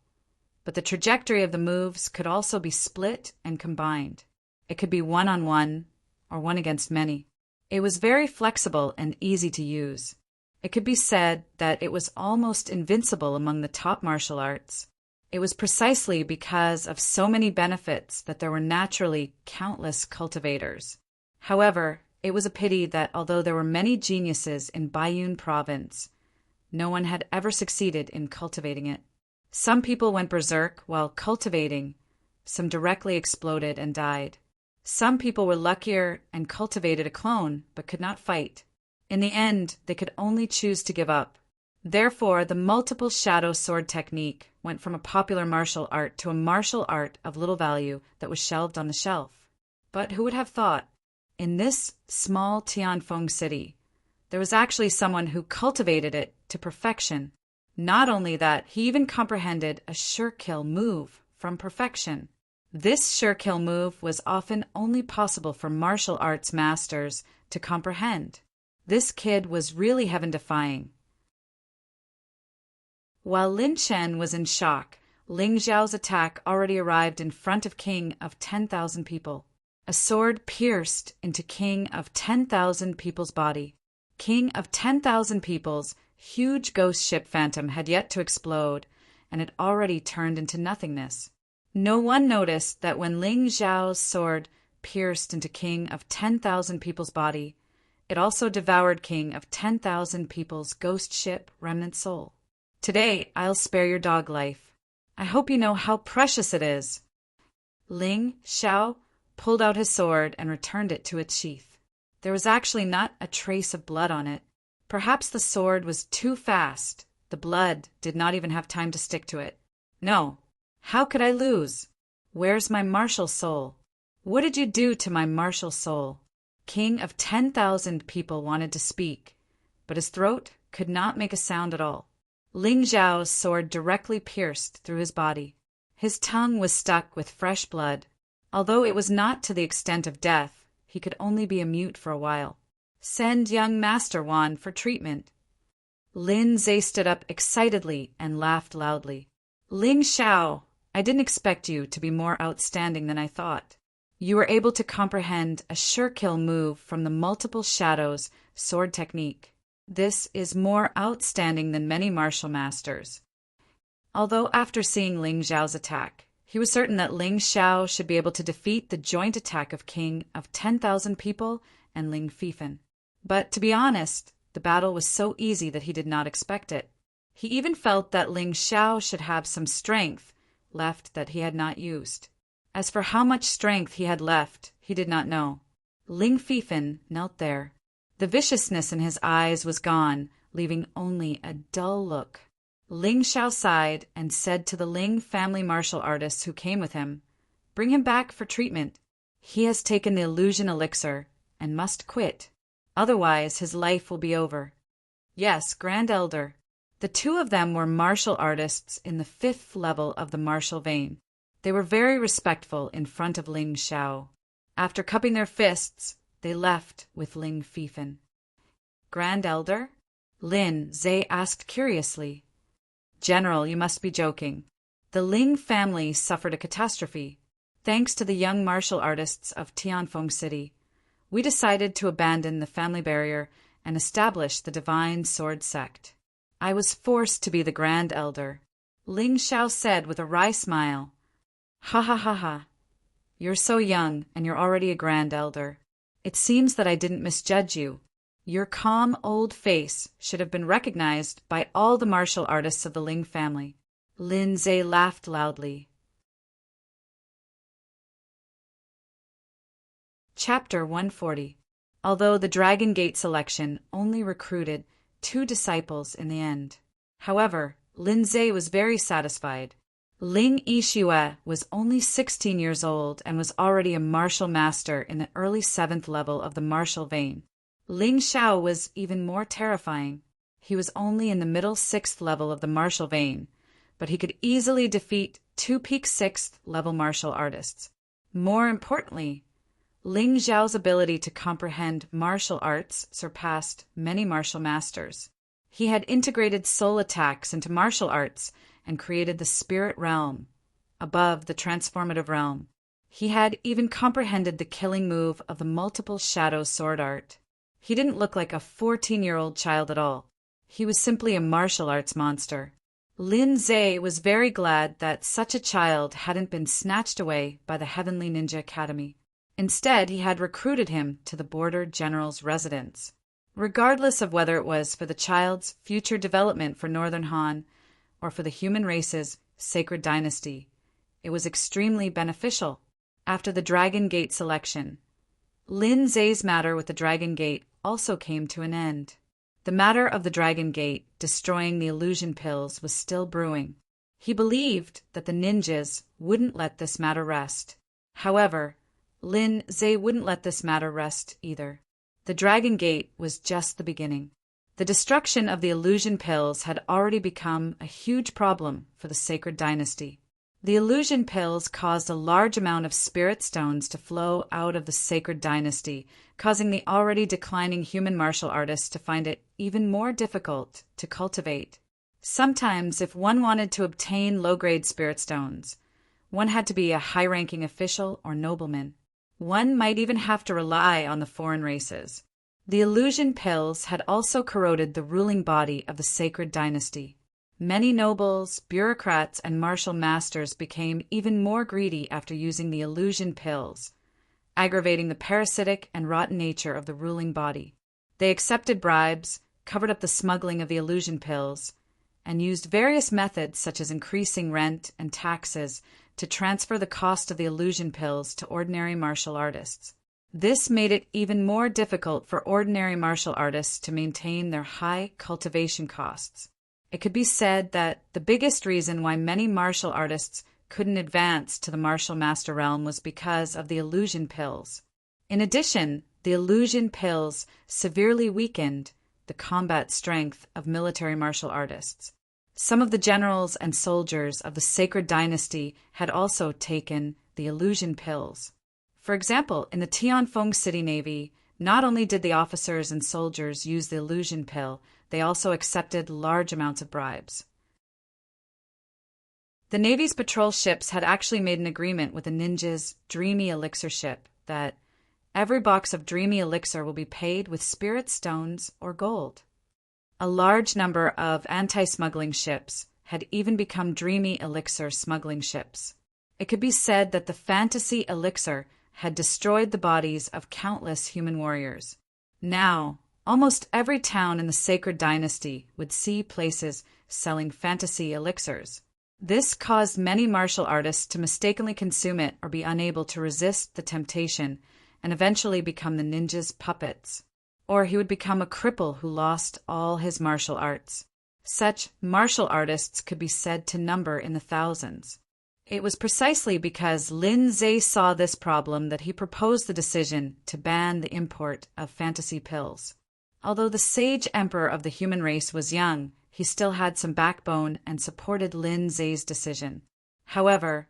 but the trajectory of the moves could also be split and combined. It could be one-on-one or one against many. It was very flexible and easy to use. It could be said that it was almost invincible among the top martial arts. It was precisely because of so many benefits that there were naturally countless cultivators. However, it was a pity that although there were many geniuses in Baiyun province, no one had ever succeeded in cultivating it. Some people went berserk while cultivating, some directly exploded and died. Some people were luckier and cultivated a clone but could not fight. In the end, they could only choose to give up. Therefore, the multiple shadow sword technique went from a popular martial art to a martial art of little value that was shelved on the shelf. But who would have thought? In this small Tianfeng city, there was actually someone who cultivated it to perfection. Not only that, he even comprehended a sure kill move from perfection. This sure kill move was often only possible for martial arts masters to comprehend. This kid was really heaven-defying. While Lin Chen was in shock, Ling Zhao's attack already arrived in front of King of 10,000 people. A sword pierced into King of 10,000 people's body. King of 10,000 people's huge ghost ship phantom had yet to explode, and it already turned into nothingness. No one noticed that when Ling Zhao's sword pierced into King of 10,000 people's body, it also devoured King of 10,000 people's ghost ship remnant soul. Today, I'll spare your dog life. I hope you know how precious it is. Ling Xiao pulled out his sword and returned it to its sheath. There was actually not a trace of blood on it. Perhaps the sword was too fast. The blood did not even have time to stick to it. No. How could I lose? Where's my martial soul? What did you do to my martial soul? King of 10,000 people wanted to speak, but his throat could not make a sound at all. Ling Zhao's sword directly pierced through his body. His tongue was stuck with fresh blood. Although it was not to the extent of death, he could only be a mute for a while. "Send young Master Wan for treatment." Lin Zhe stood up excitedly and laughed loudly. "Ling Xiao, I didn't expect you to be more outstanding than I thought. You were able to comprehend a sure-kill move from the multiple shadows sword technique. This is more outstanding than many martial masters." Although after seeing Ling Zhao's attack, he was certain that Ling Xiao should be able to defeat the joint attack of King of 10,000 people and Ling Fifan. But to be honest, the battle was so easy that he did not expect it. He even felt that Ling Xiao should have some strength left that he had not used. As for how much strength he had left, he did not know. Ling Fifan knelt there. The viciousness in his eyes was gone, leaving only a dull look. Ling Xiao sighed and said to the Ling family martial artists who came with him, "Bring him back for treatment. He has taken the illusion elixir and must quit. Otherwise, his life will be over." "Yes, Grand Elder." The two of them were martial artists in the 5th level of the martial vein. They were very respectful in front of Ling Xiao. After cupping their fists, they left with Ling Fifan. "Grand Elder?" Lin Zhe asked curiously. "General, you must be joking. The Ling family suffered a catastrophe. Thanks to the young martial artists of Tianfeng City, we decided to abandon the family barrier and establish the Divine Sword Sect. I was forced to be the Grand Elder," Ling Xiao said with a wry smile. "Ha ha ha ha. You're so young, and you're already a Grand Elder. It seems that I didn't misjudge you. Your calm old face should have been recognized by all the martial artists of the Ling family." Lin Zhe laughed loudly. Chapter 140. Although the Dragon Gate selection only recruited 2 disciples in the end. However, Lin Zhe was very satisfied. Ling Yixue was only 16 years old and was already a martial master in the early 7th level of the martial vein. Ling Xiao was even more terrifying. He was only in the middle 6th level of the martial vein, but he could easily defeat 2 peak 6th level martial artists. More importantly, Ling Xiao's ability to comprehend martial arts surpassed many martial masters. He had integrated soul attacks into martial arts and created the spirit realm, above the transformative realm. He had even comprehended the killing move of the multiple shadow sword art. He didn't look like a 14-year-old child at all. He was simply a martial arts monster. Lin Zhe was very glad that such a child hadn't been snatched away by the Heavenly Ninja Academy. Instead, he had recruited him to the Border General's residence. Regardless of whether it was for the child's future development for Northern Han or for the human race's sacred dynasty, it was extremely beneficial. After the Dragon Gate selection, Lin Zhe's matter with the Dragon Gate also came to an end. The matter of the Dragon Gate destroying the illusion pills was still brewing. He believed that the ninjas wouldn't let this matter rest. However, Lin Zhe wouldn't let this matter rest either. The Dragon Gate was just the beginning. The destruction of the illusion pills had already become a huge problem for the sacred dynasty. The illusion pills caused a large amount of spirit stones to flow out of the sacred dynasty, causing the already declining human martial artists to find it even more difficult to cultivate. Sometimes, if one wanted to obtain low-grade spirit stones, one had to be a high-ranking official or nobleman. One might even have to rely on the foreign races. The illusion pills had also corroded the ruling body of the sacred dynasty. Many nobles, bureaucrats, and martial masters became even more greedy after using the illusion pills, aggravating the parasitic and rotten nature of the ruling body. They accepted bribes, covered up the smuggling of the illusion pills, and used various methods such as increasing rent and taxes to transfer the cost of the illusion pills to ordinary martial artists. This made it even more difficult for ordinary martial artists to maintain their high cultivation costs. It could be said that the biggest reason why many martial artists couldn't advance to the martial master realm was because of the illusion pills. In addition, the illusion pills severely weakened the combat strength of military martial artists. Some of the generals and soldiers of the sacred dynasty had also taken the illusion pills. For example, in the Tianfeng City Navy, not only did the officers and soldiers use the illusion pill, they also accepted large amounts of bribes. The Navy's patrol ships had actually made an agreement with the ninjas' Dreamy Elixir ship that every box of Dreamy Elixir will be paid with spirit stones or gold. A large number of anti-smuggling ships had even become Dreamy Elixir smuggling ships. It could be said that the fantasy elixir had destroyed the bodies of countless human warriors. Now, almost every town in the sacred dynasty would see places selling fantasy elixirs. This caused many martial artists to mistakenly consume it or be unable to resist the temptation and eventually become the ninjas' puppets. Or he would become a cripple who lost all his martial arts. Such martial artists could be said to number in the thousands. It was precisely because Lin Zhe saw this problem that he proposed the decision to ban the import of fantasy pills. Although the sage emperor of the human race was young, he still had some backbone and supported Lin Zhe's decision. However,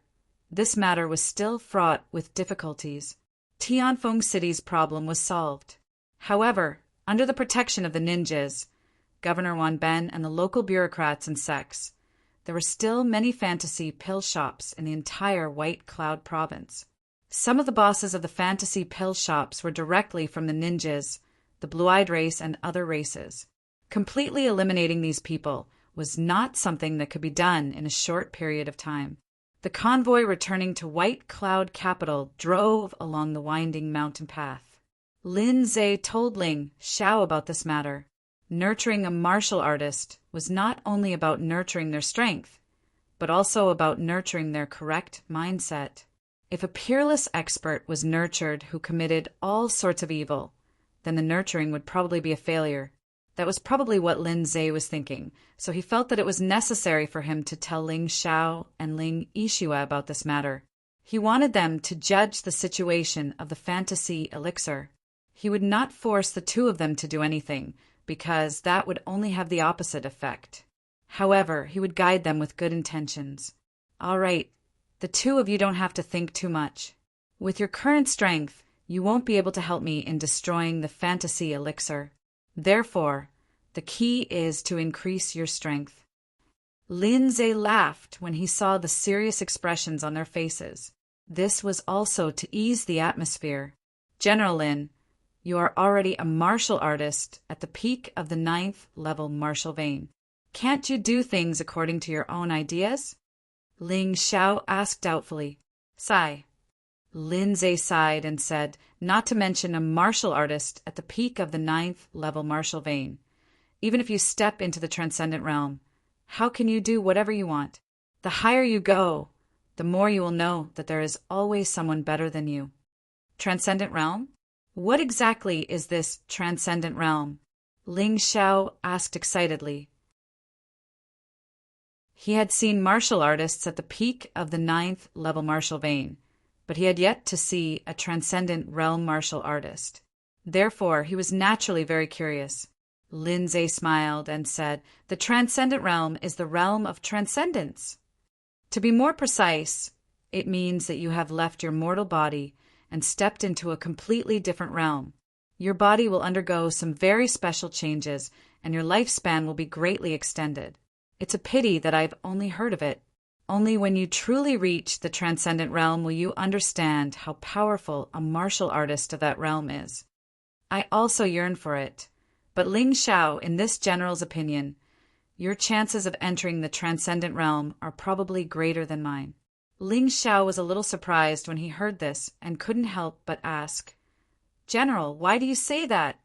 this matter was still fraught with difficulties. Tianfeng City's problem was solved. However, under the protection of the ninjas, Governor Wanben, and the local bureaucrats and sects, there were still many fantasy pill shops in the entire White Cloud province. Some of the bosses of the fantasy pill shops were directly from the ninjas, the blue-eyed race, and other races. Completely eliminating these people was not something that could be done in a short period of time. The convoy returning to White Cloud capital drove along the winding mountain path. Lin Zhe told Ling Xiao about this matter. Nurturing a martial artist was not only about nurturing their strength, but also about nurturing their correct mindset. If a peerless expert was nurtured who committed all sorts of evil, then the nurturing would probably be a failure. That was probably what Lin Zhe was thinking, so he felt that it was necessary for him to tell Ling Xiao and Ling Yixue about this matter. He wanted them to judge the situation of the fantasy elixir. He would not force the two of them to do anything, because that would only have the opposite effect. However, he would guide them with good intentions. All right, the two of you don't have to think too much. With your current strength, you won't be able to help me in destroying the fantasy elixir. Therefore, the key is to increase your strength. Lin Zhe laughed when he saw the serious expressions on their faces. This was also to ease the atmosphere. General Lin, you are already a martial artist at the peak of the 9th level martial vein. Can't you do things according to your own ideas? Ling Xiao asked doubtfully. Sigh. Lin Zhe sighed and said, not to mention a martial artist at the peak of the 9th level martial vein. Even if you step into the transcendent realm, how can you do whatever you want? The higher you go, the more you will know that there is always someone better than you. Transcendent realm? What exactly is this transcendent realm? Ling Xiao asked excitedly. He had seen martial artists at the peak of the 9th level martial vein, but he had yet to see a transcendent realm martial artist. Therefore, he was naturally very curious. Lin Zhe smiled and said, the transcendent realm is the realm of transcendence. To be more precise, it means that you have left your mortal body and stepped into a completely different realm. Your body will undergo some very special changes, and your lifespan will be greatly extended. It's a pity that I've only heard of it. Only when you truly reach the transcendent realm will you understand how powerful a martial artist of that realm is. I also yearn for it. But Ling Xiao, in this general's opinion, your chances of entering the transcendent realm are probably greater than mine. Ling Xiao was a little surprised when he heard this and couldn't help but ask, General, why do you say that?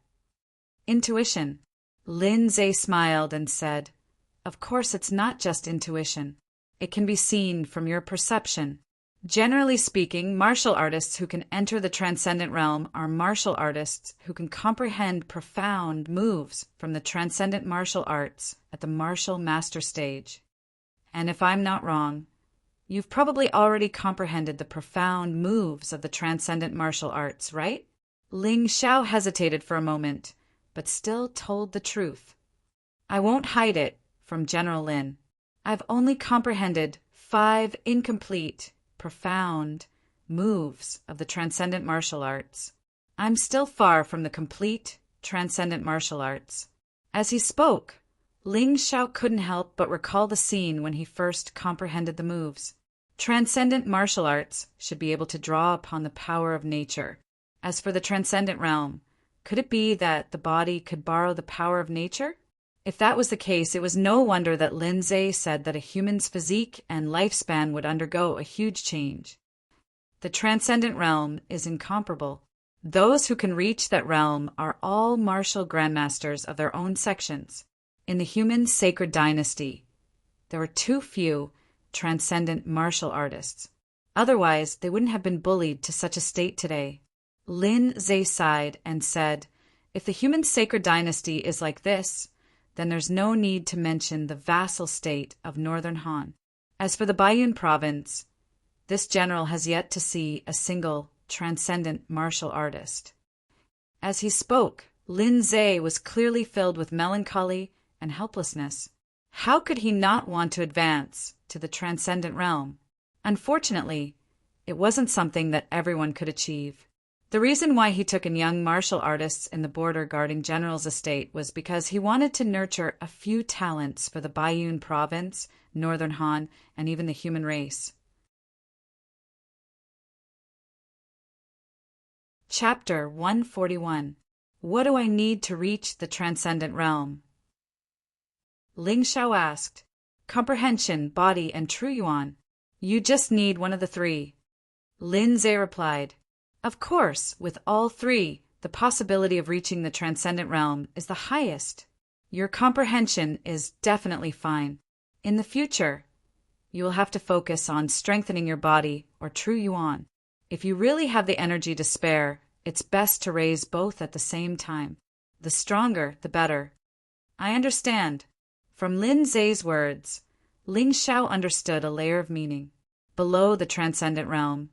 Intuition. Lin Zhe smiled and said, of course it's not just intuition. It can be seen from your perception. Generally speaking, martial artists who can enter the transcendent realm are martial artists who can comprehend profound moves from the transcendent martial arts at the martial master stage. And if I'm not wrong, you've probably already comprehended the profound moves of the transcendent martial arts, right? Ling Xiao hesitated for a moment, but still told the truth. I won't hide it from General Lin. I've only comprehended 5 incomplete, profound moves of the transcendent martial arts. I'm still far from the complete, transcendent martial arts. As he spoke, Ling Xiao couldn't help but recall the scene when he first comprehended the moves. Transcendent martial arts should be able to draw upon the power of nature. As for the transcendent realm, could it be that the body could borrow the power of nature? If that was the case, it was no wonder that Lin Zhe said that a human's physique and lifespan would undergo a huge change. The transcendent realm is incomparable. Those who can reach that realm are all martial grandmasters of their own sections. In the human sacred dynasty, there were too few transcendent martial artists. Otherwise, they wouldn't have been bullied to such a state today. Lin Zhe sighed and said, if the human sacred dynasty is like this, then there's no need to mention the vassal state of northern Han. As for the Baiyun province, this general has yet to see a single transcendent martial artist. As he spoke, Lin Zhe was clearly filled with melancholy and helplessness. How could he not want to advance to the transcendent realm? Unfortunately, it wasn't something that everyone could achieve. The reason why he took in young martial artists in the border guarding general's estate was because he wanted to nurture a few talents for the Baiyun province, northern Han, and even the human race. Chapter 141. What do I need to reach the transcendent realm? Ling Xiao asked. Comprehension, body, and true yuan. You just need one of the 3. Lin Zhe replied. Of course, with all 3, the possibility of reaching the transcendent realm is the highest. Your comprehension is definitely fine. In the future, you will have to focus on strengthening your body or true yuan. If you really have the energy to spare, it's best to raise both at the same time. The stronger, the better. I understand. From Lin Zhe's words, Ling Xiao understood a layer of meaning. Below the transcendent realm,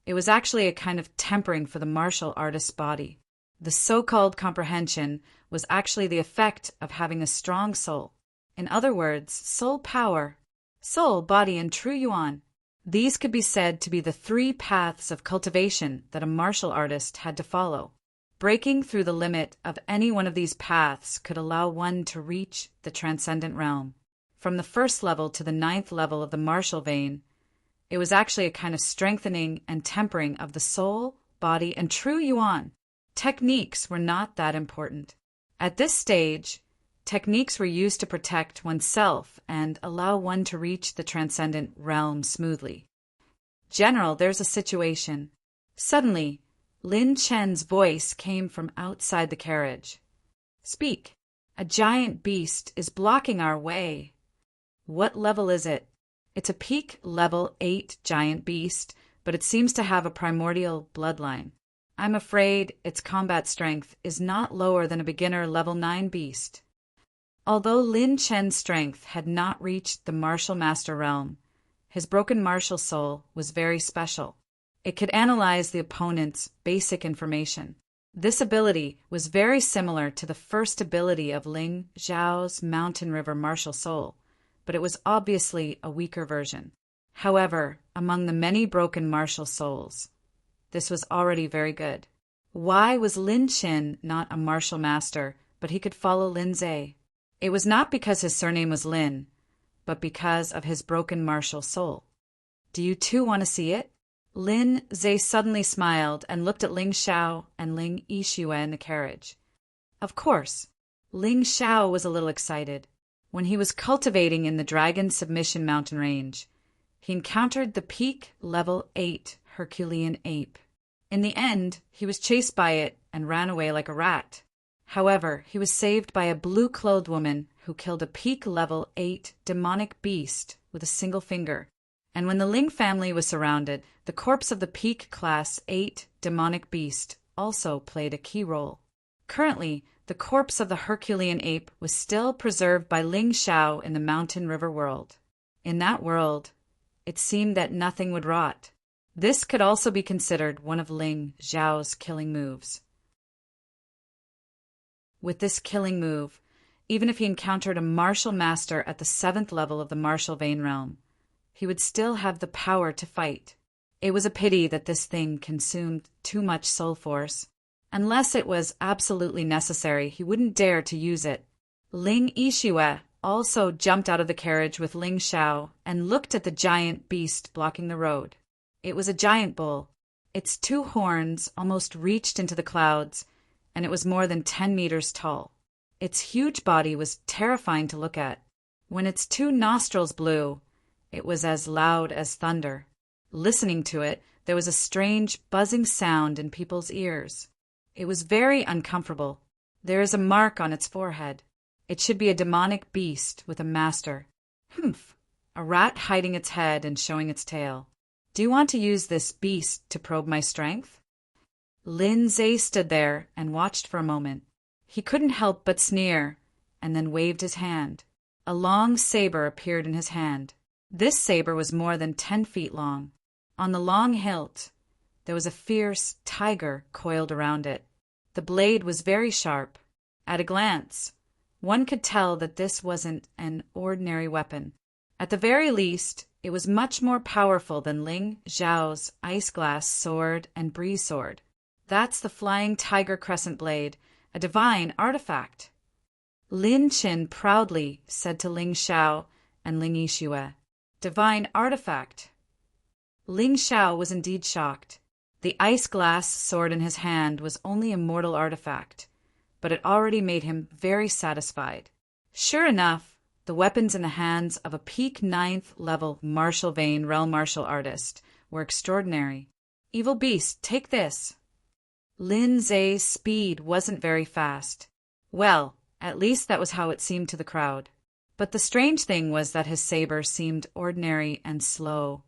it was actually a kind of tempering for the martial artist's body. The so-called comprehension was actually the effect of having a strong soul. In other words, soul power, soul, body, and true yuan. These could be said to be the 3 paths of cultivation that a martial artist had to follow. Breaking through the limit of any one of these paths could allow one to reach the transcendent realm. From the 1st level to the 9th level of the martial vein, it was actually a kind of strengthening and tempering of the soul, body, and true yuan. Techniques were not that important. At this stage, techniques were used to protect oneself and allow one to reach the transcendent realm smoothly. General, there's a situation. Suddenly, Lin Chen's voice came from outside the carriage. Speak. A giant beast is blocking our way. What level is it? It's a peak level 8 giant beast, but it seems to have a primordial bloodline. I'm afraid its combat strength is not lower than a beginner level 9 beast. Although Lin Chen's strength had not reached the martial master realm, his broken martial soul was very special. It could analyze the opponent's basic information. This ability was very similar to the first ability of Ling Zhao's Mountain River martial soul, but it was obviously a weaker version. However, among the many broken martial souls, this was already very good. Why was Lin Chen not a martial master, but he could follow Lin Zhe? It was not because his surname was Lin, but because of his broken martial soul. Do you too want to see it? Lin Zhe suddenly smiled and looked at Ling Xiao and Ling Yixue in the carriage. Of course, Ling Xiao was a little excited. When he was cultivating in the Dragon Submission Mountain Range, he encountered the peak level 8 Herculean ape. In the end, he was chased by it and ran away like a rat. However, he was saved by a blue-clothed woman who killed a peak level 8 demonic beast with a single finger. And when the Ling family was surrounded, the corpse of the peak class 8 demonic beast also played a key role. Currently, the corpse of the Herculean ape was still preserved by Ling Xiao in the Mountain River world. In that world, it seemed that nothing would rot. This could also be considered one of Ling Xiao's killing moves. With this killing move, Even if he encountered a martial master at the 7th level of the martial vein realm, he would still have the power to fight. It was a pity that this thing consumed too much soul force. Unless it was absolutely necessary, he wouldn't dare to use it. Ling Yixue also jumped out of the carriage with Ling Xiao and looked at the giant beast blocking the road. It was a giant bull. Its 2 horns almost reached into the clouds, and it was more than 10 meters tall. Its huge body was terrifying to look at. When its 2 nostrils blew, it was as loud as thunder. Listening to it, there was a strange buzzing sound in people's ears. It was very uncomfortable. There is a mark on its forehead. It should be a demonic beast with a master. Humph! A rat hiding its head and showing its tail. Do you want to use this beast to probe my strength? Lin Zhe stood there and watched for a moment. He couldn't help but sneer, and then waved his hand. A long saber appeared in his hand. This saber was more than 10 feet long. On the long hilt, there was a fierce tiger coiled around it. The blade was very sharp. At a glance, one could tell that this wasn't an ordinary weapon. At the very least, it was much more powerful than Ling Zhao's ice glass sword and breeze sword. That's the flying tiger crescent blade, a divine artifact. Lin Qin proudly said to Ling Xiao and Ling Yixue, "Divine artifact." Ling Xiao was indeed shocked. The ice glass sword in his hand was only a mortal artifact, but it already made him very satisfied. Sure enough, the weapons in the hands of a peak 9th level martial vein realm martial artist were extraordinary. "Evil beast, take this." Lin Zhe's speed wasn't very fast. Well, at least that was how it seemed to the crowd. But the strange thing was that his saber seemed ordinary and slow.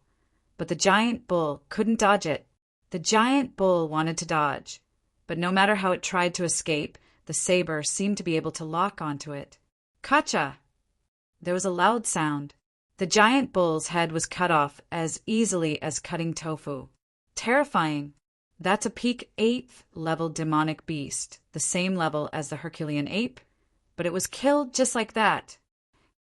But the giant bull couldn't dodge it. The giant bull wanted to dodge, but no matter how it tried to escape, the saber seemed to be able to lock onto it. Kacha! There was a loud sound. The giant bull's head was cut off as easily as cutting tofu. Terrifying. That's a peak 8th level demonic beast, the same level as the Herculean ape, but it was killed just like that.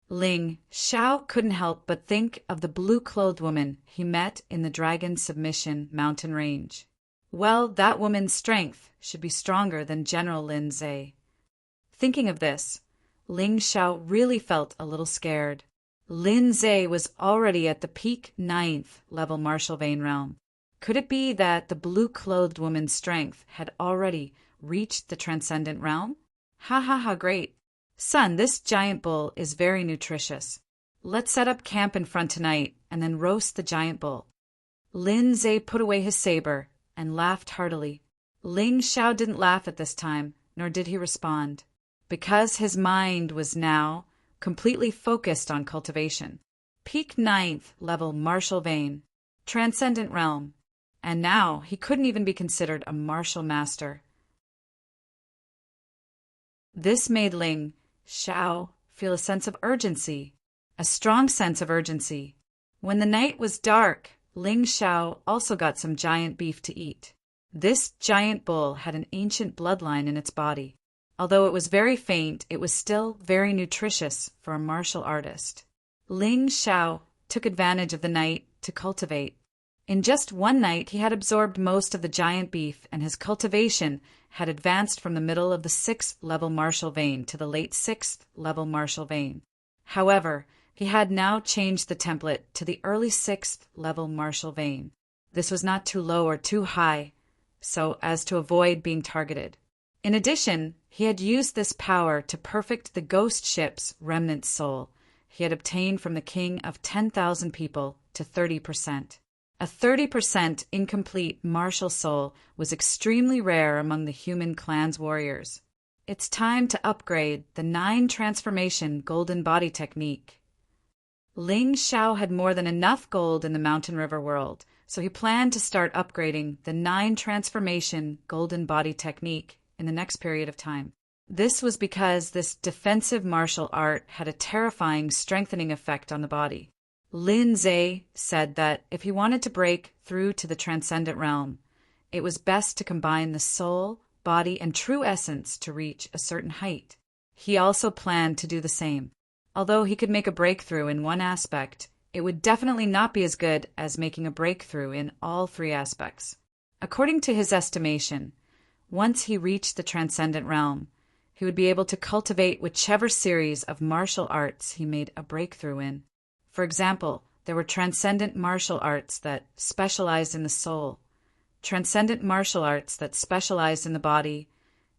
Ling Xiao couldn't help but think of the blue-clothed woman he met in the Dragon Submission mountain range. Well, that woman's strength should be stronger than General Lin Zhe. Thinking of this, Ling Xiao really felt a little scared. Lin Zhe was already at the peak 9th level martial vein realm. Could it be that the blue-clothed woman's strength had already reached the transcendent realm? Ha ha ha, great. Son, this giant bull is very nutritious. Let's set up camp in front tonight and then roast the giant bull. Lin Zhe put away his saber and laughed heartily. Ling Xiao didn't laugh at this time, nor did he respond, because his mind was now completely focused on cultivation. Peak 9th level martial vein, transcendent realm, and now he couldn't even be considered a martial master. This made Ling Xiao feel a sense of urgency, a strong sense of urgency. When the night was dark, Ling Xiao also got some giant beef to eat. This giant bull had an ancient bloodline in its body. Although it was very faint, it was still very nutritious for a martial artist. Ling Xiao took advantage of the night to cultivate. In just one night, he had absorbed most of the giant beef, and his cultivation had advanced from the middle of the 6th level martial vein to the late 6th level martial vein. However, he had now changed the template to the early 6th level martial vein. This was not too low or too high, so as to avoid being targeted. In addition, he had used this power to perfect the ghost ship's remnant soul he had obtained from the king of 10,000 people to 30%. A 30% incomplete martial soul was extremely rare among the human clan's warriors. It's time to upgrade the 9 transformation golden body technique. Ling Xiao had more than enough gold in the Mountain River world, so he planned to start upgrading the 9 transformation golden body technique in the next period of time. This was because this defensive martial art had a terrifying strengthening effect on the body. Lin Zhe said that if he wanted to break through to the transcendent realm, it was best to combine the soul, body, and true essence to reach a certain height. He also planned to do the same. Although he could make a breakthrough in one aspect, it would definitely not be as good as making a breakthrough in all three aspects. According to his estimation, once he reached the transcendent realm, he would be able to cultivate whichever series of martial arts he made a breakthrough in. For example, there were transcendent martial arts that specialized in the soul, transcendent martial arts that specialized in the body,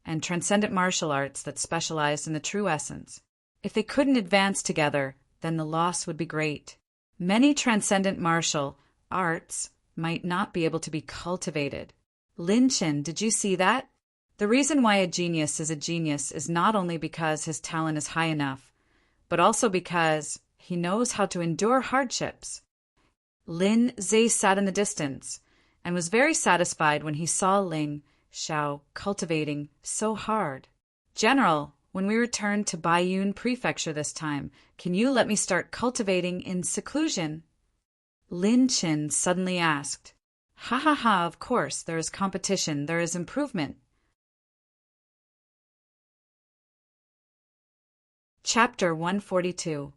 and transcendent martial arts that specialized in the true essence. If they couldn't advance together, then the loss would be great. Many transcendent martial arts might not be able to be cultivated. Lin Chen, did you see that? The reason why a genius is not only because his talent is high enough, but also because he knows how to endure hardships. Lin Zhe sat in the distance and was very satisfied when he saw Ling Xiao cultivating so hard. General, when we return to Baiyun Prefecture this time, can you let me start cultivating in seclusion? Lin Chen suddenly asked. Ha ha ha, of course, there is competition, there is improvement. Chapter 142.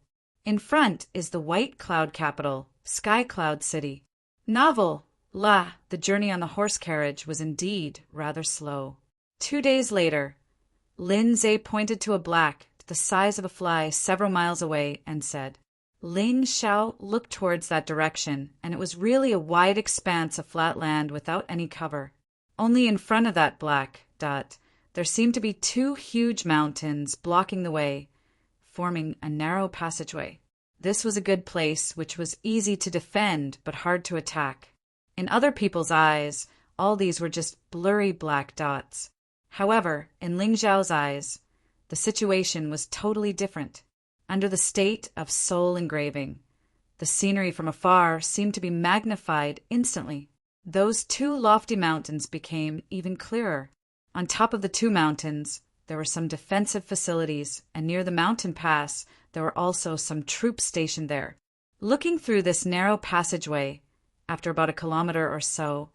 In front is the white cloud capital, Sky Cloud City. Novel. The journey on the horse carriage was indeed rather slow. 2 days later, Lin Zhe pointed to a black, the size of a fly, several miles away, and said, Ling Xiao looked towards that direction, and it was really a wide expanse of flat land without any cover. Only in front of that black dot, there seemed to be 2 huge mountains blocking the way, forming a narrow passageway. This was a good place, which was easy to defend but hard to attack. In other people's eyes, all these were just blurry black dots. However, in Ling Xiao's eyes, the situation was totally different. Under the state of soul engraving, the scenery from afar seemed to be magnified instantly. Those 2 lofty mountains became even clearer. On top of the 2 mountains, there were some defensive facilities, and near the mountain pass, there were also some troops stationed there. Looking through this narrow passageway, after about a kilometer or so,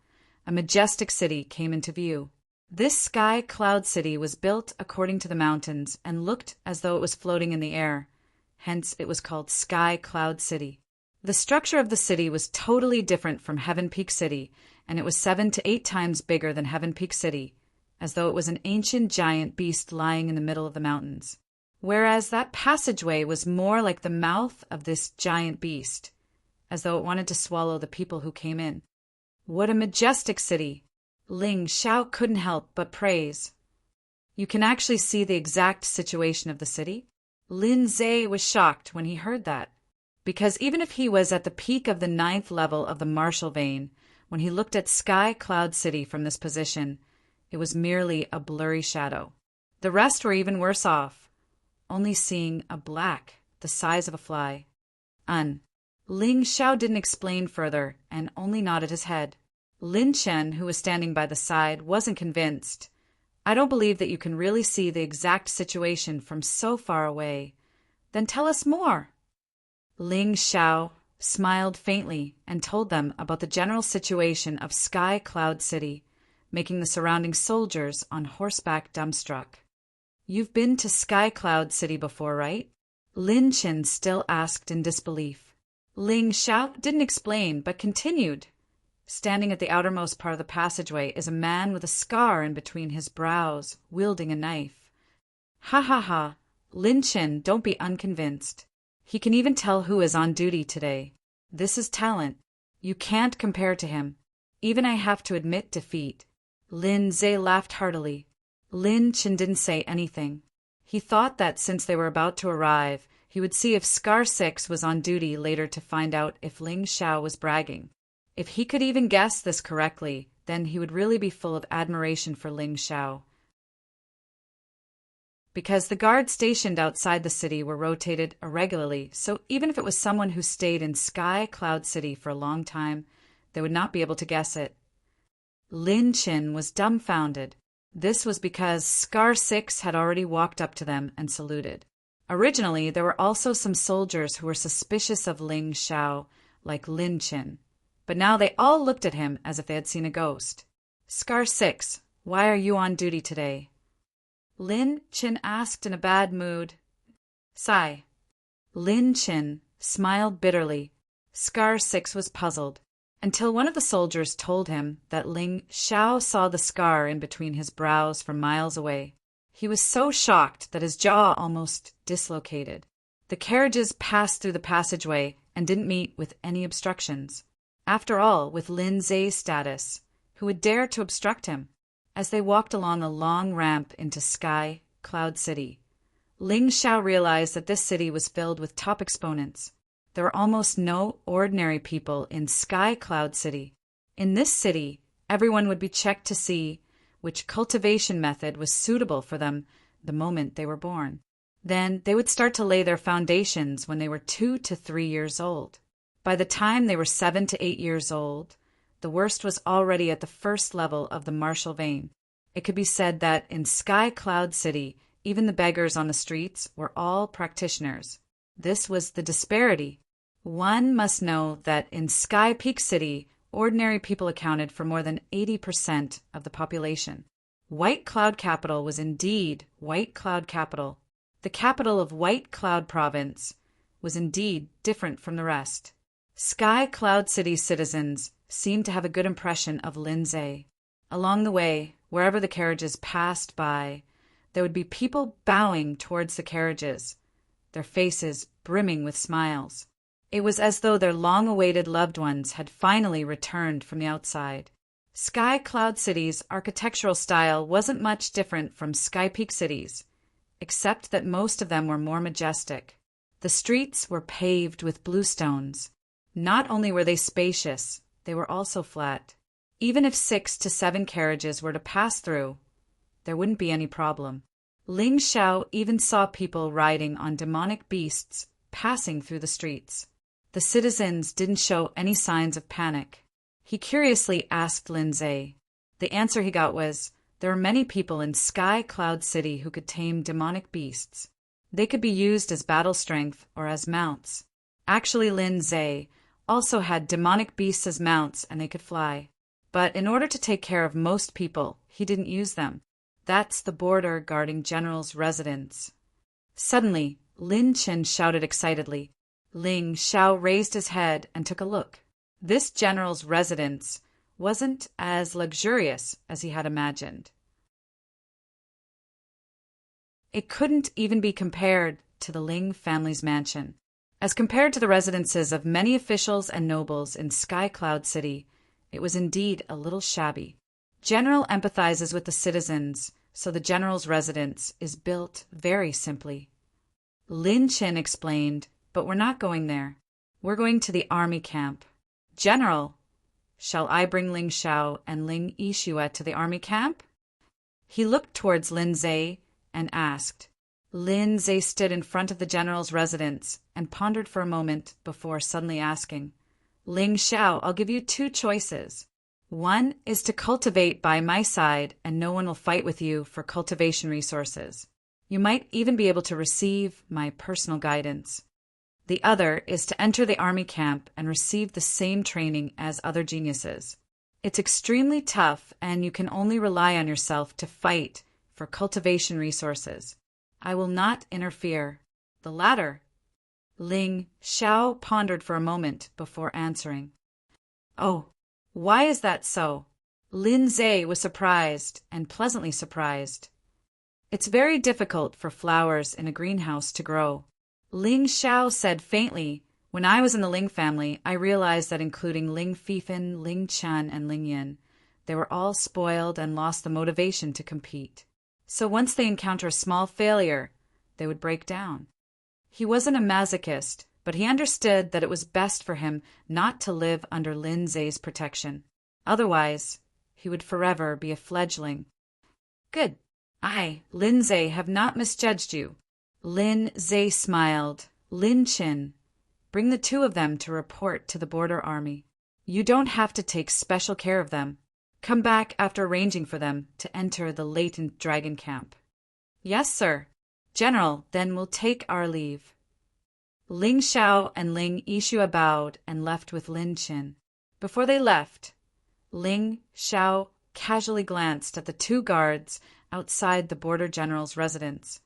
a majestic city came into view. This Sky Cloud City was built according to the mountains and looked as though it was floating in the air. Hence, it was called Sky Cloud City. The structure of the city was totally different from Heaven Peak City, and it was 7 to 8 times bigger than Heaven Peak City, as though it was an ancient giant beast lying in the middle of the mountains. Whereas that passageway was more like the mouth of this giant beast, as though it wanted to swallow the people who came in. What a majestic city! Ling Xiao couldn't help but praise. You can actually see the exact situation of the city? Lin Zhe was shocked when he heard that, because even if he was at the peak of the 9th level of the martial vein, when he looked at Sky Cloud City from this position, it was merely a blurry shadow. The rest were even worse off, only seeing a black, the size of a fly. Ling Xiao didn't explain further and only nodded his head. Lin Chen, who was standing by the side, wasn't convinced. I don't believe that you can really see the exact situation from so far away. Then tell us more. Ling Xiao smiled faintly and told them about the general situation of Sky Cloud City, making the surrounding soldiers on horseback dumbstruck. You've been to Sky Cloud City before, right? Lin Chen still asked in disbelief. Ling Xiao didn't explain, but continued. Standing at the outermost part of the passageway is a man with a scar in between his brows, wielding a knife. Ha ha ha, Lin Chen, don't be unconvinced. He can even tell who is on duty today. This is talent. You can't compare to him. Even I have to admit defeat. Lin Zhe laughed heartily. Lin Chen didn't say anything. He thought that since they were about to arrive, he would see if Scar 6 was on duty later to find out if Ling Xiao was bragging. If he could even guess this correctly, then he would really be full of admiration for Ling Xiao. Because the guards stationed outside the city were rotated irregularly, so even if it was someone who stayed in Sky Cloud City for a long time, they would not be able to guess it. Lin Chen was dumbfounded. This was because Scar 6 had already walked up to them and saluted. Originally, there were also some soldiers who were suspicious of Ling Xiao, like Lin Chen. But now they all looked at him as if they had seen a ghost. Scar 6, why are you on duty today? Lin Chin asked in a bad mood. Sigh. Lin Chin smiled bitterly. Scar 6 was puzzled, until one of the soldiers told him that Ling Xiao saw the scar in between his brows from miles away. He was so shocked that his jaw almost dislocated. The carriages passed through the passageway and didn't meet with any obstructions. After all, with Lin Zai's status, who would dare to obstruct him? As they walked along a long ramp into Sky Cloud City, Ling Xiao realized that this city was filled with top exponents. There were almost no ordinary people in Sky Cloud City. In this city, everyone would be checked to see which cultivation method was suitable for them the moment they were born. Then they would start to lay their foundations when they were 2 to 3 years old. By the time they were 7 to 8 years old, the worst was already at the first level of the martial vein. It could be said that in Sky Cloud City, even the beggars on the streets were all practitioners. This was the disparity. One must know that in Sky Peak City, ordinary people accounted for more than 80% of the population. White Cloud Capital was indeed White Cloud Capital. The capital of White Cloud Province was indeed different from the rest. Sky Cloud City citizens seemed to have a good impression of Lin Zai. Along the way, wherever the carriages passed by, there would be people bowing towards the carriages, their faces brimming with smiles. It was as though their long-awaited loved ones had finally returned from the outside. Sky Cloud City's architectural style wasn't much different from Sky Peak City's, except that most of them were more majestic. The streets were paved with bluestones. Not only were they spacious, they were also flat. Even if 6 to 7 carriages were to pass through, there wouldn't be any problem. Ling Xiao even saw people riding on demonic beasts passing through the streets. The citizens didn't show any signs of panic. He curiously asked Lin Zai. The answer he got was, there are many people in Sky Cloud City who could tame demonic beasts. They could be used as battle strength or as mounts. Actually, Lin Zai also had demonic beasts as mounts and they could fly. But in order to take care of most people, he didn't use them. That's the border guarding general's residence. Suddenly, Lin Chin shouted excitedly. Ling Xiao raised his head and took a look. This general's residence wasn't as luxurious as he had imagined. It couldn't even be compared to the Ling family's mansion. As compared to the residences of many officials and nobles in Sky Cloud City, it was indeed a little shabby. General empathizes with the citizens, so the general's residence is built very simply. Lin Chin explained, but we're not going there. We're going to the army camp. General, shall I bring Ling Xiao and Ling Yixue to the army camp? He looked towards Lin Zai and asked. Lin Zai stood in front of the general's residence and pondered for a moment before suddenly asking, Ling Xiao, I'll give you 2 choices. One is to cultivate by my side and no one will fight with you for cultivation resources. You might even be able to receive my personal guidance. The other is to enter the army camp and receive the same training as other geniuses. It's extremely tough and you can only rely on yourself to fight for cultivation resources. I will not interfere. The latter. Ling Xiao pondered for a moment before answering. Oh, why is that so? Lin Zai was surprised and pleasantly surprised. It's very difficult for flowers in a greenhouse to grow. Ling Xiao said faintly, when I was in the Ling family, I realized that including Ling Fifan, Ling Chan, and Ling Yin, they were all spoiled and lost the motivation to compete. So once they encounter a small failure, they would break down. He wasn't a masochist, but he understood that it was best for him not to live under Lin Zai's protection. Otherwise, he would forever be a fledgling. Good. I, Lin Zai, have not misjudged you. Lin Zai smiled. Lin Chin, bring the 2 of them to report to the border army. You don't have to take special care of them. Come back after arranging for them to enter the latent dragon camp. Yes, sir. General, then we'll take our leave. Ling Xiao and Ling Yixue bowed and left with Lin Chin. Before they left, Ling Xiao casually glanced at the 2 guards outside the border general's residence.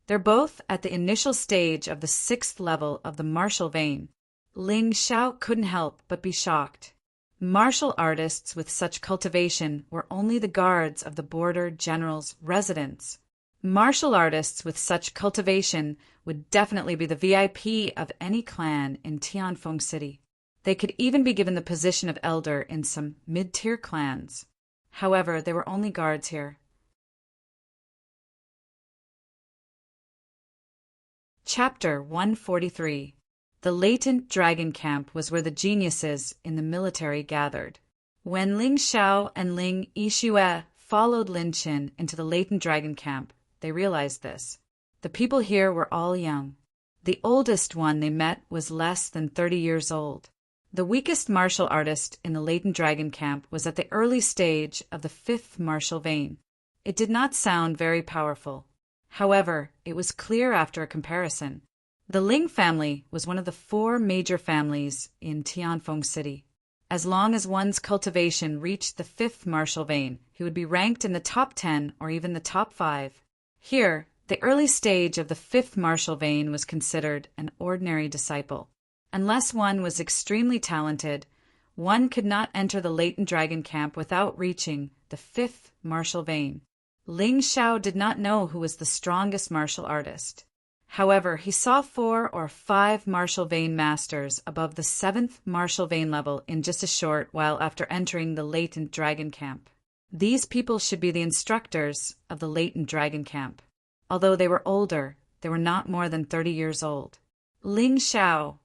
They're both at the initial stage of the 6th level of the martial vein. Ling Xiao couldn't help but be shocked. Martial artists with such cultivation were only the guards of the border general's residence. Martial artists with such cultivation would definitely be the VIP of any clan in Tianfeng City. They could even be given the position of elder in some mid-tier clans. However, they were only guards here. Chapter 143. The latent dragon camp was where the geniuses in the military gathered. When Ling Xiao and Ling Yixue followed Lin Qin into the latent dragon camp, they realized this. The people here were all young. The oldest one they met was less than 30 years old. The weakest martial artist in the latent dragon camp was at the early stage of the 5th martial vein. It did not sound very powerful. However, it was clear after a comparison. The Ling family was one of the 4 major families in Tianfeng City. As long as one's cultivation reached the 5th martial vein, he would be ranked in the top 10 or even the top 5. Here, the early stage of the 5th martial vein was considered an ordinary disciple. Unless one was extremely talented, one could not enter the latent dragon camp without reaching the 5th martial vein. Ling Xiao did not know who was the strongest martial artist. However, he saw 4 or 5 martial vein masters above the 7th martial vein level in just a short while after entering the latent dragon camp. These people should be the instructors of the latent dragon camp. Although they were older, they were not more than 30 years old. Ling Xiao,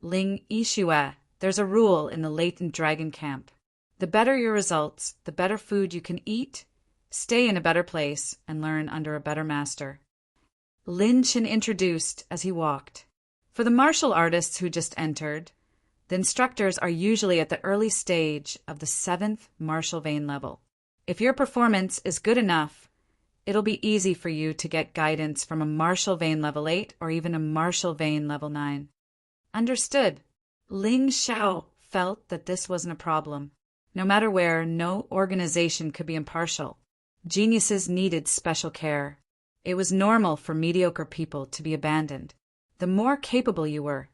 Ling Yixue, there's a rule in the latent dragon camp. The better your results, the better food you can eat, stay in a better place, and learn under a better master. Lin Qin introduced as he walked. For the martial artists who just entered, the instructors are usually at the early stage of the 7th martial vein level. If your performance is good enough, it'll be easy for you to get guidance from a martial vein level 8 or even a martial vein level 9. Understood. Ling Xiao felt that this wasn't a problem. No matter where, no organization could be impartial. Geniuses needed special care. It was normal for mediocre people to be abandoned. The more capable you were,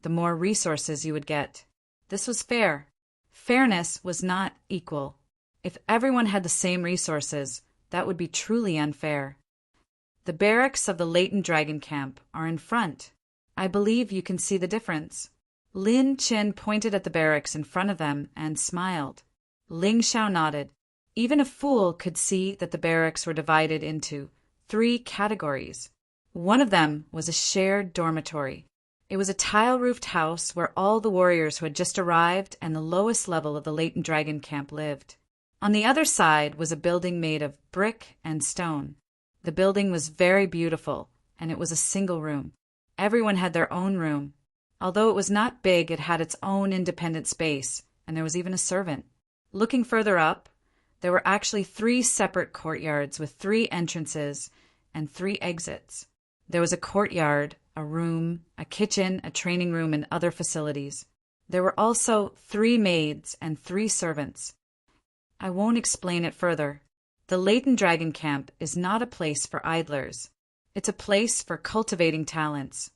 the more resources you would get. This was fair. Fairness was not equal. If everyone had the same resources, that would be truly unfair. The barracks of the latent dragon camp are in front. I believe you can see the difference. Lin Qin pointed at the barracks in front of them and smiled. Ling Xiao nodded. Even a fool could see that the barracks were divided into 3 categories. One of them was a shared dormitory. It was a tile-roofed house where all the warriors who had just arrived and the lowest level of the latent dragon camp lived. On the other side was a building made of brick and stone. The building was very beautiful, and it was a single room. Everyone had their own room. Although it was not big, it had its own independent space, and there was even a servant. Looking further up, there were actually 3 separate courtyards with 3 entrances and 3 exits. There was a courtyard, a room, a kitchen, a training room, and other facilities. There were also 3 maids and 3 servants. I won't explain it further. The latent dragon camp is not a place for idlers. It's a place for cultivating talents.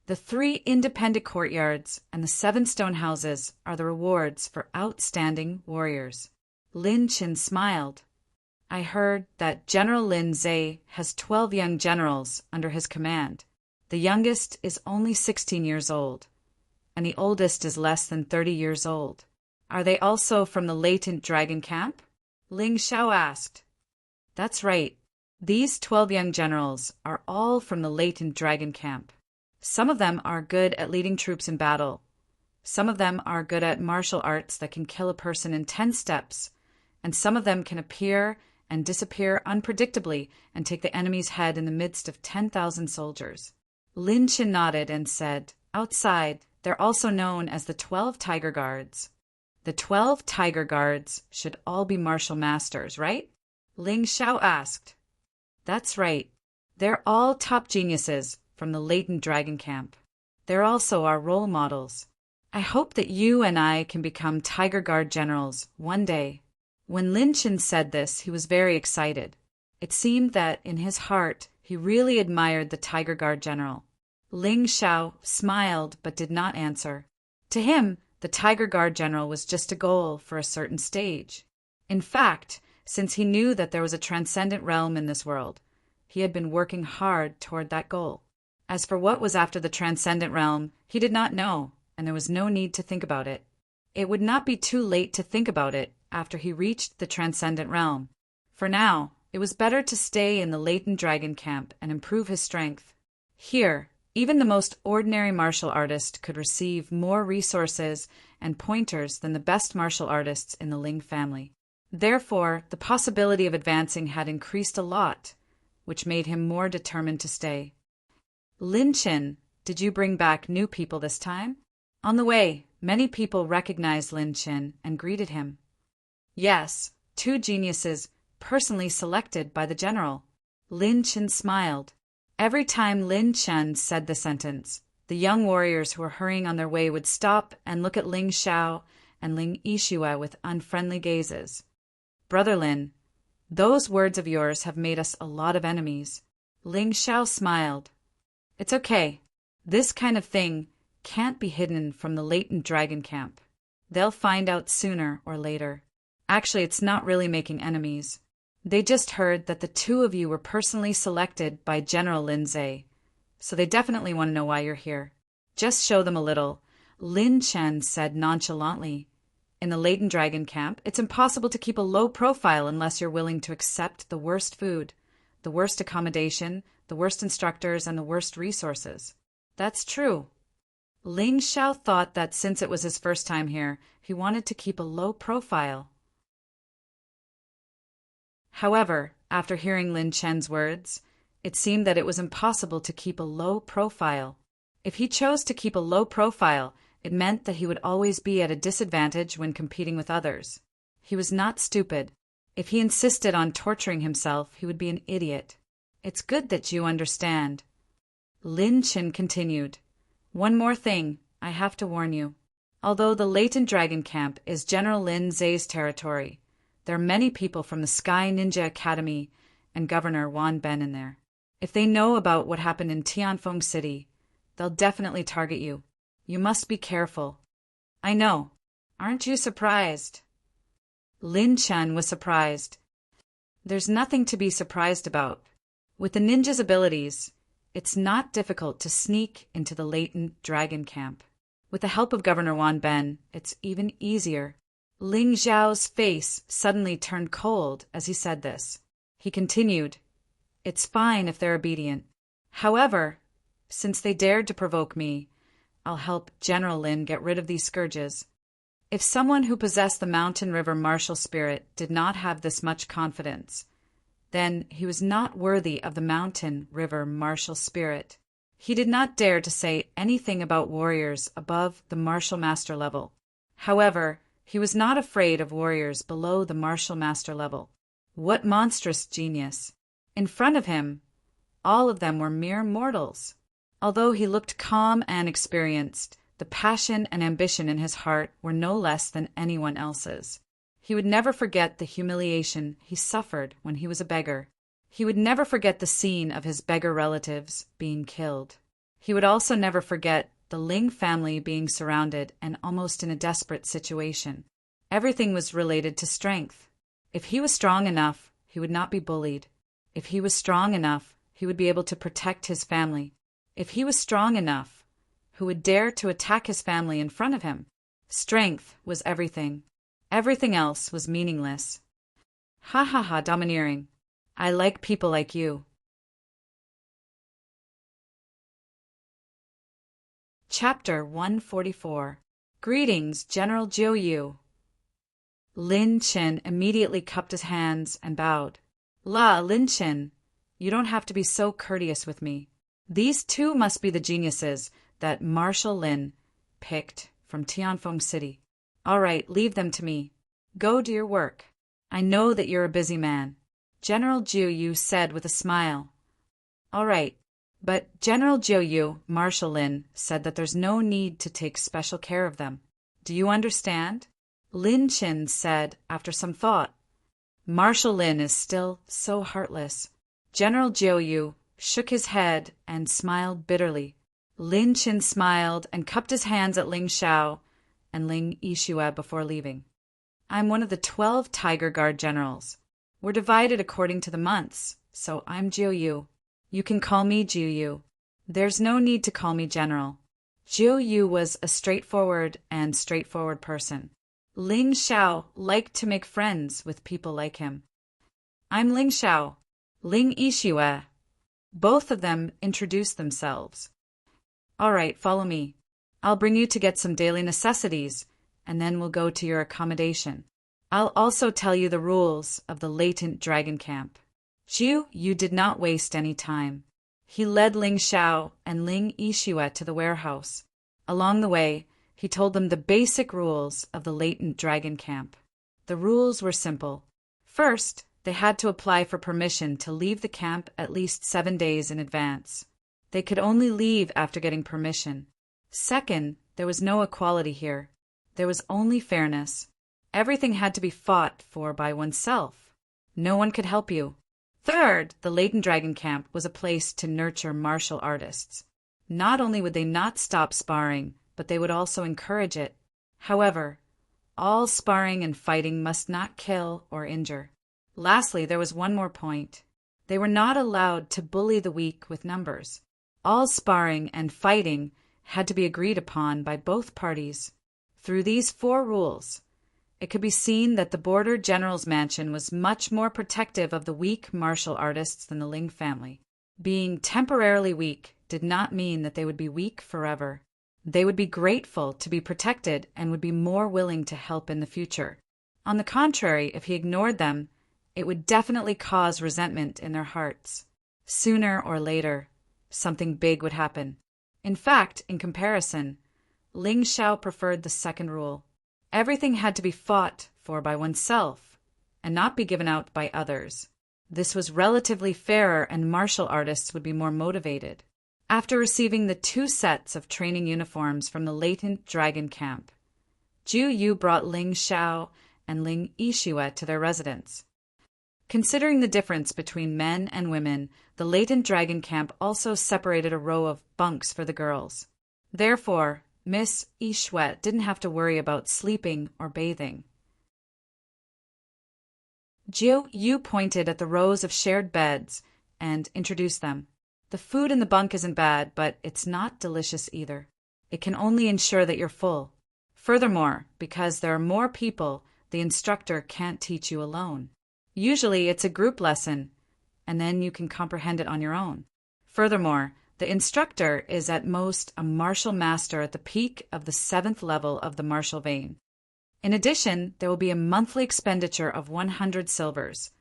The 3 independent courtyards and the 7 stone houses are the rewards for outstanding warriors. Lin Qin smiled. I heard that General Lin Zhe has 12 young generals under his command. The youngest is only 16 years old, and the oldest is less than 30 years old. Are they also from the latent dragon camp? Ling Xiao asked. That's right. These 12 young generals are all from the latent dragon camp. Some of them are good at leading troops in battle. Some of them are good at martial arts that can kill a person in 10 steps, and some of them can appear and disappear unpredictably and take the enemy's head in the midst of 10,000 soldiers. Lin Qin nodded and said, outside, they're also known as the 12 Tiger Guards. The 12 Tiger Guards should all be martial masters, right? Ling Xiao asked. That's right. They're all top geniuses from the latent dragon camp. They're also our role models. I hope that you and I can become Tiger Guard generals one day. When Lin Chen said this, he was very excited. It seemed that, in his heart, he really admired the Tiger Guard general. Ling Xiao smiled but did not answer. To him, the Tiger Guard general was just a goal for a certain stage. In fact, since he knew that there was a transcendent realm in this world, he had been working hard toward that goal. As for what was after the transcendent realm, he did not know, and there was no need to think about it. It would not be too late to think about it after he reached the transcendent realm. For now, it was better to stay in the latent dragon camp and improve his strength. Here, even the most ordinary martial artist could receive more resources and pointers than the best martial artists in the Ling family. Therefore, the possibility of advancing had increased a lot, which made him more determined to stay. Lin Chen, did you bring back new people this time? On the way, many people recognized Lin Chen and greeted him. Yes, 2 geniuses personally selected by the general. Lin Chen smiled. Every time Lin Chen said the sentence, the young warriors who were hurrying on their way would stop and look at Ling Xiao and Ling Yixue with unfriendly gazes. Brother Lin, those words of yours have made us a lot of enemies. Ling Xiao smiled. It's okay. This kind of thing can't be hidden from the latent dragon camp. They'll find out sooner or later. Actually, it's not really making enemies. They just heard that the 2 of you were personally selected by General Lin Zhe, so they definitely want to know why you're here. Just show them a little, Lin Chen said nonchalantly. In the latent dragon camp, it's impossible to keep a low profile unless you're willing to accept the worst food, the worst accommodation, the worst instructors, and the worst resources. That's true. Ling Xiao thought that since it was his first time here, he wanted to keep a low profile. However, after hearing Lin Chen's words, it seemed that it was impossible to keep a low profile. If he chose to keep a low profile, it meant that he would always be at a disadvantage when competing with others. He was not stupid. If he insisted on torturing himself, he would be an idiot. It's good that you understand. Lin Chen continued. One more thing, I have to warn you. Although the latent dragon camp is General Lin Zhe's territory, there are many people from the Sky Ninja Academy and Governor Wan Ben in there. If they know about what happened in Tianfeng City, they'll definitely target you. You must be careful. I know. Aren't you surprised? Lin Chen was surprised. There's nothing to be surprised about. With the ninja's abilities, it's not difficult to sneak into the latent dragon camp. With the help of Governor Wan Ben, it's even easier. Ling Xiao's face suddenly turned cold as he said this. He continued, It's fine if they're obedient. However, since they dared to provoke me, I'll help General Lin get rid of these scourges. If someone who possessed the Mountain River martial spirit did not have this much confidence, then he was not worthy of the Mountain River martial spirit. He did not dare to say anything about warriors above the martial master level. However, he was not afraid of warriors below the martial master level. What monstrous genius! In front of him, all of them were mere mortals. Although he looked calm and experienced, the passion and ambition in his heart were no less than anyone else's. He would never forget the humiliation he suffered when he was a beggar. He would never forget the scene of his beggar relatives being killed. He would also never forget the Ling family being surrounded and almost in a desperate situation. Everything was related to strength. If he was strong enough, he would not be bullied. If he was strong enough, he would be able to protect his family. If he was strong enough, who would dare to attack his family in front of him? Strength was everything. Everything else was meaningless. Ha ha ha, domineering. I like people like you. Chapter 144. Greetings, General Jiu Yu. Lin Chen immediately cupped his hands and bowed. La, Lin Chen, you don't have to be so courteous with me. These 2 must be the geniuses that Marshal Lin picked from Tianfeng City. All right, leave them to me. Go do your work. I know that you're a busy man. General Jiu Yu said with a smile. All right. But General Jiu Yu, Marshal Lin, said that there's no need to take special care of them. Do you understand? Lin Chin said after some thought. Marshal Lin is still so heartless. General Jiu Yu shook his head and smiled bitterly. Lin Chin smiled and cupped his hands at Ling Xiao and Ling Yixue before leaving. I'm one of the 12 Tiger Guard generals. We're divided according to the months, so I'm Jiu Yu. You can call me Jiu Yu. There's no need to call me general. Jiu Yu was a straightforward person. Ling Xiao liked to make friends with people like him. I'm Ling Xiao. Ling Yixue. Both of them introduced themselves. All right, follow me. I'll bring you to get some daily necessities, and then we'll go to your accommodation. I'll also tell you the rules of the latent dragon camp. Jiu Yu did not waste any time. He led Ling Xiao and Ling Yixue to the warehouse. Along the way, he told them the basic rules of the latent dragon camp. The rules were simple. First, they had to apply for permission to leave the camp at least 7 days in advance. They could only leave after getting permission. Second, there was no equality here. There was only fairness. Everything had to be fought for by oneself. No one could help you. Third, the latent dragon camp was a place to nurture martial artists. Not only would they not stop sparring, but they would also encourage it. However, all sparring and fighting must not kill or injure. Lastly, there was one more point. They were not allowed to bully the weak with numbers. All sparring and fighting had to be agreed upon by both parties. Through these 4 rules, it could be seen that the border general's mansion was much more protective of the weak martial artists than the Ling family. Being temporarily weak did not mean that they would be weak forever. They would be grateful to be protected and would be more willing to help in the future. On the contrary, if he ignored them, it would definitely cause resentment in their hearts. Sooner or later, something big would happen. In fact, in comparison, Ling Xiao preferred the second rule. Everything had to be fought for by oneself and not be given out by others. This was relatively fairer and martial artists would be more motivated. After receiving the 2 sets of training uniforms from the latent dragon camp, Jiu Yu brought Ling Xiao and Ling Yixue to their residence. Considering the difference between men and women, the latent dragon camp also separated a row of bunks for the girls. Therefore, Miss Yixue didn't have to worry about sleeping or bathing. Jiu Yu pointed at the rows of shared beds and introduced them. The food in the bunk isn't bad, but it's not delicious either. It can only ensure that you're full. Furthermore, because there are more people, the instructor can't teach you alone. Usually it's a group lesson, and then you can comprehend it on your own. Furthermore, the instructor is at most a martial master at the peak of the 7th level of the martial vein. In addition, there will be a monthly expenditure of 100 silvers,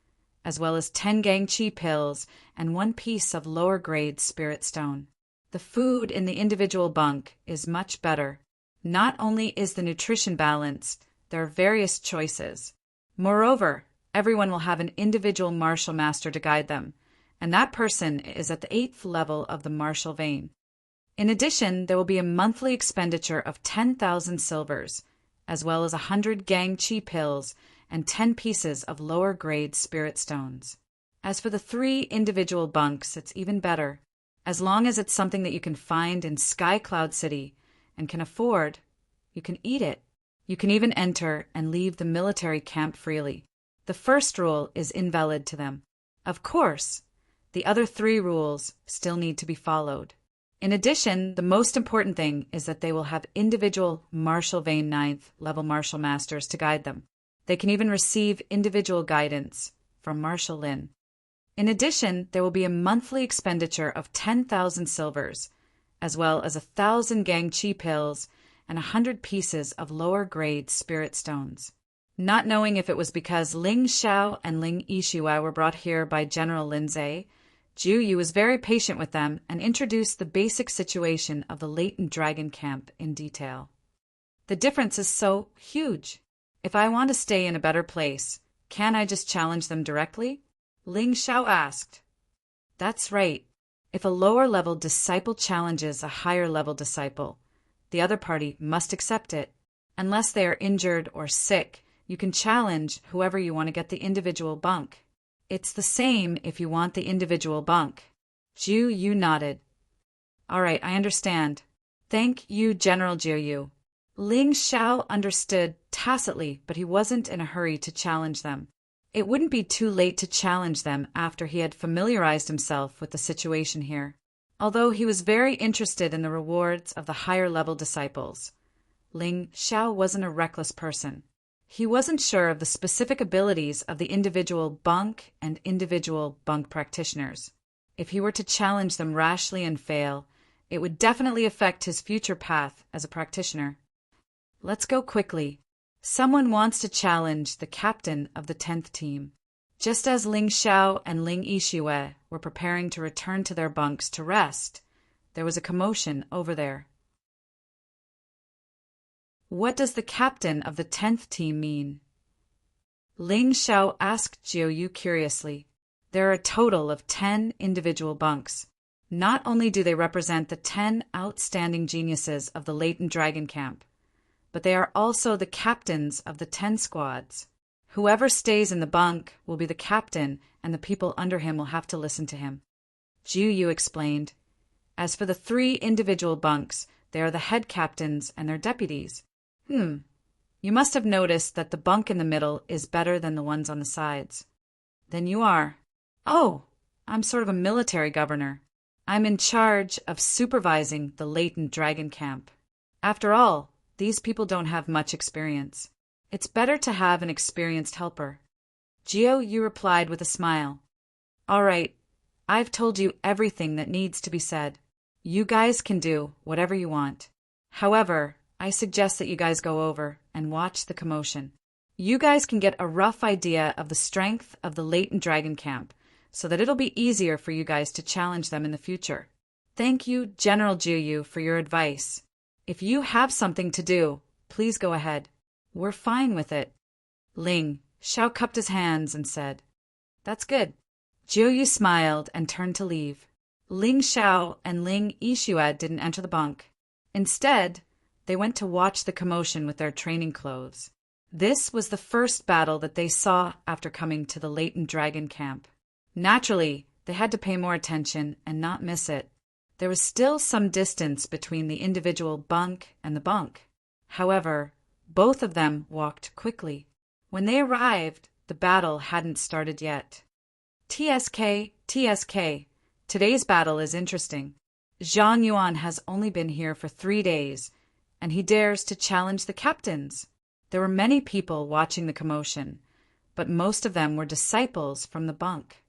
as well as 10 gang chi pills and 1 piece of lower-grade spirit stone. The food in the individual bunk is much better. Not only is the nutrition balanced, there are various choices. Moreover, everyone will have an individual martial master to guide them, and that person is at the 8th level of the martial vein. In addition, there will be a monthly expenditure of 10,000 silvers, as well as 100 gang chi pills and 10 pieces of lower-grade spirit stones. As for the 3 individual bunks, it's even better. As long as it's something that you can find in Sky Cloud City and can afford, you can eat it. You can even enter and leave the military camp freely. The first rule is invalid to them. Of course, the other 3 rules still need to be followed. In addition, the most important thing is that they will have individual martial vein 9th level martial masters to guide them. They can even receive individual guidance from Marshal Lin. In addition, there will be a monthly expenditure of 10,000 silvers, as well as 1,000 gang chi pills and 100 pieces of lower-grade spirit stones. Not knowing if it was because Ling Xiao and Ling Yixue were brought here by General Lindsay, Jiu Yu was very patient with them and introduced the basic situation of the latent dragon camp in detail. The difference is so huge. If I want to stay in a better place, can I just challenge them directly? Ling Xiao asked. That's right. If a lower-level disciple challenges a higher-level disciple, the other party must accept it. Unless they are injured or sick, you can challenge whoever you want to get the individual bunk. It's the same if you want the individual bunk. Jiu Yu nodded. All right, I understand. Thank you, General Jiu Yu. Ling Xiao understood tacitly, but he wasn't in a hurry to challenge them. It wouldn't be too late to challenge them after he had familiarized himself with the situation here. Although he was very interested in the rewards of the higher-level disciples, Ling Xiao wasn't a reckless person. He wasn't sure of the specific abilities of the individual bunk and individual bunk practitioners. If he were to challenge them rashly and fail, it would definitely affect his future path as a practitioner. Let's go quickly. Someone wants to challenge the captain of the 10th team. Just as Ling Xiao and Ling Yixue were preparing to return to their bunks to rest, there was a commotion over there. What does the captain of the 10th team mean? Ling Xiao asked Jiu Yu curiously. There are a total of 10 individual bunks. Not only do they represent the 10 outstanding geniuses of the latent dragon camp, but they are also the captains of the 10 squads. Whoever stays in the bunk will be the captain, and the people under him will have to listen to him. Jiu Yu explained. As for the 3 individual bunks, they are the head captains and their deputies. You must have noticed that the bunk in the middle is better than the ones on the sides. Then you are. Oh, I'm sort of a military governor. I'm in charge of supervising the latent dragon camp. After all, these people don't have much experience. It's better to have an experienced helper. Jiu Yu replied with a smile. All right, I've told you everything that needs to be said. You guys can do whatever you want. However, I suggest that you guys go over and watch the commotion. You guys can get a rough idea of the strength of the latent dragon camp, so that it'll be easier for you guys to challenge them in the future. Thank you, General Jiu Yu, for your advice. If you have something to do, please go ahead. We're fine with it. Ling Xiao cupped his hands and said, That's good. Jiu Yu smiled and turned to leave. Ling Xiao and Ling Yixue didn't enter the bunk. Instead, they went to watch the commotion with their training clothes. This was the first battle that they saw after coming to the latent dragon camp. Naturally, they had to pay more attention and not miss it. There was still some distance between the individual bunk and the bunk. However, both of them walked quickly. When they arrived, the battle hadn't started yet. TSK, TSK. Today's battle is interesting. Zhang Yuan has only been here for 3 days, and he dares to challenge the captains. There were many people watching the commotion, but most of them were disciples from the bunk.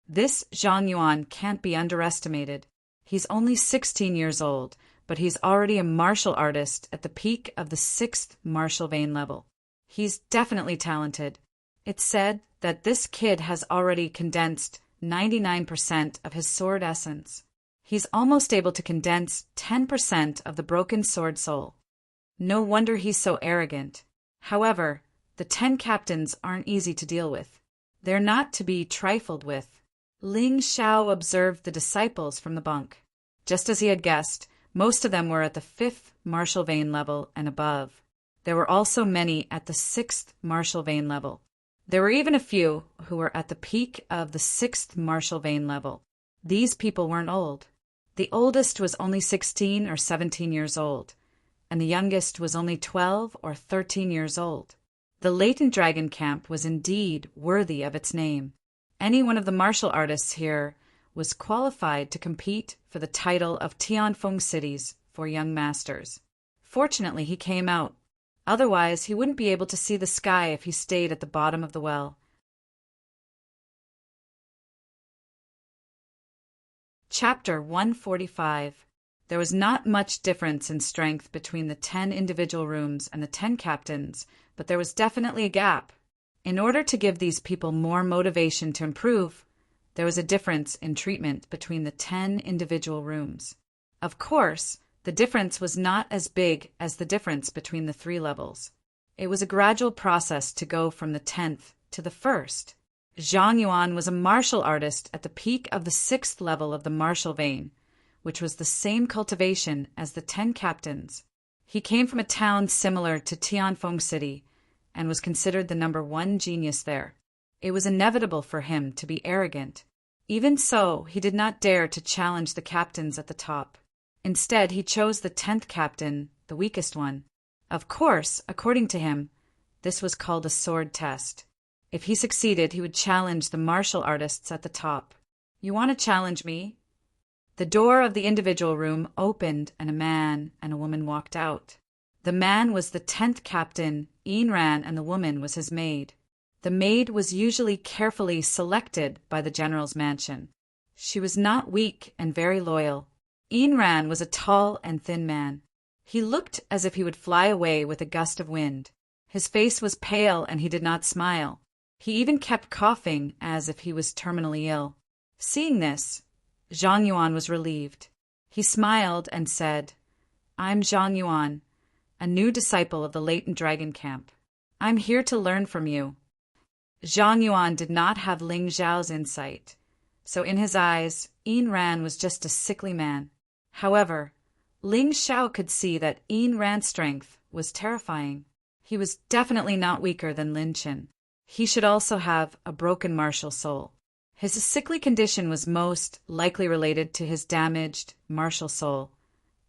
This Zhang Yuan can't be underestimated. He's only 16 years old, but he's already a martial artist at the peak of the 6th martial vein level. He's definitely talented. It's said that this kid has already condensed 99% of his sword essence. He's almost able to condense 10% of the broken sword soul. No wonder he's so arrogant. However, the 10 captains aren't easy to deal with. They're not to be trifled with. Ling Xiao observed the disciples from the bunk. Just as he had guessed, most of them were at the 5th martial vein level and above. There were also many at the 6th martial vein level. There were even a few who were at the peak of the 6th martial vein level. These people weren't old. The oldest was only 16 or 17 years old, and the youngest was only 12 or 13 years old. The latent dragon camp was indeed worthy of its name. Any one of the martial artists here was qualified to compete for the title of Tianfeng Cities for young masters. Fortunately, he came out. Otherwise, he wouldn't be able to see the sky if he stayed at the bottom of the well. Chapter 145. There was not much difference in strength between the 10 individual rooms and the 10 captains, but there was definitely a gap. In order to give these people more motivation to improve, there was a difference in treatment between the 10 individual rooms. Of course, the difference was not as big as the difference between the 3 levels. It was a gradual process to go from the 10th to the 1st. Zhang Yuan was a martial artist at the peak of the 6th level of the martial vein, which was the same cultivation as the 10 captains. He came from a town similar to Tianfeng City and was considered the #1 genius there. It was inevitable for him to be arrogant. Even so, he did not dare to challenge the captains at the top. Instead, he chose the 10th captain, the weakest one. Of course, according to him, this was called a sword test. If he succeeded, he would challenge the martial artists at the top. "You want to challenge me?" The door of the individual room opened and a man and a woman walked out. The man was the 10th captain, Ayn Rand, and the woman was his maid. The maid was usually carefully selected by the general's mansion. She was not weak and very loyal. Ayn Rand was a tall and thin man. He looked as if he would fly away with a gust of wind. His face was pale and he did not smile. He even kept coughing as if he was terminally ill. Seeing this, Zhang Yuan was relieved. He smiled and said, "I'm Zhang Yuan, a new disciple of the latent dragon camp. I'm here to learn from you." Zhang Yuan did not have Ling Zhao's insight, so in his eyes, Ayn Rand was just a sickly man. However, Ling Zhao could see that Ayn Rand's strength was terrifying. He was definitely not weaker than Lin Qin. He should also have a broken martial soul. His sickly condition was most likely related to his damaged martial soul,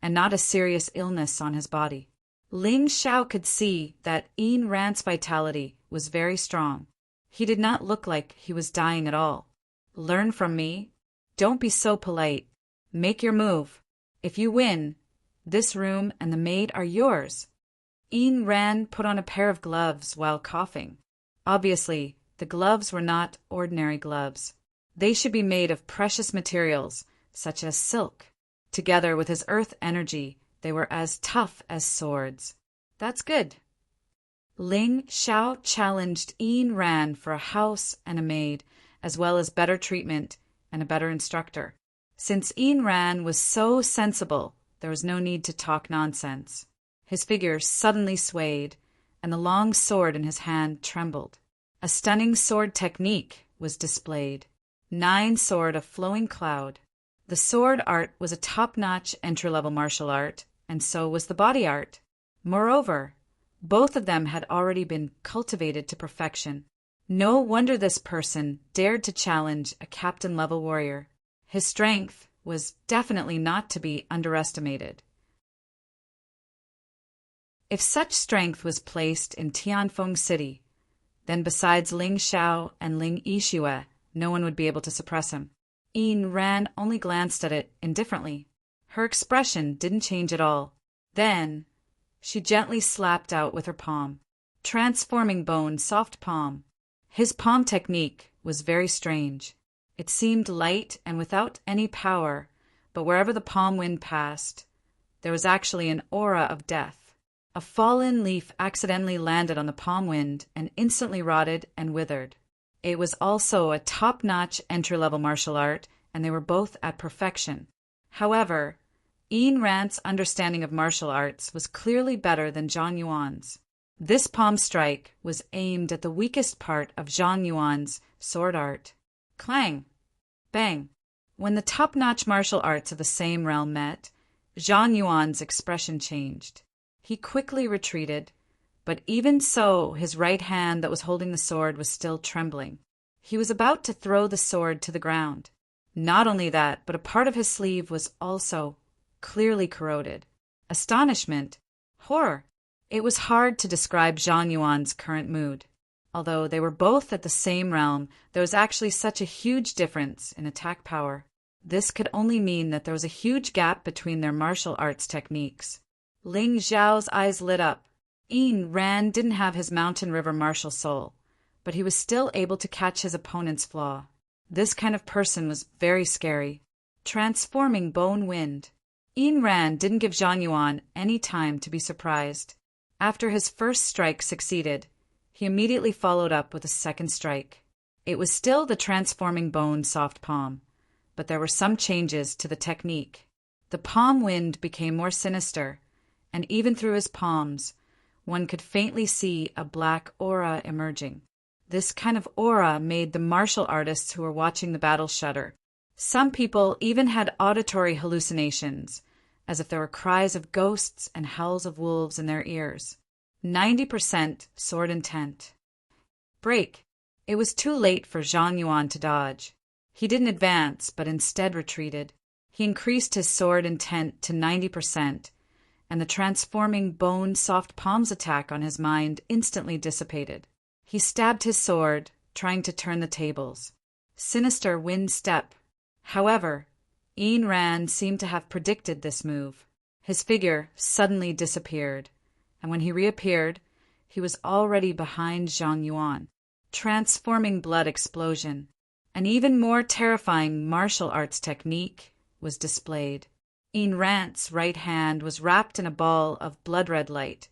and not a serious illness on his body. Ling Zhao could see that Ayn Rand's vitality was very strong. He did not look like he was dying at all. "Learn from me. Don't be so polite. Make your move. If you win, this room and the maid are yours." Ayn Rand put on a pair of gloves while coughing. Obviously, the gloves were not ordinary gloves. They should be made of precious materials, such as silk. Together with his earth energy, they were as tough as swords. "That's good." Ling Zhao challenged Ayn Rand for a house and a maid, as well as better treatment and a better instructor. Since Ayn Rand was so sensible, there was no need to talk nonsense. His figure suddenly swayed, and the long sword in his hand trembled. A stunning sword technique was displayed. 9 sword of flowing cloud. The sword art was a top-notch entry-level martial art, and so was the body art. Moreover, both of them had already been cultivated to perfection. No wonder this person dared to challenge a captain-level warrior. His strength was definitely not to be underestimated. If such strength was placed in Tianfeng City, then besides Ling Zhao and Ling Yixue, no one would be able to suppress him. Ayn Rand only glanced at it indifferently. Her expression didn't change at all. Then, she gently slapped out with her palm. Transforming bone, soft palm. His palm technique was very strange. It seemed light and without any power, but wherever the palm wind passed, there was actually an aura of death. A fallen leaf accidentally landed on the palm wind and instantly rotted and withered. It was also a top-notch entry-level martial art, and they were both at perfection. However, Ayn Rand's understanding of martial arts was clearly better than Zhang Yuan's. This palm strike was aimed at the weakest part of Zhang Yuan's sword art. Clang! Bang! When the top-notch martial arts of the same realm met, Zhang Yuan's expression changed. He quickly retreated, but even so, his right hand that was holding the sword was still trembling. He was about to throw the sword to the ground. Not only that, but a part of his sleeve was also clearly corroded. Astonishment, horror. It was hard to describe Zhang Yuan's current mood. Although they were both at the same realm, there was actually such a huge difference in attack power. This could only mean that there was a huge gap between their martial arts techniques. Ling Zhao's eyes lit up. Ayn Rand didn't have his mountain river martial soul, but he was still able to catch his opponent's flaw. This kind of person was very scary. Transforming bone wind. Ayn Rand didn't give Zhang Yuan any time to be surprised. After his first strike succeeded, he immediately followed up with a second strike. It was still the transforming bone soft palm, but there were some changes to the technique. The palm wind became more sinister, and even through his palms, one could faintly see a black aura emerging. This kind of aura made the martial artists who were watching the battle shudder. Some people even had auditory hallucinations, as if there were cries of ghosts and howls of wolves in their ears. 90% sword intent. Break. It was too late for Zhang Yuan to dodge. He didn't advance, but instead retreated. He increased his sword intent to 90%, and the transforming bone-soft palms attack on his mind instantly dissipated. He stabbed his sword, trying to turn the tables. Sinister wind step. However, Ayn Rand seemed to have predicted this move. His figure suddenly disappeared, and when he reappeared, he was already behind Zhang Yuan. Transforming blood explosion. An even more terrifying martial arts technique was displayed. Ayn Rand's right hand was wrapped in a ball of blood-red light,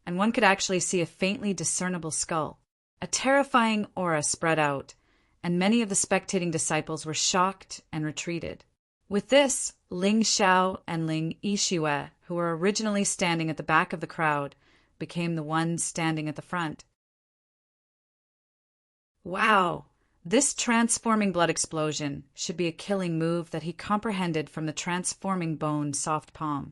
and one could actually see a faintly discernible skull. A terrifying aura spread out, and many of the spectating disciples were shocked and retreated. With this, Ling Xiao and Ling Yixue, who were originally standing at the back of the crowd, became the ones standing at the front. Wow! This transforming blood explosion should be a killing move that he comprehended from the transforming bone soft palm.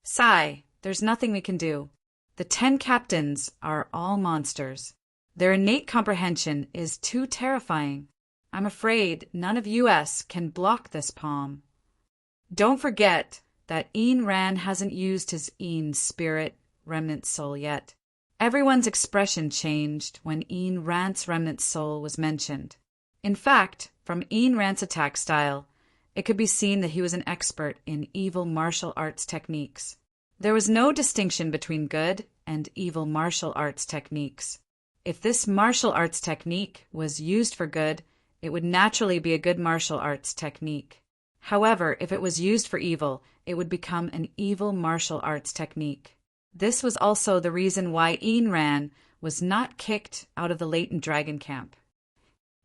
Sigh, there's nothing we can do. The 10 captains are all monsters. Their innate comprehension is too terrifying. I'm afraid none of us can block this palm. Don't forget that Ayn Rand hasn't used his Ayn spirit remnant soul yet. Everyone's expression changed when Ayn Rand's remnant soul was mentioned. In fact, from Ayn Rand's attack style, it could be seen that he was an expert in evil martial arts techniques. There was no distinction between good and evil martial arts techniques. If this martial arts technique was used for good, it would naturally be a good martial arts technique. However, if it was used for evil, it would become an evil martial arts technique. This was also the reason why Ayn Rand was not kicked out of the latent dragon camp.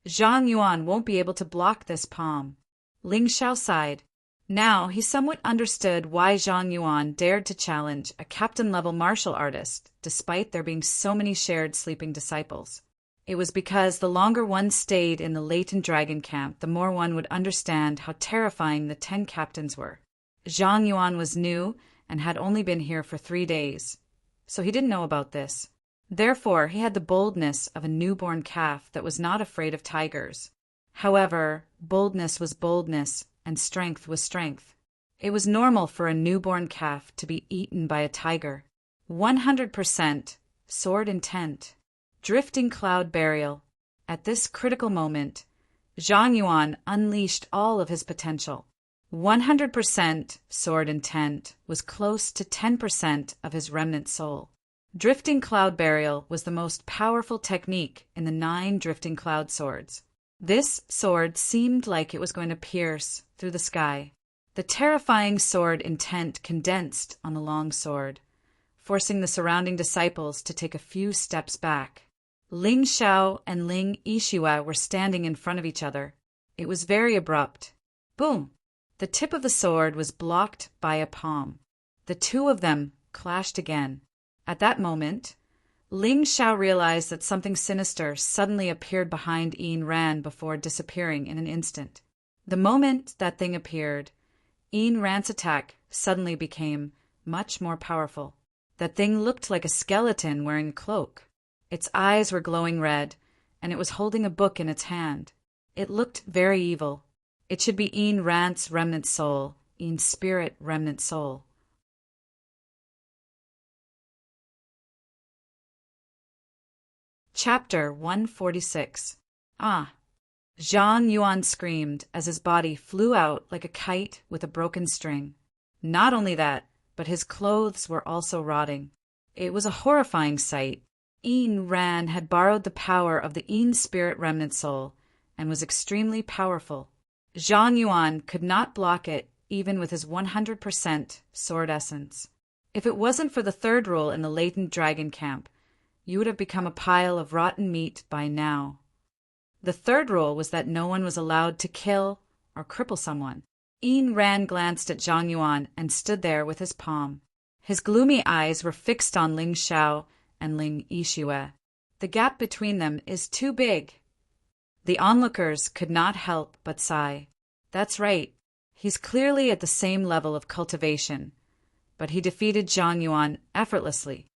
Zhang Yuan won't be able to block this palm. Ling Xiao sighed. Now he somewhat understood why Zhang Yuan dared to challenge a captain-level martial artist, despite there being so many shared sleeping disciples. It was because the longer one stayed in the latent dragon camp, the more one would understand how terrifying the 10 captains were. Zhang Yuan was new and had only been here for 3 days, so he didn't know about this. Therefore, he had the boldness of a newborn calf that was not afraid of tigers. However, boldness was boldness, and strength was strength. It was normal for a newborn calf to be eaten by a tiger. 100% sword intent. Drifting cloud burial. At this critical moment, Zhang Yuan unleashed all of his potential. 100% sword intent was close to 10% of his remnant soul. Drifting cloud burial was the most powerful technique in the 9 drifting cloud swords. This sword seemed like it was going to pierce through the sky. The terrifying sword intent condensed on the long sword, forcing the surrounding disciples to take a few steps back. Ling Xiao and Ling Yixue were standing in front of each other. It was very abrupt. Boom! The tip of the sword was blocked by a palm. The two of them clashed again. At that moment, Ling Xiao realized that something sinister suddenly appeared behind Ayn Rand before disappearing in an instant. The moment that thing appeared, Ayn Rand's attack suddenly became much more powerful. That thing looked like a skeleton wearing a cloak. Its eyes were glowing red, and it was holding a book in its hand. It looked very evil. It should be Ayn Rand's remnant soul, Ayn's spirit remnant soul. Chapter 146. Ah! Zhang Yuan screamed as his body flew out like a kite with a broken string. Not only that, but his clothes were also rotting. It was a horrifying sight. Ayn Rand had borrowed the power of the Ayn spirit remnant soul and was extremely powerful. Zhang Yuan could not block it even with his 100% sword essence. If it wasn't for the 3rd rule in the latent dragon camp, you would have become a pile of rotten meat by now. The 3rd rule was that no one was allowed to kill or cripple someone. Ayn Rand glanced at Zhang Yuan and stood there with his palm. His gloomy eyes were fixed on Ling Xiao and Ling Yixue. The gap between them is too big. The onlookers could not help but sigh. That's right. He's clearly at the same level of cultivation, but he defeated Zhang Yuan effortlessly.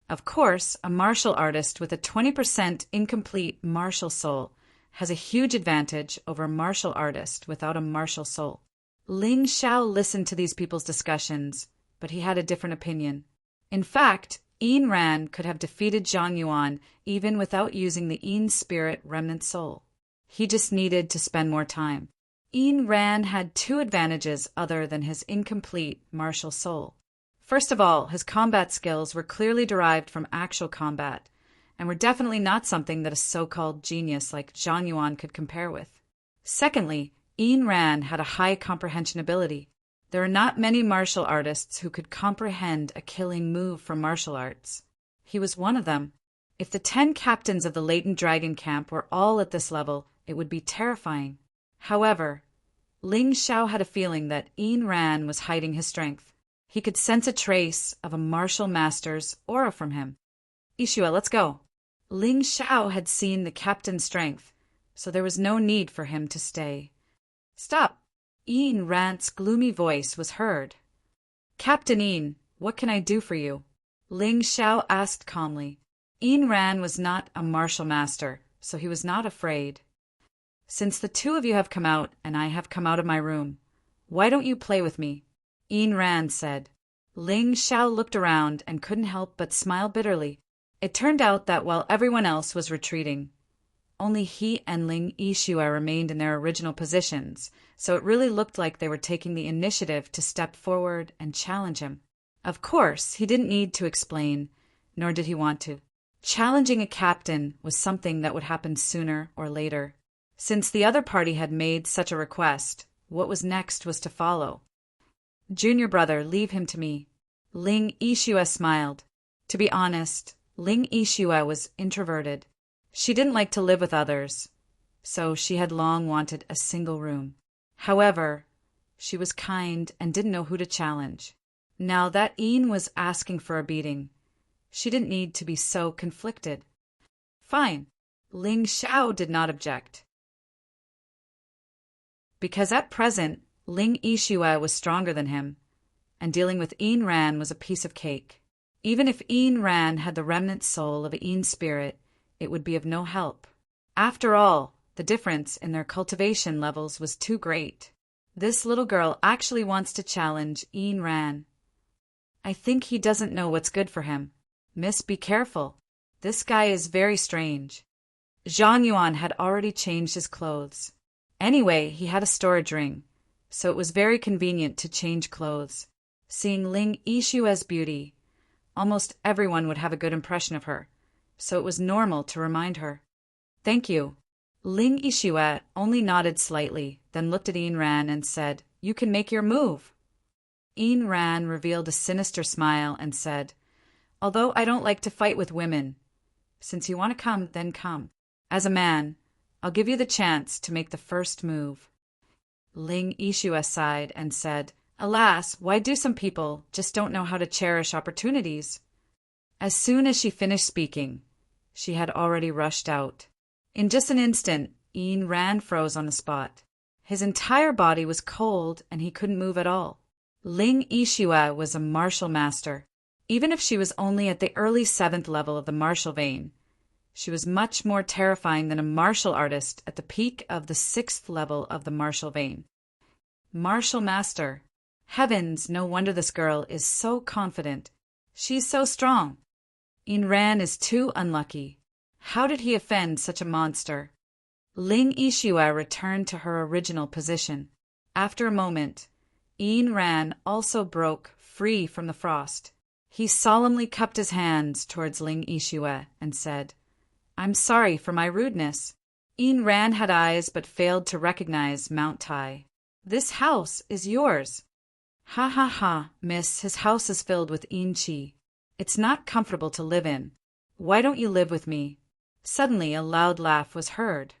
Of course, a martial artist with a 20% incomplete martial soul has a huge advantage over a martial artist without a martial soul. Ling Xiao listened to these people's discussions, but he had a different opinion. In fact, Yin Ran could have defeated Zhang Yuan even without using the Yin spirit remnant soul. He just needed to spend more time. Yin Ran had two advantages other than his incomplete martial soul. First of all, his combat skills were clearly derived from actual combat, and were definitely not something that a so-called genius like Zhang Yuan could compare with. Secondly, Yin Ran had a high comprehension ability. There are not many martial artists who could comprehend a killing move from martial arts. He was one of them. If the 10 captains of the latent dragon camp were all at this level, it would be terrifying. However, Ling Xiao had a feeling that Yin Ran was hiding his strength. He could sense a trace of a martial master's aura from him. Ishua, let's go. Ling Xiao had seen the captain's strength, so there was no need for him to stay. Stop! Yin Ran's gloomy voice was heard. Captain Yin, what can I do for you? Ling Xiao asked calmly. Yin Ran was not a martial master, so he was not afraid. Since the two of you have come out and I have come out of my room, why don't you play with me? Yin Ran said. Ling Xiao looked around and couldn't help but smile bitterly. It turned out that while everyone else was retreating, only he and Ling Yishua remained in their original positions, so it really looked like they were taking the initiative to step forward and challenge him. Of course, he didn't need to explain, nor did he want to. Challenging a captain was something that would happen sooner or later. Since the other party had made such a request, what was next was to follow. Junior brother, leave him to me. Ling Yishua smiled. To be honest, Ling Yishua was introverted. She didn't like to live with others, so she had long wanted a single room. However, she was kind and didn't know who to challenge. Now that Yin was asking for a beating, she didn't need to be so conflicted. Fine. Ling Xiao did not object. Because at present, Ling Yishua was stronger than him, and dealing with Yin Ran was a piece of cake. Even if Yin Ran had the remnant soul of a Yin spirit, it would be of no help. After all, the difference in their cultivation levels was too great. This little girl actually wants to challenge Yin Ran. I think he doesn't know what's good for him. Miss, be careful. This guy is very strange. Zhang Yuan had already changed his clothes. Anyway, he had a storage ring, so it was very convenient to change clothes. Seeing Ling Yishua's beauty, almost everyone would have a good impression of her, so it was normal to remind her. Thank you. Ling Yishua only nodded slightly, then looked at Yin Ran and said, You can make your move. Yin Ran revealed a sinister smile and said, Although I don't like to fight with women, since you want to come, then come. As a man, I'll give you the chance to make the first move. Ling Yishua sighed and said, Alas, why do some people just don't know how to cherish opportunities? As soon as she finished speaking, she had already rushed out. In just an instant, Yin Ran froze on the spot. His entire body was cold and he couldn't move at all. Ling Yishua was a martial master. Even if she was only at the early 7th level of the martial vein, she was much more terrifying than a martial artist at the peak of the 6th level of the martial vein. Martial master. Heavens, no wonder this girl is so confident. She's so strong. Yin Ran is too unlucky. How did he offend such a monster? Ling Yishua returned to her original position. After a moment, Yin Ran also broke free from the frost. He solemnly cupped his hands towards Ling Yishua and said, I'm sorry for my rudeness. Yin Ran had eyes but failed to recognize Mount Tai. This house is yours. Ha ha ha, miss, his house is filled with Yin Qi. It's not comfortable to live in. Why don't you live with me? Suddenly a loud laugh was heard.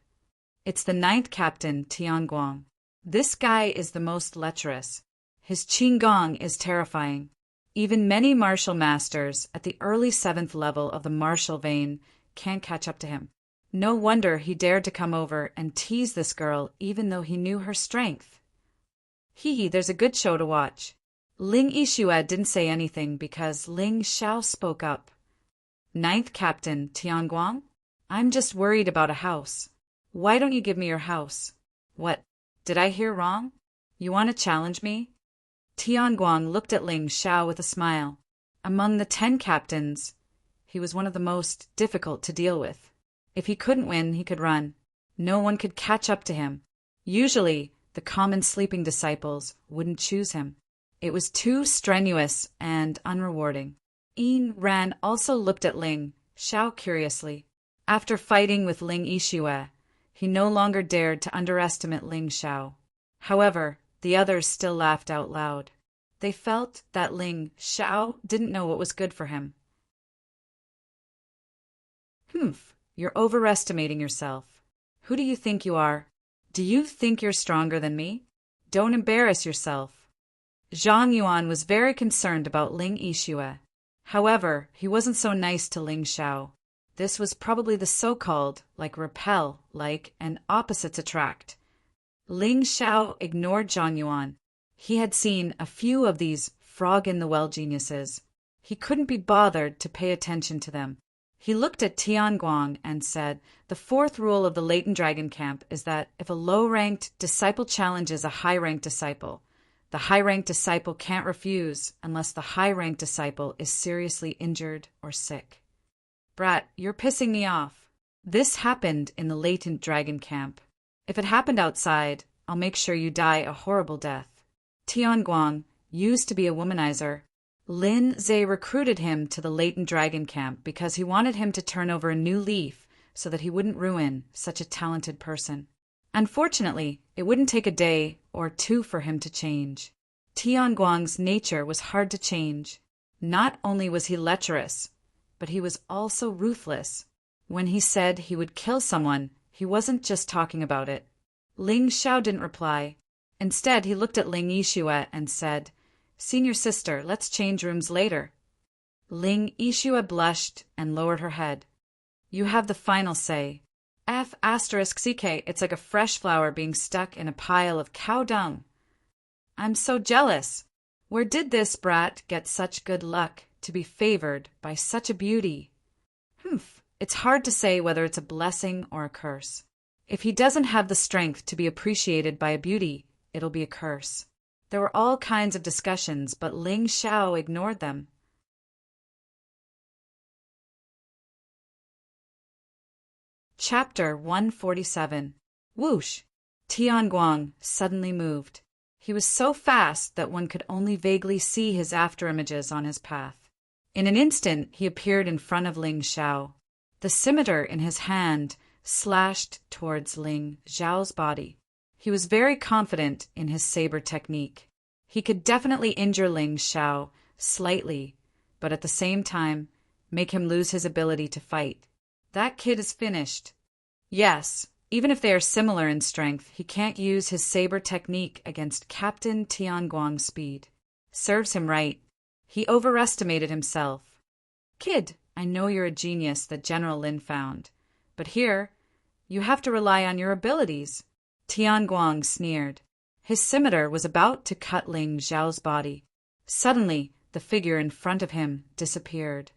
It's the 9th captain, Tianguang. This guy is the most lecherous. His Qinggong is terrifying. Even many martial masters at the early 7th level of the martial vein can't catch up to him. No wonder he dared to come over and tease this girl even though he knew her strength. Hee, there's a good show to watch. Ling Yixue didn't say anything because Ling Xiao spoke up. Ninth Captain Tianguang, I'm just worried about a house. Why don't you give me your house? What? Did I hear wrong? You want to challenge me? Tianguang looked at Ling Xiao with a smile. Among the 10 captains, he was one of the most difficult to deal with. If he couldn't win, he could run. No one could catch up to him. Usually, the common sleeping disciples wouldn't choose him. It was too strenuous and unrewarding. Yin Ran also looked at Ling Xiao curiously. After fighting with Ling Yixue, he no longer dared to underestimate Ling Xiao. However, the others still laughed out loud. They felt that Ling Xiao didn't know what was good for him. Humph, you're overestimating yourself. Who do you think you are? Do you think you're stronger than me? Don't embarrass yourself. Zhang Yuan was very concerned about Ling Yixue. However, he wasn't so nice to Ling Xiao. This was probably the so-called, repel, and opposites attract. Ling Xiao ignored Zhang Yuan. He had seen a few of these frog-in-the-well geniuses. He couldn't be bothered to pay attention to them. He looked at Tianguang and said, the 4th rule of the Latent Dragon Camp is that if a low-ranked disciple challenges a high-ranked disciple, the high-ranked disciple can't refuse unless the high-ranked disciple is seriously injured or sick. Brat, you're pissing me off. This happened in the Latent Dragon Camp. If it happened outside, I'll make sure you die a horrible death. Tianguang used to be a womanizer. Lin Zhe recruited him to the Latent Dragon Camp because he wanted him to turn over a new leaf so that he wouldn't ruin such a talented person. Unfortunately, it wouldn't take a day or 2 for him to change. Tianguang's nature was hard to change. Not only was he lecherous, but he was also ruthless. When he said he would kill someone, he wasn't just talking about it. Ling Xiao didn't reply. Instead, he looked at Ling Yixue and said, Senior sister, let's change rooms later. Ling Yixue blushed and lowered her head. You have the final say. F***ck, it's like a fresh flower being stuck in a pile of cow dung. I'm so jealous. Where did this brat get such good luck to be favored by such a beauty? Humph, it's hard to say whether it's a blessing or a curse. If he doesn't have the strength to be appreciated by a beauty, it'll be a curse. There were all kinds of discussions, but Ling Xiao ignored them. Chapter 147. Whoosh! Tianguang suddenly moved. He was so fast that one could only vaguely see his afterimages on his path. In an instant, he appeared in front of Ling Xiao. The scimitar in his hand slashed towards Ling Xiao's body. He was very confident in his saber technique. He could definitely injure Ling Xiao slightly, but at the same time, make him lose his ability to fight. That kid is finished. Yes, even if they are similar in strength, he can't use his saber technique against Captain Tianguang's speed. Serves him right. He overestimated himself. Kid, I know you're a genius that General Lin found, but here, you have to rely on your abilities. Tianguang sneered. His scimitar was about to cut Ling Xiao's body. Suddenly, the figure in front of him disappeared.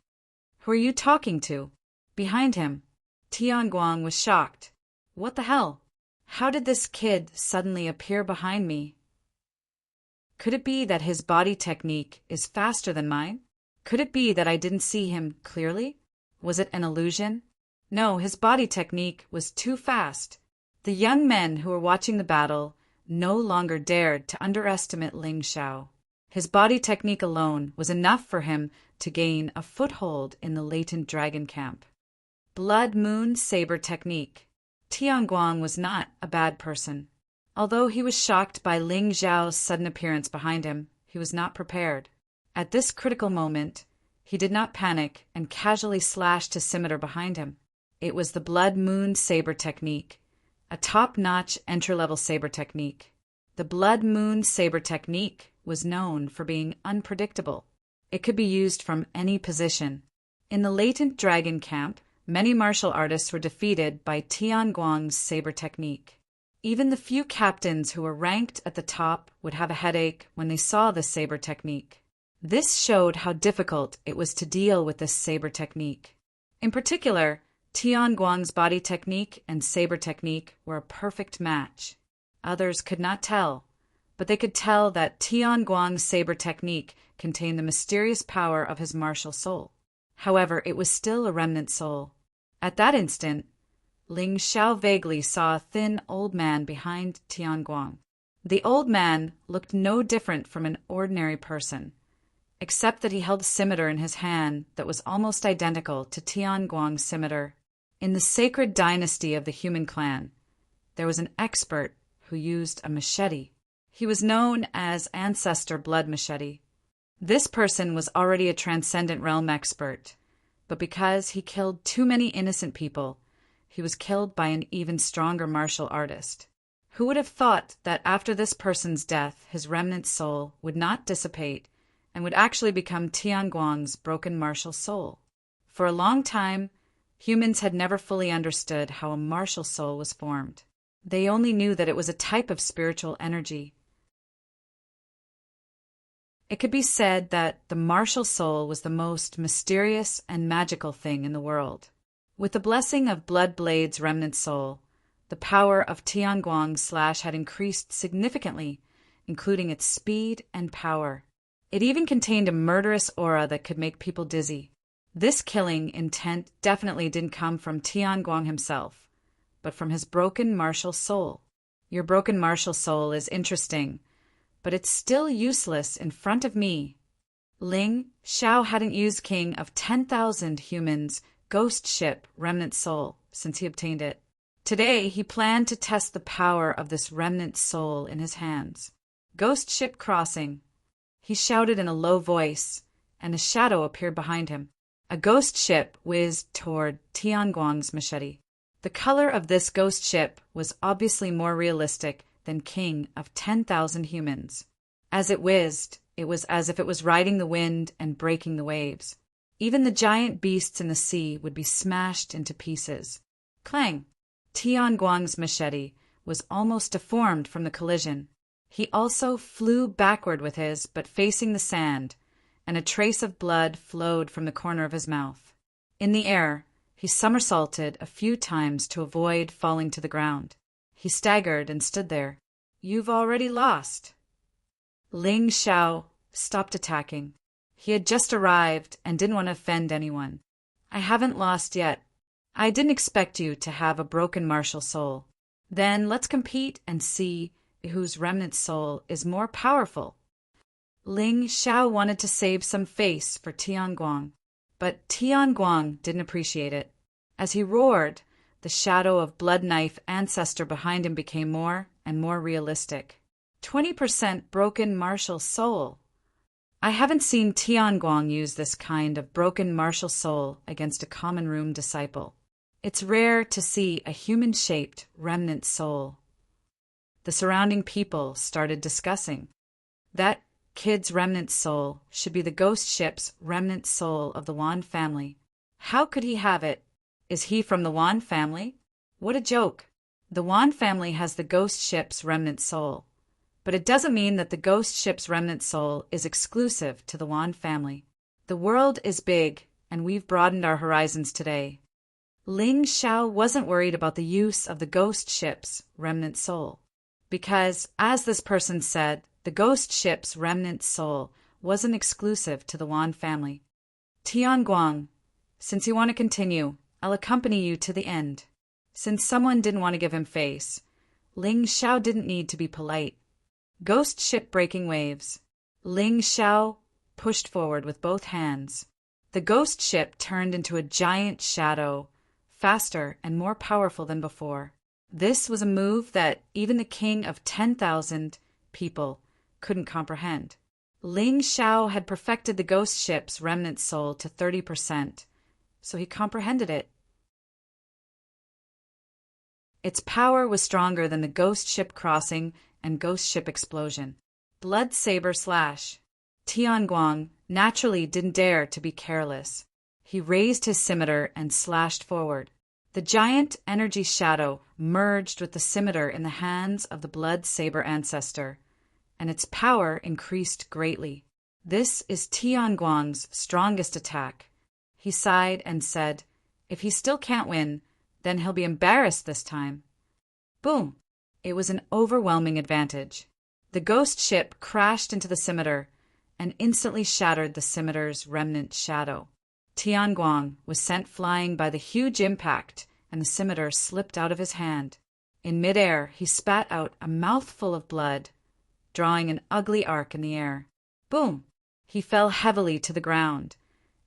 Who are you talking to? Behind him. Tianguang was shocked. What the hell? How did this kid suddenly appear behind me? Could it be that his body technique is faster than mine? Could it be that I didn't see him clearly? Was it an illusion? No, his body technique was too fast. The young men who were watching the battle no longer dared to underestimate Ling Xiao. His body technique alone was enough for him to gain a foothold in the Latent Dragon Camp. Blood Moon Saber Technique. Tianguang was not a bad person. Although he was shocked by Ling Xiao's sudden appearance behind him, he was not prepared. At this critical moment, he did not panic and casually slashed his scimitar behind him. It was the Blood Moon Saber Technique, a top-notch entry-level saber technique. The Blood Moon Saber Technique was known for being unpredictable. It could be used from any position. In the Latent Dragon Camp, many martial artists were defeated by Tianguang's saber technique. Even the few captains who were ranked at the top would have a headache when they saw the saber technique. This showed how difficult it was to deal with this saber technique. In particular, Tianguang's body technique and saber technique were a perfect match. Others could not tell, but they could tell that Tianguang's saber technique contained the mysterious power of his martial soul. However, it was still a remnant soul. At that instant, Ling Xiao vaguely saw a thin old man behind Tianguang. The old man looked no different from an ordinary person, except that he held a scimitar in his hand that was almost identical to Tianguang's scimitar. In the sacred dynasty of the human clan, there was an expert who used a machete. He was known as Ancestor Blood Machete. This person was already a transcendent realm expert, but because he killed too many innocent people, he was killed by an even stronger martial artist. Who would have thought that after this person's death, his remnant soul would not dissipate and would actually become Tianguang's broken martial soul? For a long time, humans had never fully understood how a martial soul was formed. They only knew that it was a type of spiritual energy. It could be said that the martial soul was the most mysterious and magical thing in the world. With the blessing of Blood Blade's remnant soul, the power of Tianguang's slash had increased significantly, including its speed and power. It even contained a murderous aura that could make people dizzy. This killing intent definitely didn't come from Tianguang himself, but from his broken martial soul. Your broken martial soul is interesting, but it's still useless in front of me. Ling Xiao hadn't used King of 10,000 Humans' ghost ship remnant soul since he obtained it. Today, he planned to test the power of this remnant soul in his hands. Ghost ship crossing. He shouted in a low voice, and a shadow appeared behind him. A ghost ship whizzed toward Tianguang's machete. The color of this ghost ship was obviously more realistic than King of 10,000 Humans. As it whizzed, it was as if it was riding the wind and breaking the waves. Even the giant beasts in the sea would be smashed into pieces. Clang! Tianguang's machete was almost deformed from the collision. He also flew backward with his, but facing the sand, and a trace of blood flowed from the corner of his mouth. In the air, he somersaulted a few times to avoid falling to the ground. He staggered and stood there. "You've already lost." Ling Xiao stopped attacking. He had just arrived and didn't want to offend anyone. "I haven't lost yet. I didn't expect you to have a broken martial soul. Then let's compete and see whose remnant soul is more powerful." Ling Xiao wanted to save some face for Tianguang, but Tianguang didn't appreciate it. As he roared, the shadow of Blood Knife Ancestor behind him became more and more realistic. 20% broken martial soul. I haven't seen Tianguang use this kind of broken martial soul against a common room disciple. It's rare to see a human-shaped remnant soul. The surrounding people started discussing. That kid's remnant soul should be the ghost ship's remnant soul of the Wan family. How could he have it? Is he from the Wan family? What a joke. The Wan family has the ghost ship's remnant soul. But it doesn't mean that the ghost ship's remnant soul is exclusive to the Wan family. The world is big, and we've broadened our horizons today. Ling Xiao wasn't worried about the use of the ghost ship's remnant soul, because, as this person said, the ghost ship's remnant soul wasn't exclusive to the Wan family. "Tianguang, since you want to continue, I'll accompany you to the end." Since someone didn't want to give him face, Ling Xiao didn't need to be polite. Ghost ship breaking waves. Ling Xiao pushed forward with both hands. The ghost ship turned into a giant shadow, faster and more powerful than before. This was a move that even the king of 10,000 people couldn't comprehend. Ling Xiao had perfected the ghost ship's remnant soul to 30%, so he comprehended it. Its power was stronger than the ghost ship crossing and ghost ship explosion. Blood saber slash. Tianguang naturally didn't dare to be careless. He raised his scimitar and slashed forward. The giant energy shadow merged with the scimitar in the hands of the blood saber ancestor, and its power increased greatly. This is Tianguang's strongest attack. He sighed and said, if he still can't win, then he'll be embarrassed this time. Boom! It was an overwhelming advantage. The ghost ship crashed into the scimitar and instantly shattered the scimitar's remnant shadow. Tianguang was sent flying by the huge impact, and the scimitar slipped out of his hand. In midair, he spat out a mouthful of blood, drawing an ugly arc in the air. Boom! He fell heavily to the ground,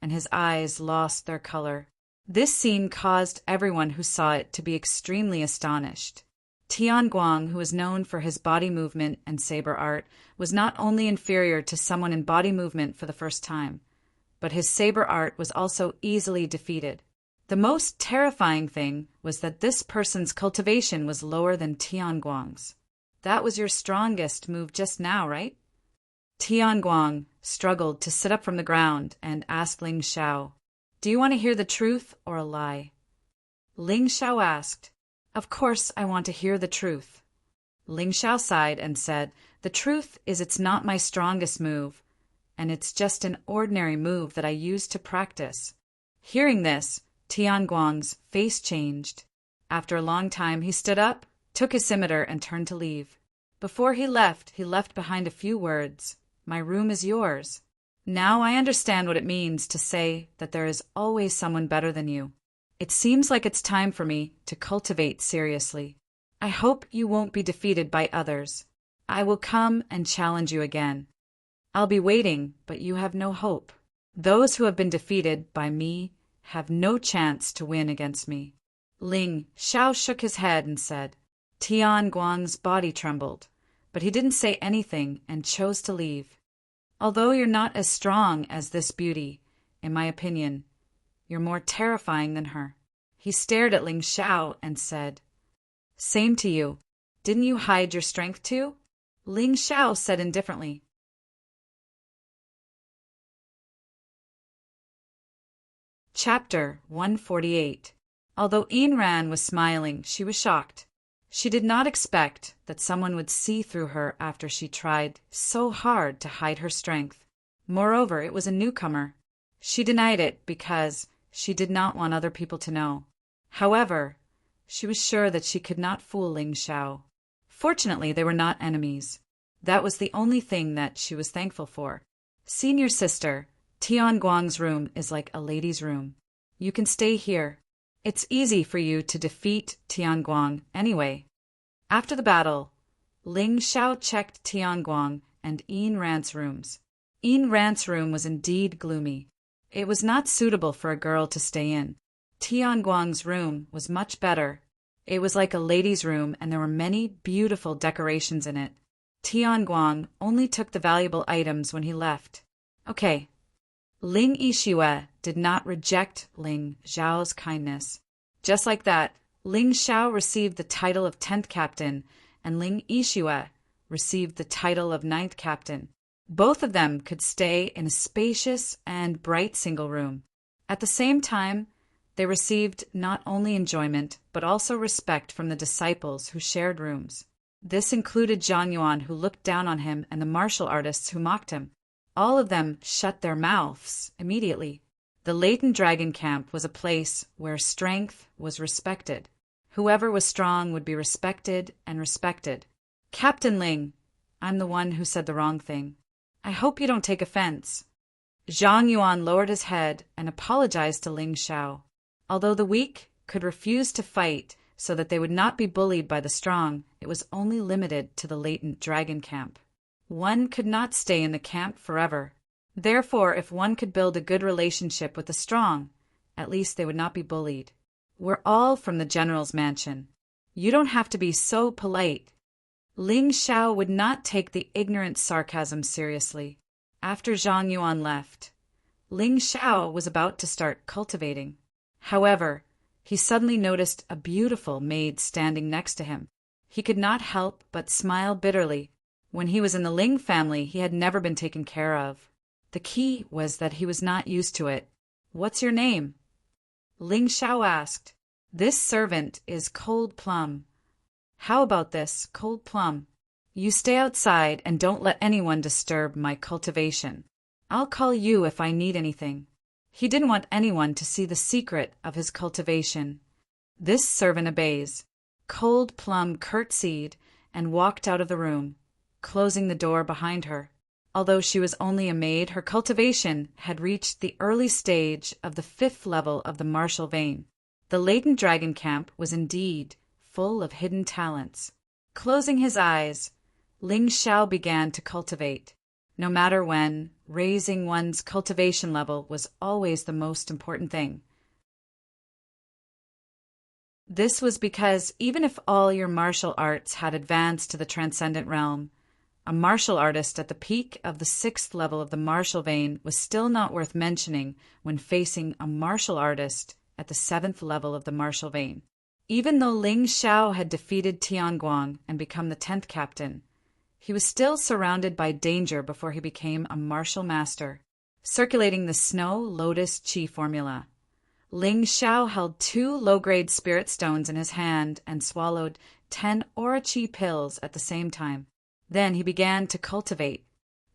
and his eyes lost their color. This scene caused everyone who saw it to be extremely astonished. Tianguang, who was known for his body movement and saber art, was not only inferior to someone in body movement for the first time, but his saber art was also easily defeated. The most terrifying thing was that this person's cultivation was lower than Tianguang's. That was your strongest move just now, right? Tianguang struggled to sit up from the ground and asked Ling Xiao, do you want to hear the truth or a lie? Ling Xiao asked, of course I want to hear the truth. Ling Xiao sighed and said, the truth is it's not my strongest move, and it's just an ordinary move that I use to practice. Hearing this, Tianguang's face changed. After a long time, he stood up, took his scimitar, and turned to leave. Before he left behind a few words. My room is yours. Now I understand what it means to say that there is always someone better than you. It seems like it's time for me to cultivate seriously. I hope you won't be defeated by others. I will come and challenge you again. I'll be waiting, but you have no hope. Those who have been defeated by me have no chance to win against me. Ling Xiao shook his head and said. Tianguang's body trembled, but he didn't say anything and chose to leave. Although you're not as strong as this beauty, in my opinion, you're more terrifying than her. He stared at Ling Xiao and said, same to you. Didn't you hide your strength too? Ling Xiao said indifferently. Chapter 148. Although Ayn Rand was smiling, she was shocked. She did not expect that someone would see through her after she tried so hard to hide her strength. Moreover, it was a newcomer. She denied it because she did not want other people to know. However, she was sure that she could not fool Ling Xiao. Fortunately, they were not enemies. That was the only thing that she was thankful for. Senior sister, Tianguang's room is like a lady's room. You can stay here. It's easy for you to defeat Tianguang anyway. After the battle, Ling Xiao checked Tianguang and Ayn Rand's rooms. Ayn Rand's room was indeed gloomy. It was not suitable for a girl to stay in. Tianguang's room was much better. It was like a lady's room and there were many beautiful decorations in it. Tianguang only took the valuable items when he left. Okay. Ling Yixue did not reject Ling Xiao's kindness. Just like that, Ling Xiao received the title of 10th captain and Ling Yixue received the title of 9th captain. Both of them could stay in a spacious and bright single room. At the same time, they received not only enjoyment but also respect from the disciples who shared rooms. This included Zhang Yuan, who looked down on him, and the martial artists who mocked him. All of them shut their mouths immediately. The latent dragon camp was a place where strength was respected. Whoever was strong would be respected and respected. Captain Ling, I'm the one who said the wrong thing. I hope you don't take offense. Zhang Yuan lowered his head and apologized to Ling Xiao. Although the weak could refuse to fight so that they would not be bullied by the strong, it was only limited to the latent dragon camp. One could not stay in the camp forever. Therefore, if one could build a good relationship with the strong, at least they would not be bullied. We're all from the general's mansion. You don't have to be so polite. Ling Xiao would not take the ignorant sarcasm seriously. After Zhang Yuan left, Ling Xiao was about to start cultivating. However, he suddenly noticed a beautiful maid standing next to him. He could not help but smile bitterly. When he was in the Ling family, he had never been taken care of. The key was that he was not used to it. What's your name? Ling Xiao asked. This servant is Cold Plum. How about this, Cold Plum? You stay outside and don't let anyone disturb my cultivation. I'll call you if I need anything. He didn't want anyone to see the secret of his cultivation. This servant obeys. Cold Plum curtsied and walked out of the room, closing the door behind her. Although she was only a maid, her cultivation had reached the early stage of the 5th level of the martial vein. The latent dragon camp was indeed full of hidden talents. Closing his eyes, Ling Xiao began to cultivate. No matter when, raising one's cultivation level was always the most important thing. This was because even if all your martial arts had advanced to the transcendent realm, a martial artist at the peak of the 6th level of the martial vein was still not worth mentioning when facing a martial artist at the 7th level of the martial vein. Even though Ling Xiao had defeated Tianguang and become the 10th captain, he was still surrounded by danger before he became a martial master. Circulating the Snow Lotus Chi formula, Ling Xiao held 2 low-grade spirit stones in his hand and swallowed 10 Aura Chi pills at the same time. Then he began to cultivate.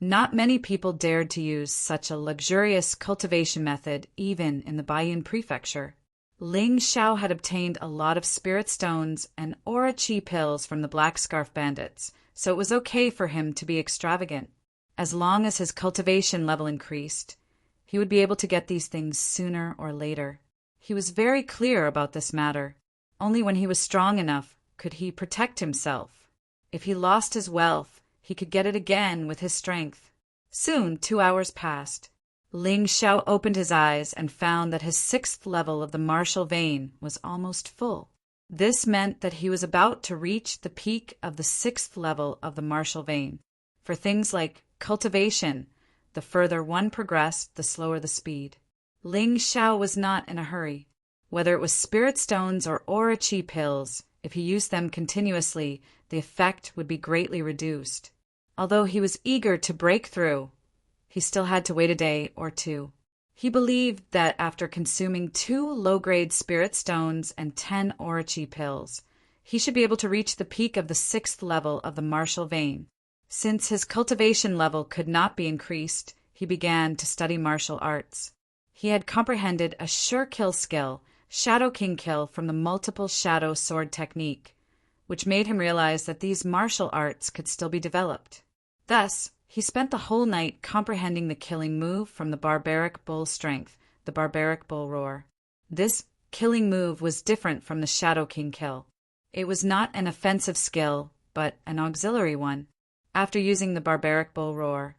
Not many people dared to use such a luxurious cultivation method even in the Baiyun prefecture. Ling Xiao had obtained a lot of spirit stones and Aura Chi pills from the Black Scarf bandits, so it was okay for him to be extravagant. As long as his cultivation level increased, he would be able to get these things sooner or later. He was very clear about this matter. Only when he was strong enough could he protect himself. If he lost his wealth, he could get it again with his strength. Soon 2 hours passed. Ling Xiao opened his eyes and found that his 6th level of the martial vein was almost full. This meant that he was about to reach the peak of the 6th level of the martial vein. For things like cultivation, the further one progressed, the slower the speed. Ling Xiao was not in a hurry. Whether it was spirit stones or Aura Chi pills, if he used them continuously, the effect would be greatly reduced. Although he was eager to break through, he still had to wait a day or 2. He believed that after consuming 2 low-grade spirit stones and 10 Aura Chi pills, he should be able to reach the peak of the 6th level of the martial vein. Since his cultivation level could not be increased, he began to study martial arts. He had comprehended a sure kill skill, Shadow King Kill, from the multiple shadow sword technique, which made him realize that these martial arts could still be developed. Thus, he spent the whole night comprehending the killing move from the Barbaric Bull Strength, the Barbaric Bull Roar. This killing move was different from the Shadow King Kill. It was not an offensive skill, but an auxiliary one. After using the Barbaric Bull Roar,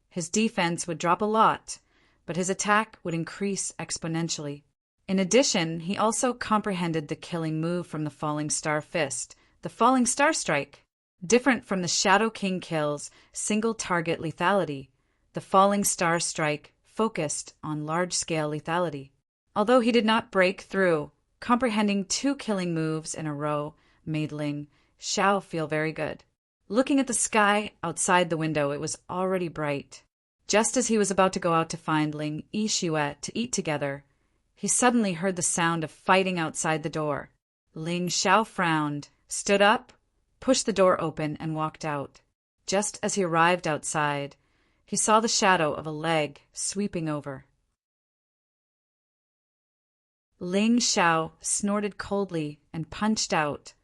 his defense would drop a lot, but his attack would increase exponentially. In addition, he also comprehended the killing move from the Falling Star Fist, the Falling Star Strike. Different from the Shadow King Kill's single-target lethality, the Falling Star Strike focused on large-scale lethality. Although he did not break through, comprehending 2 killing moves in a row made Ling Xiao feel very good. Looking at the sky outside the window, it was already bright. Just as he was about to go out to find Ling Yixue to eat together, he suddenly heard the sound of fighting outside the door. Ling Xiao frowned, stood up, pushed the door open, and walked out. Just as he arrived outside, he saw the shadow of a leg sweeping over. Ling Xiao snorted coldly and punched out,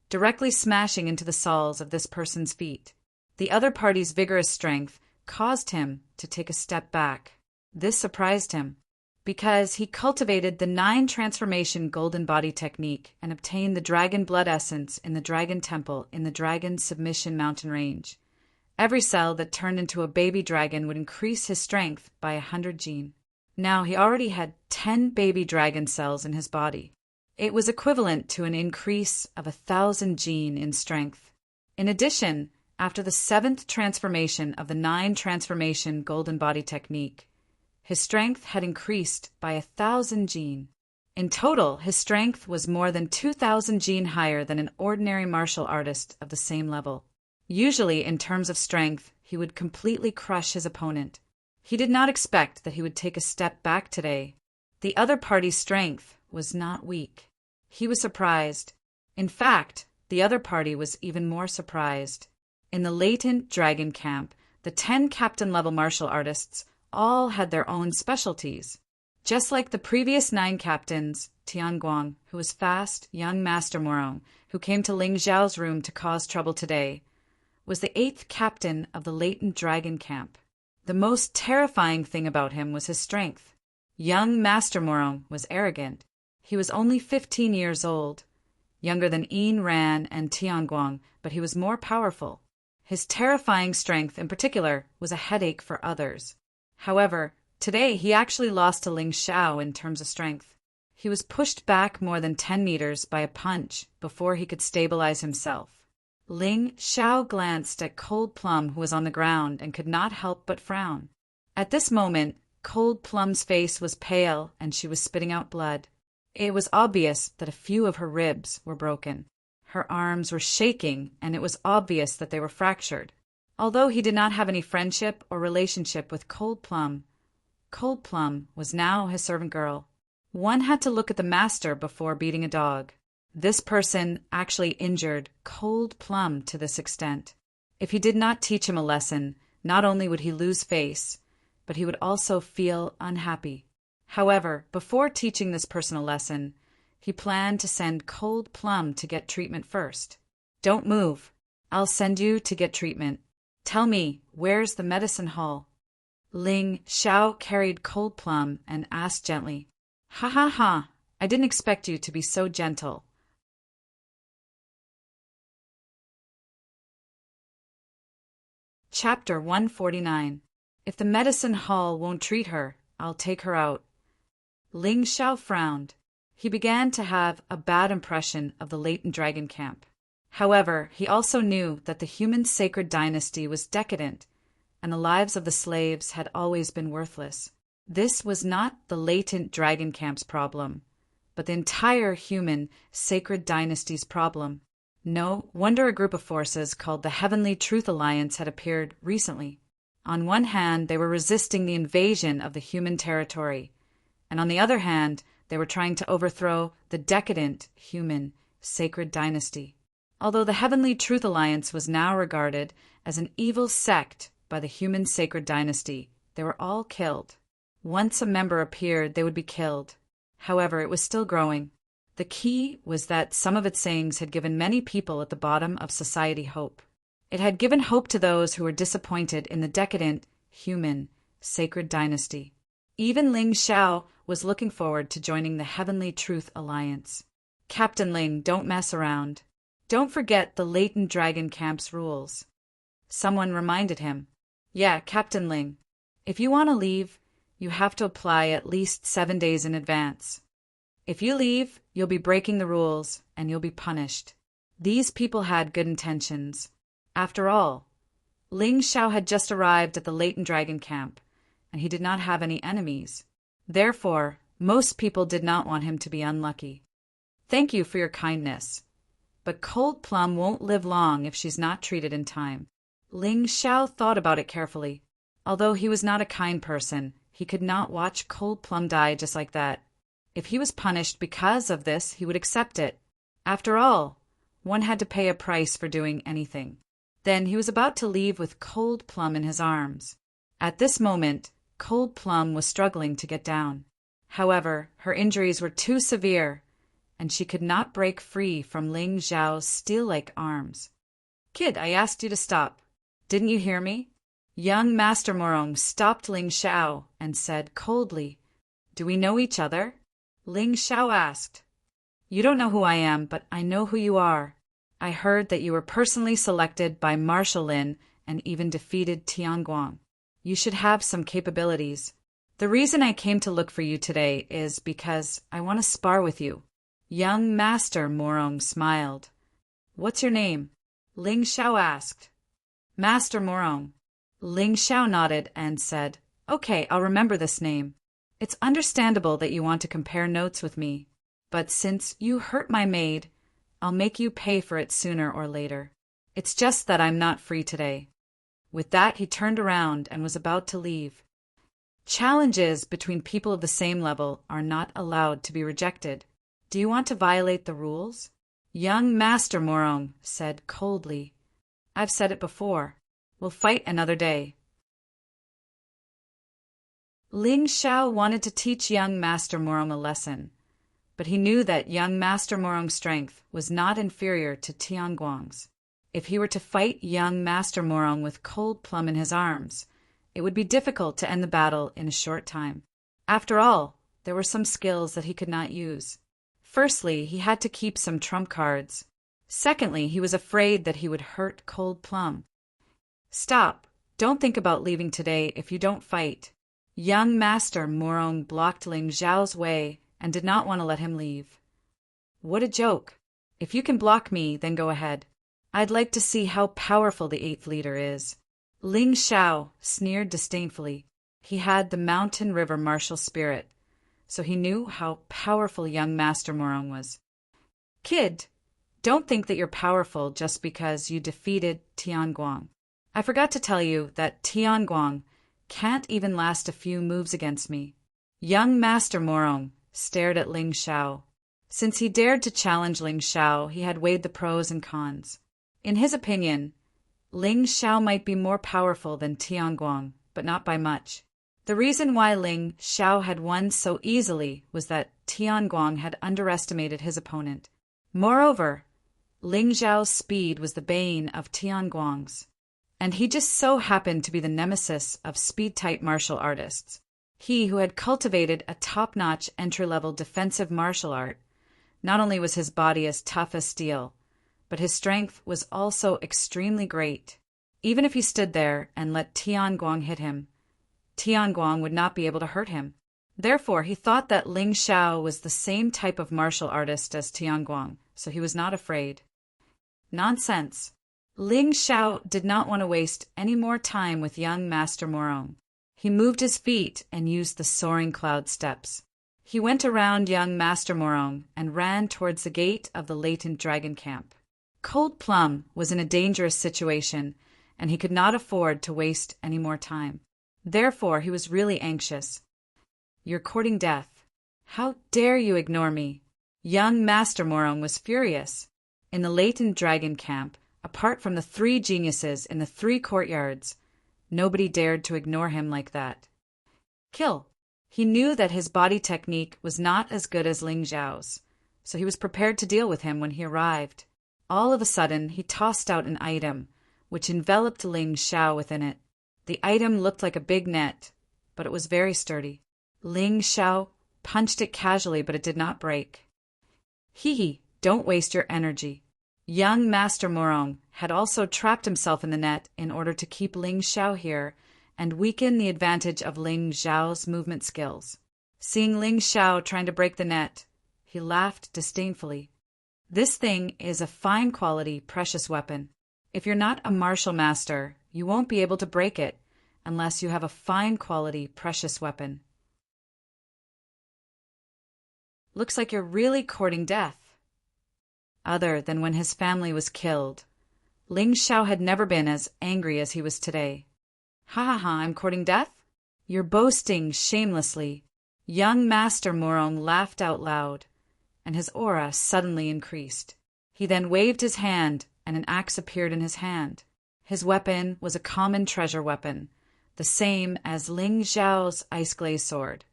directly smashing into the soles of this person's feet. The other party's vigorous strength caused him to take a step back. This surprised him, because he cultivated the 9 transformation golden body technique and obtained the dragon blood essence in the dragon temple in the dragon submission mountain range. Every cell that turned into a baby dragon would increase his strength by 100 gene. Now he already had 10 baby dragon cells in his body. It was equivalent to an increase of 1,000 gene in strength. In addition, after the 7th transformation of the 9 transformation golden body technique, his strength had increased by 1,000 gene. In total, his strength was more than 2,000 gene higher than an ordinary martial artist of the same level. Usually, in terms of strength, he would completely crush his opponent. He did not expect that he would take a step back today. The other party's strength was not weak. He was surprised. In fact, the other party was even more surprised. In the latent dragon camp, the 10 captain-level martial artists all had their own specialties. Just like the previous 9 captains, Tianguang, who was fast, young Master Morong, who came to Ling Zhao's room to cause trouble today, was the 8th captain of the latent dragon camp. The most terrifying thing about him was his strength. Young Master Morong was arrogant. He was only 15 years old, younger than Yin Ran and Tianguang, but he was more powerful. His terrifying strength, in particular, was a headache for others. However, today he actually lost to Ling Xiao in terms of strength. He was pushed back more than 10 meters by a punch before he could stabilize himself. Ling Xiao glanced at Cold Plum, who was on the ground, and could not help but frown. At this moment, Cold Plum's face was pale and she was spitting out blood. It was obvious that a few of her ribs were broken. Her arms were shaking, and it was obvious that they were fractured. Although he did not have any friendship or relationship with Cold Plum was now his servant girl. One had to look at the master before beating a dog. This person actually injured Cold Plum to this extent. If he did not teach him a lesson, not only would he lose face, but he would also feel unhappy. However, before teaching this person a lesson, he planned to send Cold Plum to get treatment first. Don't move. I'll send you to get treatment. Tell me, where's the medicine hall? Ling Xiao carried Cold Plum and asked gently, Ha ha ha, I didn't expect you to be so gentle. Chapter 149. If the medicine hall won't treat her, I'll take her out. Ling Xiao frowned. He began to have a bad impression of the latent dragon camp. However, he also knew that the human sacred dynasty was decadent, and the lives of the slaves had always been worthless. This was not the latent dragon camp's problem, but the entire human sacred dynasty's problem. No wonder a group of forces called the Heavenly Truth Alliance had appeared recently. On one hand, they were resisting the invasion of the human territory, and on the other hand, they were trying to overthrow the decadent human sacred dynasty. Although the Heavenly Truth Alliance was now regarded as an evil sect by the human sacred dynasty, they were all killed. Once a member appeared, they would be killed. However, it was still growing. The key was that some of its sayings had given many people at the bottom of society hope. It had given hope to those who were disappointed in the decadent, human, sacred dynasty. Even Ling Xiao was looking forward to joining the Heavenly Truth Alliance. Captain Ling, don't mess around. Don't forget the latent dragon camp's rules. Someone reminded him. Yeah, Captain Ling. If you want to leave, you have to apply at least 7 days in advance. If you leave, you'll be breaking the rules, and you'll be punished. These people had good intentions. After all, Ling Xiao had just arrived at the latent dragon camp, and he did not have any enemies. Therefore, most people did not want him to be unlucky. Thank you for your kindness, but Cold Plum won't live long if she's not treated in time. Ling Xiao thought about it carefully. Although he was not a kind person, he could not watch Cold Plum die just like that. If he was punished because of this, he would accept it. After all, one had to pay a price for doing anything. Then he was about to leave with Cold Plum in his arms. At this moment, Cold Plum was struggling to get down. However, her injuries were too severe, and she could not break free from Ling Zhao's steel-like arms. Kid, I asked you to stop. Didn't you hear me? Young Master Morong stopped Ling Xiao and said coldly, Do we know each other? Ling Xiao asked. You don't know who I am, but I know who you are. I heard that you were personally selected by Marshal Lin and even defeated Tianguang. You should have some capabilities. The reason I came to look for you today is because I want to spar with you. Young Master Morong smiled. What's your name? Ling Xiao asked. Master Morong. Ling Xiao nodded and said, Okay, I'll remember this name. It's understandable that you want to compare notes with me, but since you hurt my maid, I'll make you pay for it sooner or later. It's just that I'm not free today. With that, he turned around and was about to leave. Challenges between people of the same level are not allowed to be rejected. Do you want to violate the rules? Young Master Morong said coldly. I've said it before. We'll fight another day. Ling Xiao wanted to teach young Master Morong a lesson, but he knew that young Master Morong's strength was not inferior to Tianguang's. If he were to fight young Master Morong with Cold Plum in his arms, it would be difficult to end the battle in a short time. After all, there were some skills that he could not use. Firstly, he had to keep some trump cards. Secondly, he was afraid that he would hurt Cold Plum. Stop. Don't think about leaving today if you don't fight. Young Master Morong blocked Ling Xiao's way and did not want to let him leave. What a joke. If you can block me, then go ahead. I'd like to see how powerful the 8th leader is. Ling Xiao sneered disdainfully. He had the mountain river martial spirit, so he knew how powerful young Master Morong was. Kid, don't think that you're powerful just because you defeated Tianguang. I forgot to tell you that Tianguang can't even last a few moves against me. Young Master Morong stared at Ling Xiao. Since he dared to challenge Ling Xiao, he had weighed the pros and cons. In his opinion, Ling Xiao might be more powerful than Tianguang, but not by much. The reason why Ling Xiao had won so easily was that Tianguang had underestimated his opponent. Moreover, Ling Xiao's speed was the bane of Tianguang's, and he just so happened to be the nemesis of speed-type martial artists. He who had cultivated a top-notch entry-level defensive martial art, not only was his body as tough as steel, but his strength was also extremely great. Even if he stood there and let Tianguang hit him, Tianguang would not be able to hurt him. Therefore, he thought that Ling Xiao was the same type of martial artist as Tianguang, so he was not afraid. Nonsense. Ling Xiao did not want to waste any more time with young Master Morong. He moved his feet and used the soaring cloud steps. He went around young Master Morong and ran towards the gate of the latent dragon camp. Cold Plum was in a dangerous situation, and he could not afford to waste any more time. Therefore, he was really anxious. You're courting death. How dare you ignore me? Young Master Morong was furious. In the latent dragon camp, apart from the 3 geniuses in the 3 courtyards, nobody dared to ignore him like that. Kill. He knew that his body technique was not as good as Ling Xiao's, so he was prepared to deal with him when he arrived. All of a sudden, he tossed out an item, which enveloped Ling Xiao within it. The item looked like a big net, but it was very sturdy. Ling Xiao punched it casually, but it did not break. Hee, don't waste your energy. Young Master Morong had also trapped himself in the net in order to keep Ling Xiao here and weaken the advantage of Ling Xiao's movement skills. Seeing Ling Xiao trying to break the net, he laughed disdainfully. This thing is a fine quality, precious weapon. If you're not a martial master, you won't be able to break it unless you have a fine quality, precious weapon. Looks like you're really courting death. Other than when his family was killed, Ling Xiao had never been as angry as he was today. Ha ha ha, I'm courting death? You're boasting shamelessly. Young Master Morong laughed out loud, and his aura suddenly increased. He then waved his hand, and an axe appeared in his hand. His weapon was a common treasure weapon, the same as Ling Xiao's ice-glazed sword.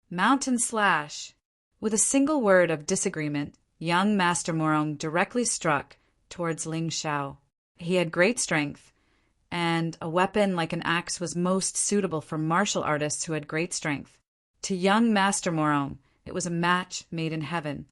Mountain Slash! With a single word of disagreement, young Master Morong directly struck towards Ling Xiao. He had great strength, and a weapon like an axe was most suitable for martial artists who had great strength. To young Master Morong, it was a match made in heaven.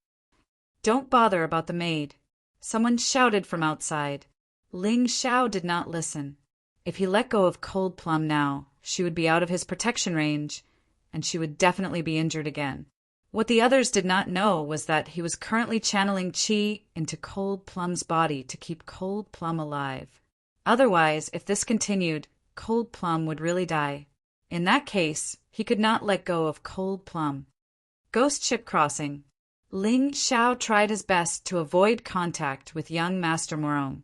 Don't bother about the maid. Someone shouted from outside. Ling Xiao did not listen. If he let go of Cold Plum now, she would be out of his protection range, and she would definitely be injured again. What the others did not know was that he was currently channeling Qi into Cold Plum's body to keep Cold Plum alive. Otherwise, if this continued, Cold Plum would really die. In that case, he could not let go of Cold Plum. Ghost ship crossing. Ling Xiao tried his best to avoid contact with young Master Morong,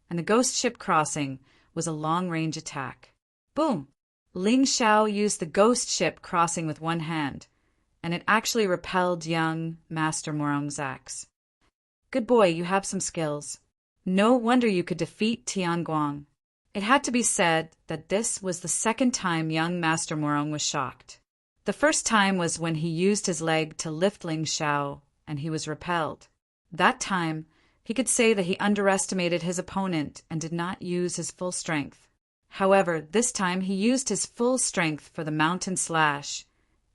and the ghost ship crossing was a long-range attack. Boom! Ling Xiao used the ghost ship crossing with one hand, and it actually repelled young Master Morong's axe. Good boy, you have some skills. No wonder you could defeat Tianguang. It had to be said that this was the second time young Master Morong was shocked. The first time was when he used his leg to lift Ling Xiao, and he was repelled. That time, he could say that he underestimated his opponent and did not use his full strength. However, this time he used his full strength for the mountain slash,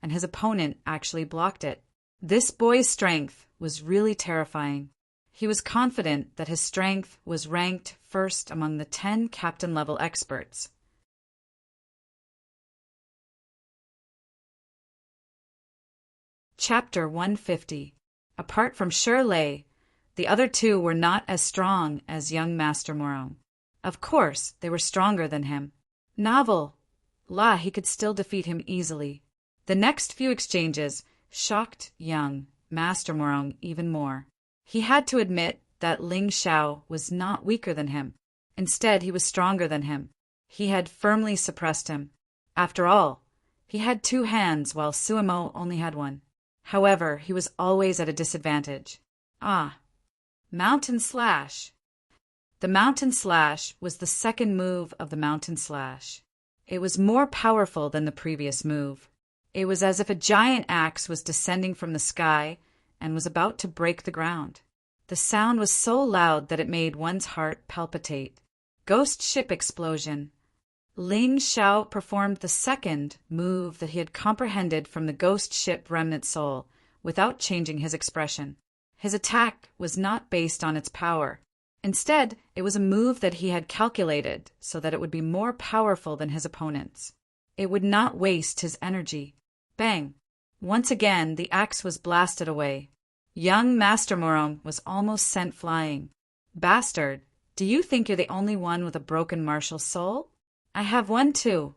and his opponent actually blocked it. This boy's strength was really terrifying. He was confident that his strength was ranked first among the 10 captain-level experts. Chapter 150. Apart from Shirley, the other two were not as strong as young Master Morong. Of course, they were stronger than him. Novel. He could still defeat him easily. The next few exchanges shocked young Master Morong even more. He had to admit that Ling Xiao was not weaker than him. Instead, he was stronger than him. He had firmly suppressed him. After all, he had 2 hands while Suimo only had 1. However, he was always at a disadvantage. Mountain Slash. The Mountain Slash was the second move of the Mountain Slash. It was more powerful than the previous move. It was as if a giant axe was descending from the sky and was about to break the ground. The sound was so loud that it made one's heart palpitate. Ghost Ship Explosion. Ling Xiao performed the second move that he had comprehended from the Ghost Ship Remnant Soul without changing his expression. His attack was not based on its power. Instead, it was a move that he had calculated so that it would be more powerful than his opponent's. It would not waste his energy. Bang! Once again, the axe was blasted away. Young Master Morong was almost sent flying. Bastard, do you think you're the only one with a broken martial soul? I have one too.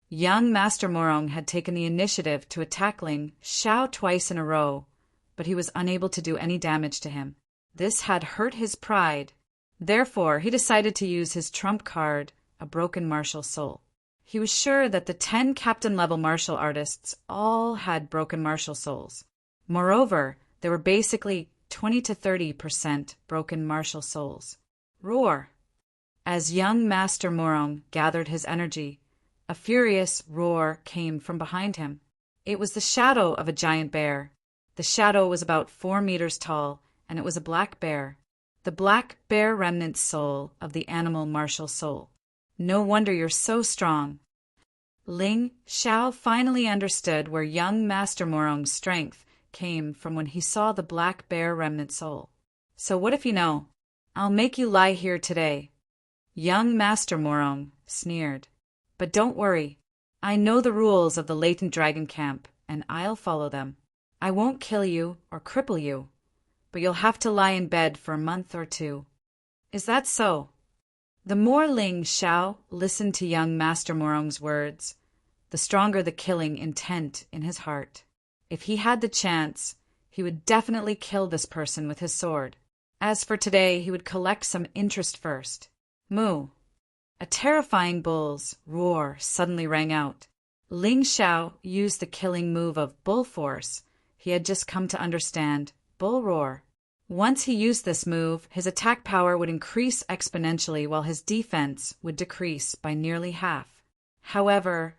Young Master Morong had taken the initiative to attack Ling Xiao twice in a row, but he was unable to do any damage to him. This had hurt his pride. Therefore, he decided to use his trump card, a broken martial soul. He was sure that the 10 captain-level martial artists all had broken martial souls. Moreover, there were basically 20 to 30% broken martial souls. Roar! As young Master Morong gathered his energy, a furious roar came from behind him. It was the shadow of a giant bear. The shadow was about 4 meters tall, and it was a black bear. The black bear remnant soul of the animal martial soul. No wonder you're so strong. Ling Xiao finally understood where young Master Morong's strength came from when he saw the black bear remnant soul. So what if you know? I'll make you lie here today. Young Master Morong sneered. But don't worry. I know the rules of the latent dragon camp, and I'll follow them. I won't kill you or cripple you, but you'll have to lie in bed for a month or 2. Is that so? The more Ling Xiao listened to young Master Morong's words, the stronger the killing intent in his heart. If he had the chance, he would definitely kill this person with his sword. As for today, he would collect some interest first. Moo! A terrifying bull's roar suddenly rang out. Ling Xiao used the killing move of Bull Force. He had just come to understand Bull Roar. Once he used this move, his attack power would increase exponentially while his defense would decrease by nearly half. However,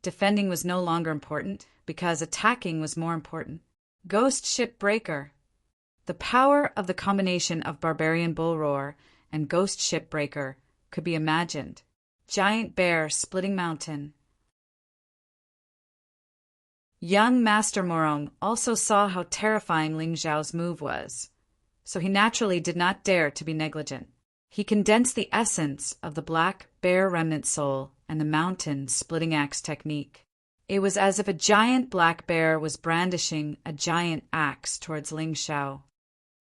defending was no longer important because attacking was more important. Ghost Ship Breaker. The power of the combination of Barbarian Bull Roar and Ghost Ship Breaker could be imagined. Giant bear splitting mountain. Young Master Morong also saw how terrifying Ling Xiao's move was, so he naturally did not dare to be negligent. He condensed the essence of the black bear remnant soul and the mountain splitting axe technique. It was as if a giant black bear was brandishing a giant axe towards Ling Xiao.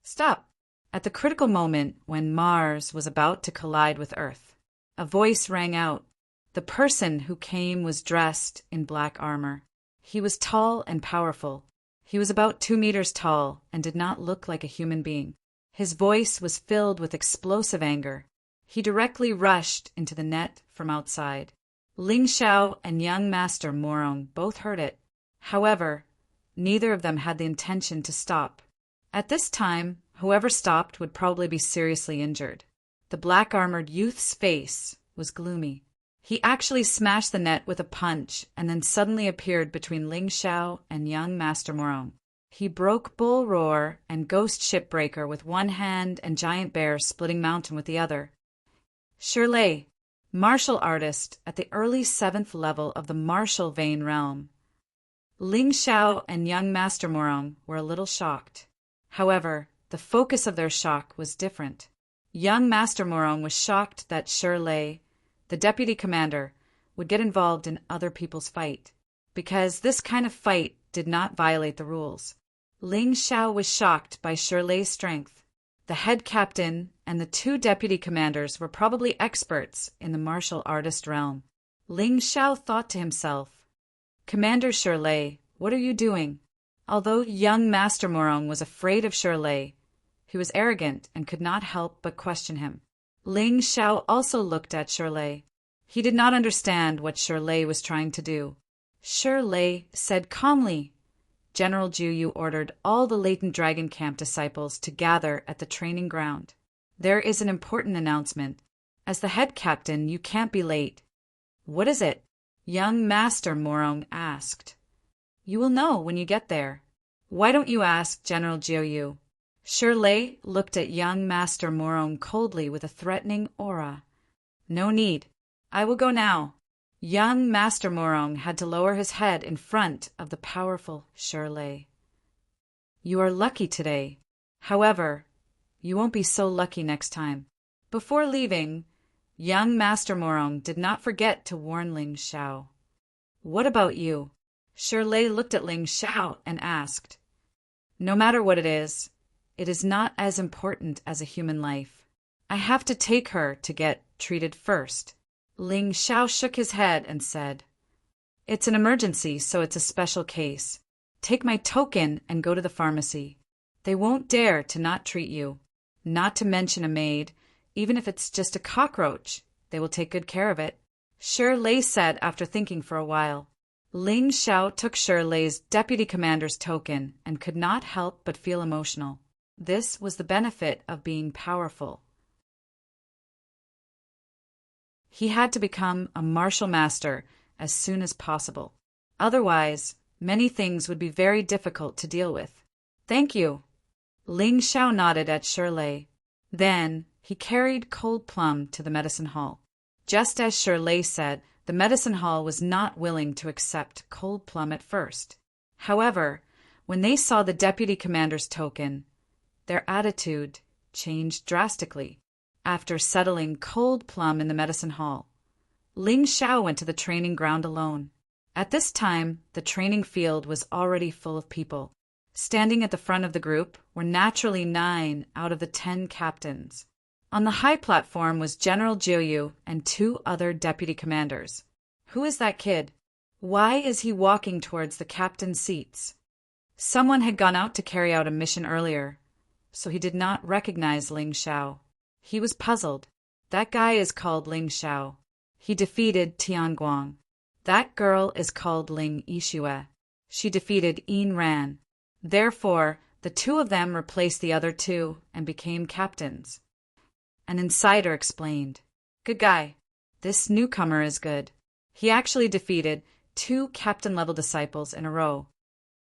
Stop! At the critical moment when Mars was about to collide with Earth, a voice rang out. The person who came was dressed in black armor. He was tall and powerful. He was about 2 meters tall and did not look like a human being. His voice was filled with explosive anger. He directly rushed into the net from outside. Ling Xiao and young Master Morong both heard it. However, neither of them had the intention to stop. At this time, whoever stopped would probably be seriously injured. The black-armored youth's face was gloomy. He actually smashed the net with a punch and then suddenly appeared between Ling Xiao and young Master Morong. He broke Bull Roar and Ghost Shipbreaker with one hand and Giant Bear Splitting Mountain with the other. Shirley, martial artist at the early 7th level of the martial vein realm. Ling Xiao and young Master Morong were a little shocked. However, the focus of their shock was different. Young Master Morong was shocked that Shirley, the deputy commander, would get involved in other people's fight, because this kind of fight did not violate the rules. Ling Xiao was shocked by Shirley's strength. The head captain and the 2 deputy commanders were probably experts in the martial artist realm. Ling Xiao thought to himself, "Commander Shirley, what are you doing?" Although young Master Morong was afraid of Shirley, he was arrogant and could not help but question him. Ling Xiao also looked at Shirley. He did not understand what Shirley was trying to do. Shirley said calmly, "General Juyu ordered all the latent Dragon Camp disciples to gather at the training ground. There is an important announcement. As the head captain, you can't be late." "What is it?" young Master Morong asked. "You will know when you get there." "Why don't you ask General Juyu?" Shirley looked at young Master Morong coldly with a threatening aura. "No need. I will go now." Young Master Morong had to lower his head in front of the powerful Shirley. "You are lucky today. However, you won't be so lucky next time." Before leaving, young Master Morong did not forget to warn Ling Xiao. "What about you?" Shirley looked at Ling Xiao and asked. "No matter what it is not as important as a human life. I have to take her to get treated first." Ling Xiao shook his head and said, "It's an emergency, so it's a special case. Take my token and go to the pharmacy. They won't dare to not treat you. Not to mention a maid, even if it's just a cockroach, they will take good care of it." Shirley said after thinking for a while. Ling Xiao took Shirley's deputy commander's token and could not help but feel emotional. This was the benefit of being powerful. He had to become a martial master as soon as possible. Otherwise, many things would be very difficult to deal with. "Thank you." Ling Xiao nodded at Shirley. Then he carried Cold Plum to the medicine hall. Just as Shirley said, the medicine hall was not willing to accept Cold Plum at first. However, when they saw the deputy commander's token, their attitude changed drastically. After settling Cold Plum in the medicine hall, Ling Xiao went to the training ground alone. At this time, the training field was already full of people. Standing at the front of the group were naturally 9 out of the 10 captains. On the high platform was General Jiuyu and 2 other deputy commanders. Who is that kid? Why is he walking towards the captain's seats? Someone had gone out to carry out a mission earlier, so he did not recognize Ling Xiao. He was puzzled. That guy is called Ling Xiao. He defeated Tianguang. That girl is called Ling Yixue. She defeated Yin Ran. Therefore, the 2 of them replaced the other 2 and became captains. An insider explained, "Good guy. This newcomer is good. He actually defeated 2 captain-level disciples in a row.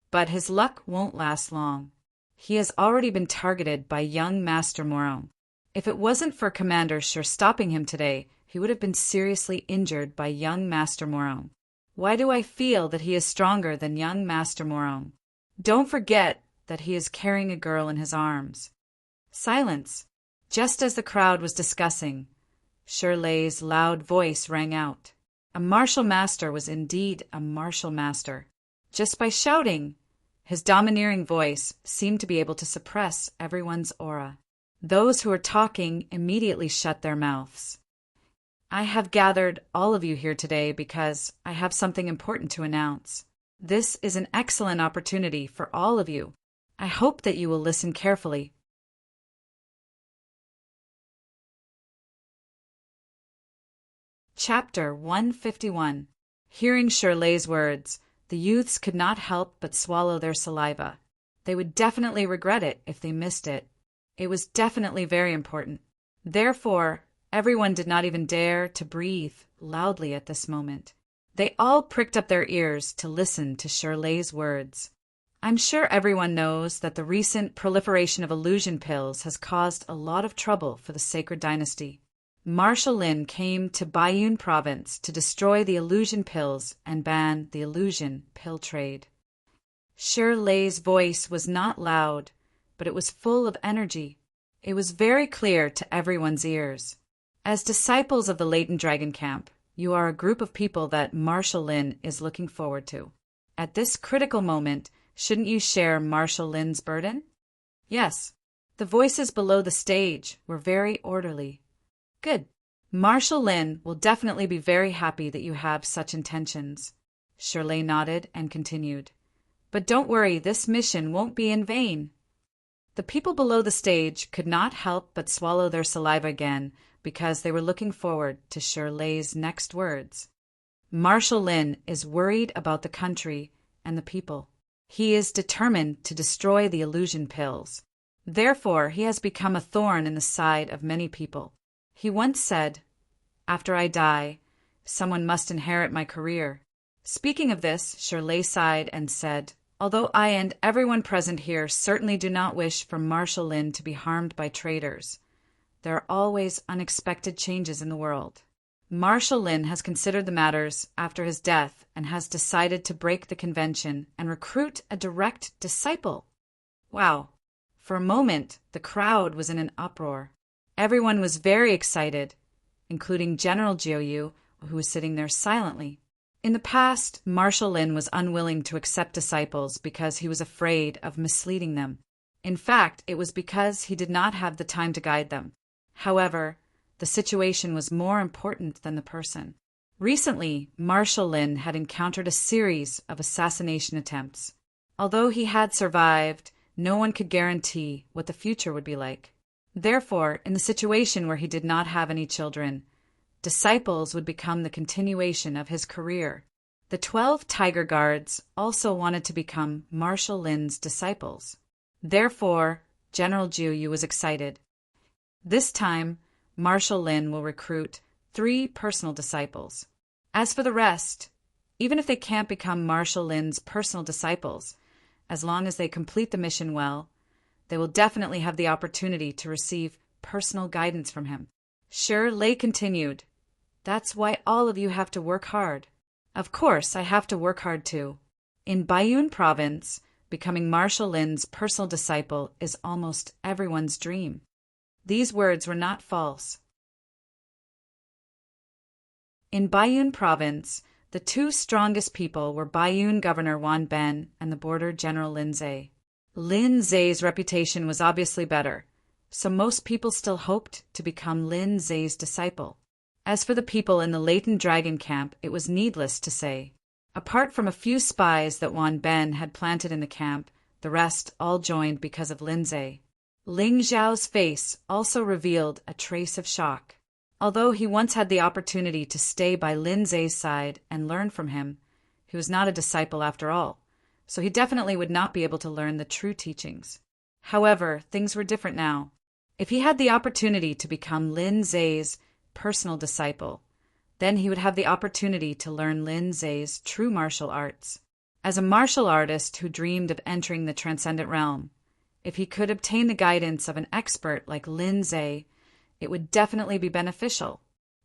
But his luck won't last long. He has already been targeted by young Master Morong. If it wasn't for Commander Shi stopping him today, he would have been seriously injured by young Master Morong. Why do I feel that he is stronger than young Master Morong? Don't forget that he is carrying a girl in his arms." Silence. Just as the crowd was discussing, Shirley's loud voice rang out. A martial master was indeed a martial master. Just by shouting, his domineering voice seemed to be able to suppress everyone's aura. Those who were talking immediately shut their mouths. "I have gathered all of you here today because I have something important to announce. This is an excellent opportunity for all of you. I hope that you will listen carefully." Chapter 151. Hearing Shirley's words, The youths could not help but swallow their saliva. They would definitely regret it if they missed it. It was definitely very important. Therefore, everyone did not even dare to breathe loudly at this moment. They all pricked up their ears to listen to Shirley's words. I'm sure everyone knows that the recent proliferation of illusion pills has caused a lot of trouble for the Sacred Dynasty. Marshal Lin came to Baiyun province to destroy the illusion pills and ban the illusion pill trade. Shirley's voice was not loud, but it was full of energy. It was very clear to everyone's ears. As disciples of the Latent Dragon Camp, you are a group of people that Marshal Lin is looking forward to. At this critical moment, shouldn't you share Marshal Lin's burden? Yes. The voices below the stage were very orderly. Good. Marshal Lin will definitely be very happy that you have such intentions. Shirley nodded and continued. But don't worry, this mission won't be in vain. The people below the stage could not help but swallow their saliva again because they were looking forward to Shirley's next words. Marshal Lin is worried about the country and the people. He is determined to destroy the illusion pills. Therefore, he has become a thorn in the side of many people. He once said, "After I die, someone must inherit my career." Speaking of this, Shirley sighed and said, "Although I and everyone present here certainly do not wish for Marshal Lin to be harmed by traitors, there are always unexpected changes in the world. Marshal Lin has considered the matters after his death and has decided to break the convention and recruit a direct disciple." Wow. For a moment, the crowd was in an uproar. Everyone was very excited, including General Jiuyu, who was sitting there silently. In the past, Marshal Lin was unwilling to accept disciples because he was afraid of misleading them. In fact, it was because he did not have the time to guide them. However, the situation was more important than the person. Recently, Marshal Lin had encountered a series of assassination attempts. Although he had survived, no one could guarantee what the future would be like. Therefore, in the situation where he did not have any children, disciples would become the continuation of his career. The 12 Tiger Guards also wanted to become Marshal Lin's disciples. Therefore, General Jiuyu was excited. This time, Marshal Lin will recruit 3 personal disciples. As for the rest, even if they can't become Marshal Lin's personal disciples, as long as they complete the mission well, they will definitely have the opportunity to receive personal guidance from him. Shirley continued, "That's why all of you have to work hard. Of course, I have to work hard too. In Baiyun province, becoming Marshal Lin's personal disciple is almost everyone's dream." These words were not false. In Baiyun province, the 2 strongest people were Baiyun Governor Wan Ben and the border General Lin Zhe. Lin Zhe's reputation was obviously better, so most people still hoped to become Lin Zhe's disciple. As for the people in the Latent Dragon Camp, it was needless to say. Apart from a few spies that Wan Ben had planted in the camp, the rest all joined because of Lin Zhe. Ling Zhao's face also revealed a trace of shock. Although he once had the opportunity to stay by Lin Zhe's side and learn from him, he was not a disciple after all, so he definitely would not be able to learn the true teachings. However, things were different now. If he had the opportunity to become Lin Zhe's personal disciple, then he would have the opportunity to learn Lin Zhe's true martial arts. As a martial artist who dreamed of entering the transcendent realm, if he could obtain the guidance of an expert like Lin Zhe, it would definitely be beneficial.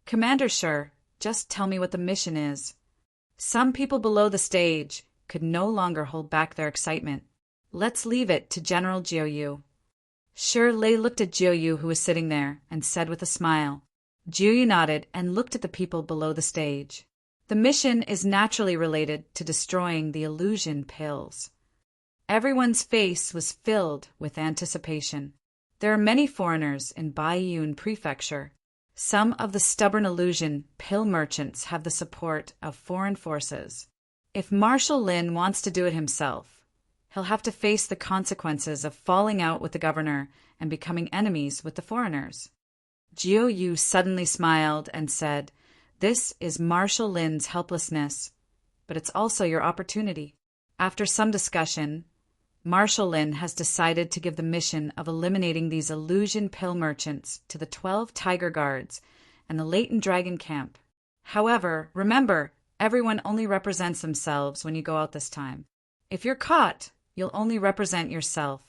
"Commander Shi, just tell me what the mission is." Some people below the stage could no longer hold back their excitement. "Let's leave it to General Jiuyu." Shirley looked at Jiuyu, who was sitting there, and said with a smile. Jiuyu nodded and looked at the people below the stage. The mission is naturally related to destroying the illusion pills. Everyone's face was filled with anticipation. There are many foreigners in Baiyun Prefecture. Some of the stubborn illusion pill merchants have the support of foreign forces. If Marshal Lin wants to do it himself, he'll have to face the consequences of falling out with the governor and becoming enemies with the foreigners. Jiuyu suddenly smiled and said, "This is Marshal Lin's helplessness. but it's also your opportunity. After some discussion, Marshal Lin has decided to give the mission of eliminating these illusion pill merchants to the 12 Tiger Guards and the Latent Dragon Camp. However, remember, everyone only represents themselves when you go out this time. If you're caught, you'll only represent yourself.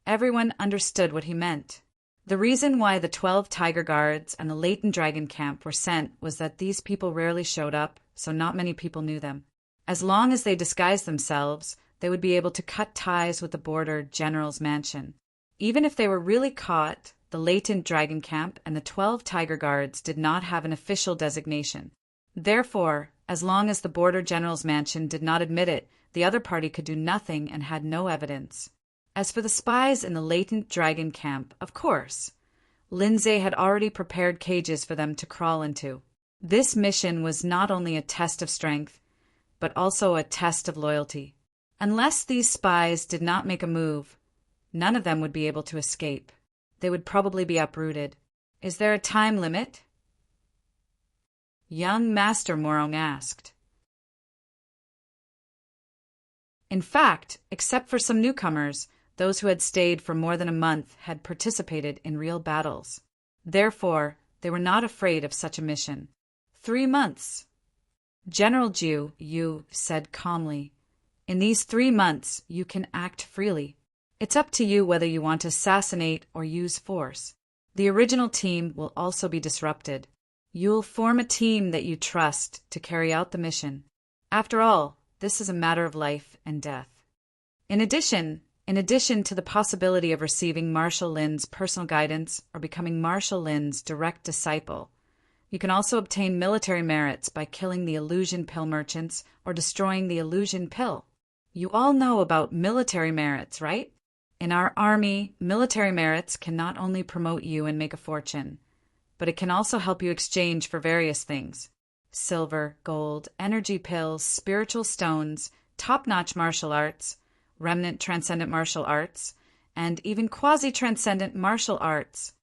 Everyone understood what he meant. The reason why the 12 Tiger Guards and the Latent Dragon Camp were sent was that these people rarely showed up, so not many people knew them. As long as they disguised themselves, they would be able to cut ties with the border general's mansion. Even if they were really caught, the Latent Dragon Camp and the 12 Tiger Guards did not have an official designation. Therefore, as long as the border general's mansion did not admit it, the other party could do nothing and had no evidence. As for the spies in the Latent Dragon Camp, of course, Lindsay had already prepared cages for them to crawl into. This mission was not only a test of strength, but also a test of loyalty. Unless these spies did not make a move, none of them would be able to escape. They would probably be uprooted. Is there a time limit? Young Master Morong asked. In fact, except for some newcomers, those who had stayed for more than a month had participated in real battles. Therefore, they were not afraid of such a mission. 3 months. General Yu said calmly. In these 3 months, you can act freely. It's up to you whether you want to assassinate or use force. The original team will also be disrupted. You'll form a team that you trust to carry out the mission. After all, this is a matter of life and death. In addition to the possibility of receiving Marshal Lin's personal guidance or becoming Marshal Lin's direct disciple, you can also obtain military merits by killing the illusion pill merchants or destroying the illusion pill. You all know about military merits, right? In our army, military merits can not only promote you and make a fortune, but it can also help you exchange for various things. Silver, gold, energy pills, spiritual stones, top-notch martial arts, remnant transcendent martial arts, and even quasi-transcendent martial arts.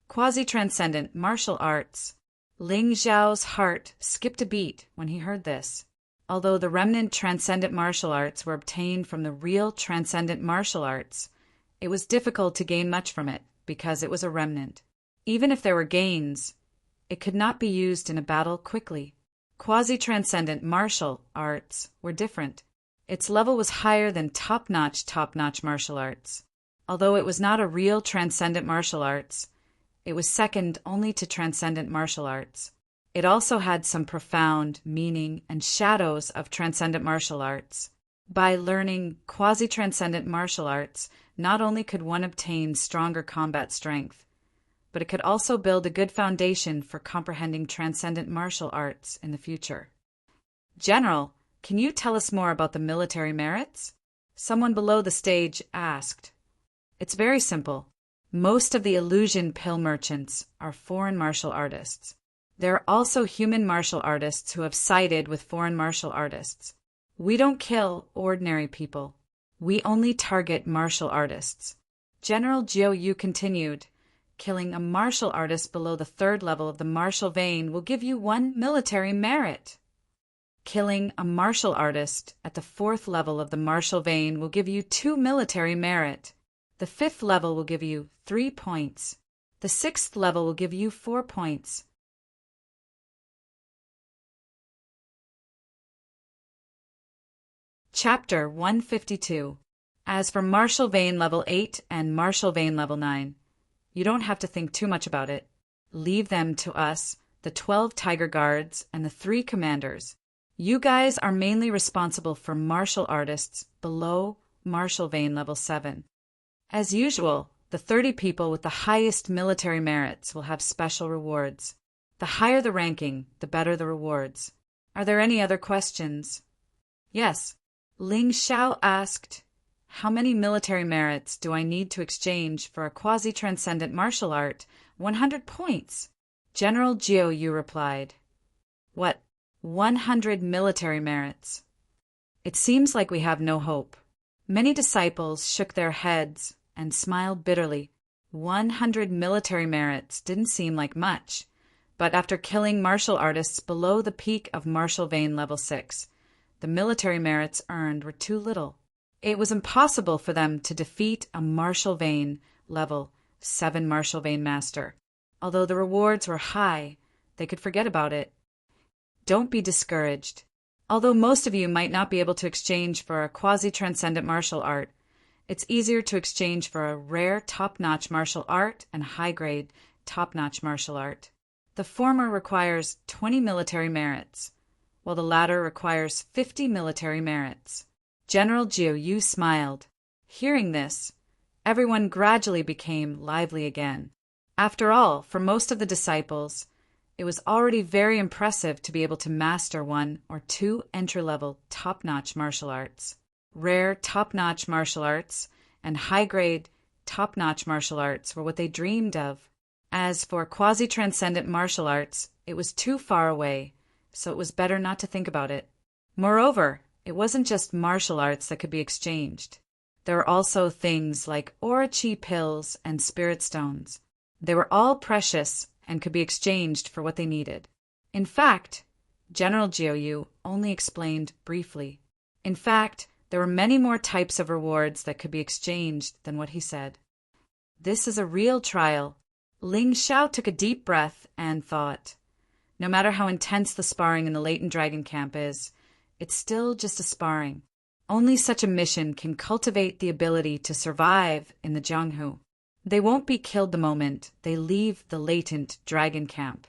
Quasi-transcendent martial arts. Ling Zhao's heart skipped a beat when he heard this. Although the remnant transcendent martial arts were obtained from the real transcendent martial arts, it was difficult to gain much from it because it was a remnant. Even if there were gains, it could not be used in a battle quickly. Quasi-transcendent martial arts were different. Its level was higher than top-notch martial arts. Although it was not a real transcendent martial arts, it was second only to transcendent martial arts. It also had some profound meaning and shadows of transcendent martial arts. By learning quasi-transcendent martial arts, not only could one obtain stronger combat strength, but it could also build a good foundation for comprehending transcendent martial arts in the future. General, can you tell us more about the military merits? Someone below the stage asked. It's very simple. Most of the illusion pill merchants are foreign martial artists. There are also human martial artists who have sided with foreign martial artists. We don't kill ordinary people. We only target martial artists. General Jiu Yu continued. Killing a martial artist below the 3rd level of the martial vein will give you 1 military merit. Killing a martial artist at the 4th level of the martial vein will give you 2 military merit. The 5th level will give you 3 points. The 6th level will give you 4 points. Chapter 152. As for Martial Vein Level 8 and Martial Vein Level 9, you don't have to think too much about it. Leave them to us, the 12 Tiger Guards, and the 3 commanders. You guys are mainly responsible for martial artists below Martial Vein Level 7. As usual, the 30 people with the highest military merits will have special rewards. The higher the ranking, the better the rewards. Are there any other questions? Yes. Ling Xiao asked, how many military merits do I need to exchange for a quasi-transcendent martial art? 100 points. General Jiu Yu replied. What? 100 military merits. It seems like we have no hope. Many disciples shook their heads and smiled bitterly. 100 military merits didn't seem like much, but after killing martial artists below the peak of Martial Vein Level 6, The military merits earned were too little. It was impossible for them to defeat a Marshal Vane level 7 Marshal Vane Master. Although the rewards were high, they could forget about it. Don't be discouraged. Although most of you might not be able to exchange for a quasi-transcendent martial art, it's easier to exchange for a rare top-notch martial art and high-grade top-notch martial art. The former requires 20 military merits, while the latter requires 50 military merits. General Jiu smiled. Hearing this, everyone gradually became lively again. After all, for most of the disciples, it was already very impressive to be able to master 1 or 2 entry-level top-notch martial arts. Rare top-notch martial arts and high-grade top-notch martial arts were what they dreamed of. As for quasi-transcendent martial arts, it was too far away, so it was better not to think about it. Moreover, it wasn't just martial arts that could be exchanged. There were also things like Orochi pills and spirit stones. They were all precious and could be exchanged for what they needed. In fact, General Jiu only explained briefly. In fact, there were many more types of rewards that could be exchanged than what he said. This is a real trial. Ling Xiao took a deep breath and thought, no matter how intense the sparring in the latent dragon camp is, it's still just a sparring. Only such a mission can cultivate the ability to survive in the Jianghu. They won't be killed the moment they leave the latent dragon camp.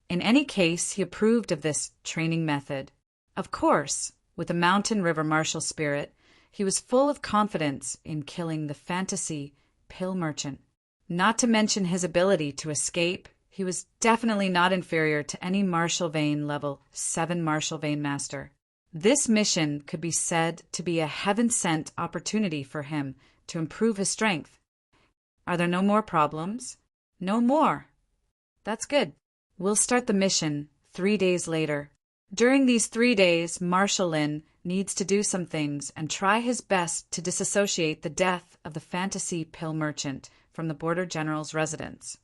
In any case, he approved of this training method. Of course, with the mountain river martial spirit, he was full of confidence in killing the fantasy pill merchant. Not to mention his ability to escape, he was definitely not inferior to any Marshal Vane level 7 Marshal Vane Master. This mission could be said to be a heaven-sent opportunity for him to improve his strength. Are there no more problems? No more. That's good. We'll start the mission 3 days later. During these 3 days, Marshal Lin needs to do some things and try his best to disassociate the death of the fantasy pill merchant from the Border General's residence.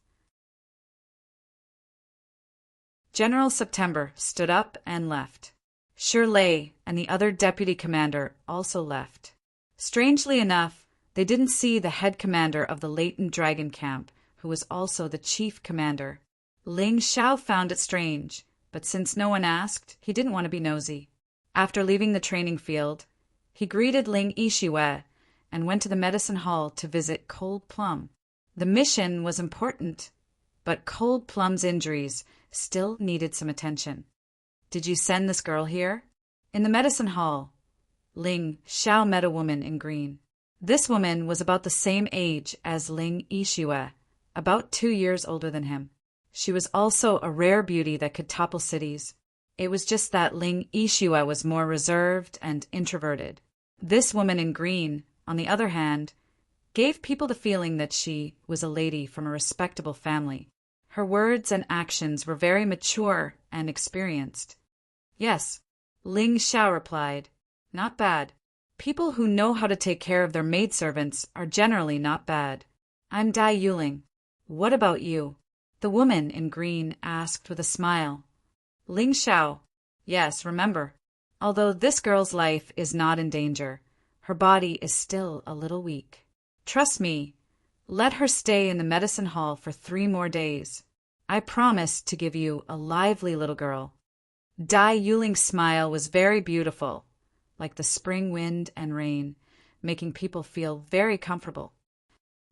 General September stood up and left. Shirley and the other deputy commander also left. Strangely enough, they didn't see the head commander of the latent dragon camp, who was also the chief commander. Ling Xiao found it strange, but since no one asked, he didn't want to be nosy. After leaving the training field, he greeted Ling Yixue and went to the medicine hall to visit Cold Plum. The mission was important, but Cold Plum's injuries still needed some attention. Did you send this girl here? In the medicine hall, Ling Xiao met a woman in green. This woman was about the same age as Ling Yixue, about 2 years older than him. She was also a rare beauty that could topple cities. It was just that Ling Yixue was more reserved and introverted. This woman in green, on the other hand, gave people the feeling that she was a lady from a respectable family. Her words and actions were very mature and experienced. Yes, Ling Xiao replied. Not bad. People who know how to take care of their maidservants are generally not bad. I'm Dai Yuling. What about you? The woman in green asked with a smile. Ling Xiao. Yes, remember, although this girl's life is not in danger, her body is still a little weak. Trust me, let her stay in the medicine hall for 3 more days. I promise to give you a lively little girl. Dai Yuling's smile was very beautiful, like the spring wind and rain, making people feel very comfortable.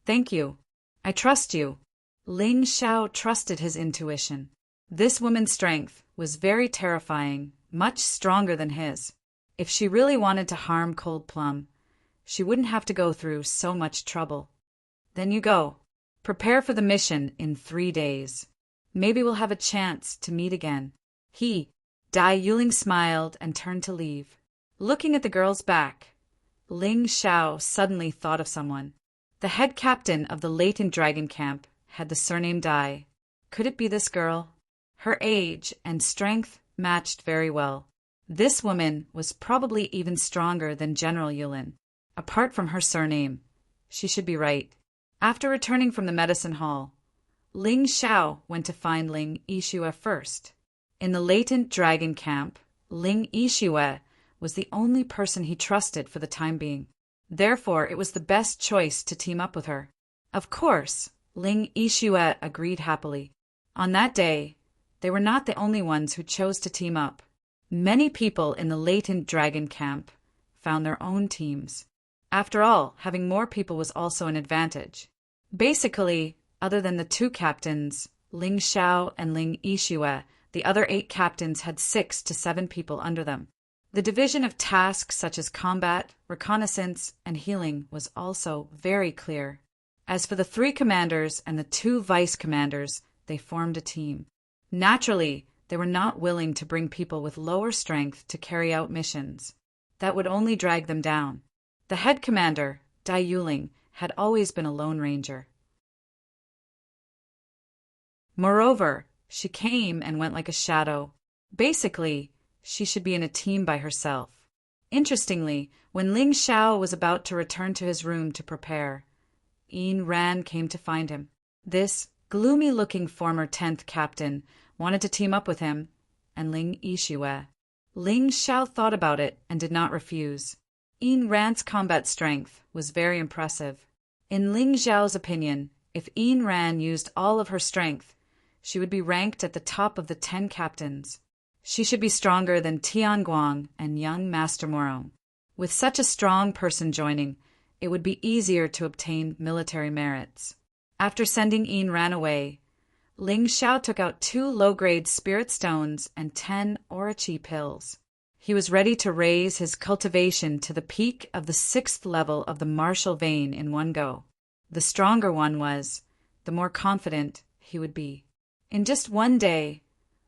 Thank you. I trust you. Ling Xiao trusted his intuition. This woman's strength was very terrifying, much stronger than his. If she really wanted to harm Cold Plum, she wouldn't have to go through so much trouble. Then you go. Prepare for the mission in 3 days. Maybe we'll have a chance to meet again. Dai Yuling smiled and turned to leave. Looking at the girl's back, Ling Xiao suddenly thought of someone. The head captain of the latent dragon camp had the surname Dai. Could it be this girl? Her age and strength matched very well. This woman was probably even stronger than General Yulin. Apart from her surname, she should be right. After returning from the medicine hall, Ling Xiao went to find Ling Yixue first. In the latent dragon camp, Ling Yixue was the only person he trusted for the time being. Therefore, it was the best choice to team up with her. Of course, Ling Yixue agreed happily. On that day, they were not the only ones who chose to team up. Many people in the latent dragon camp found their own teams. After all, having more people was also an advantage. Basically, other than the 2 captains, Ling Xiao and Ling Yixue, the other 8 captains had 6 to 7 people under them. The division of tasks such as combat, reconnaissance, and healing was also very clear. As for the 3 commanders and the 2 vice commanders, they formed a team. Naturally, they were not willing to bring people with lower strength to carry out missions. That would only drag them down. The head commander, Dai Yuling, had always been a lone ranger. Moreover, she came and went like a shadow. Basically, she should be in a team by herself. Interestingly, when Ling Xiao was about to return to his room to prepare, Yin Ran came to find him. This gloomy-looking former 10th captain wanted to team up with him and Ling Yixue. Ling Xiao thought about it and did not refuse. Yin Ran's combat strength was very impressive. In Ling Xiao's opinion, if Yin Ran used all of her strength, she would be ranked at the top of the 10 captains. She should be stronger than Tian Guang and young Master Morong. With such a strong person joining, it would be easier to obtain military merits. After sending Yin Ran away, Ling Xiao took out 2 low-grade spirit stones and 10 Orochi pills. He was ready to raise his cultivation to the peak of the 6th level of the martial vein in one go. The stronger one was, the more confident he would be. In just one day,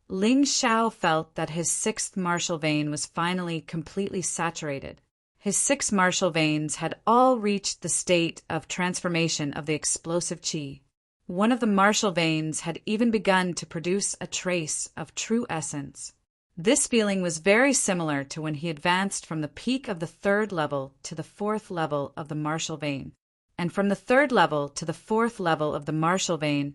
Ling Xiao felt that his 6th martial vein was finally completely saturated. His 6 martial veins had all reached the state of transformation of the explosive qi. One of the martial veins had even begun to produce a trace of true essence. This feeling was very similar to when he advanced from the peak of the 3rd level to the 4th level of the martial vein. And from the 3rd level to the 4th level of the martial vein,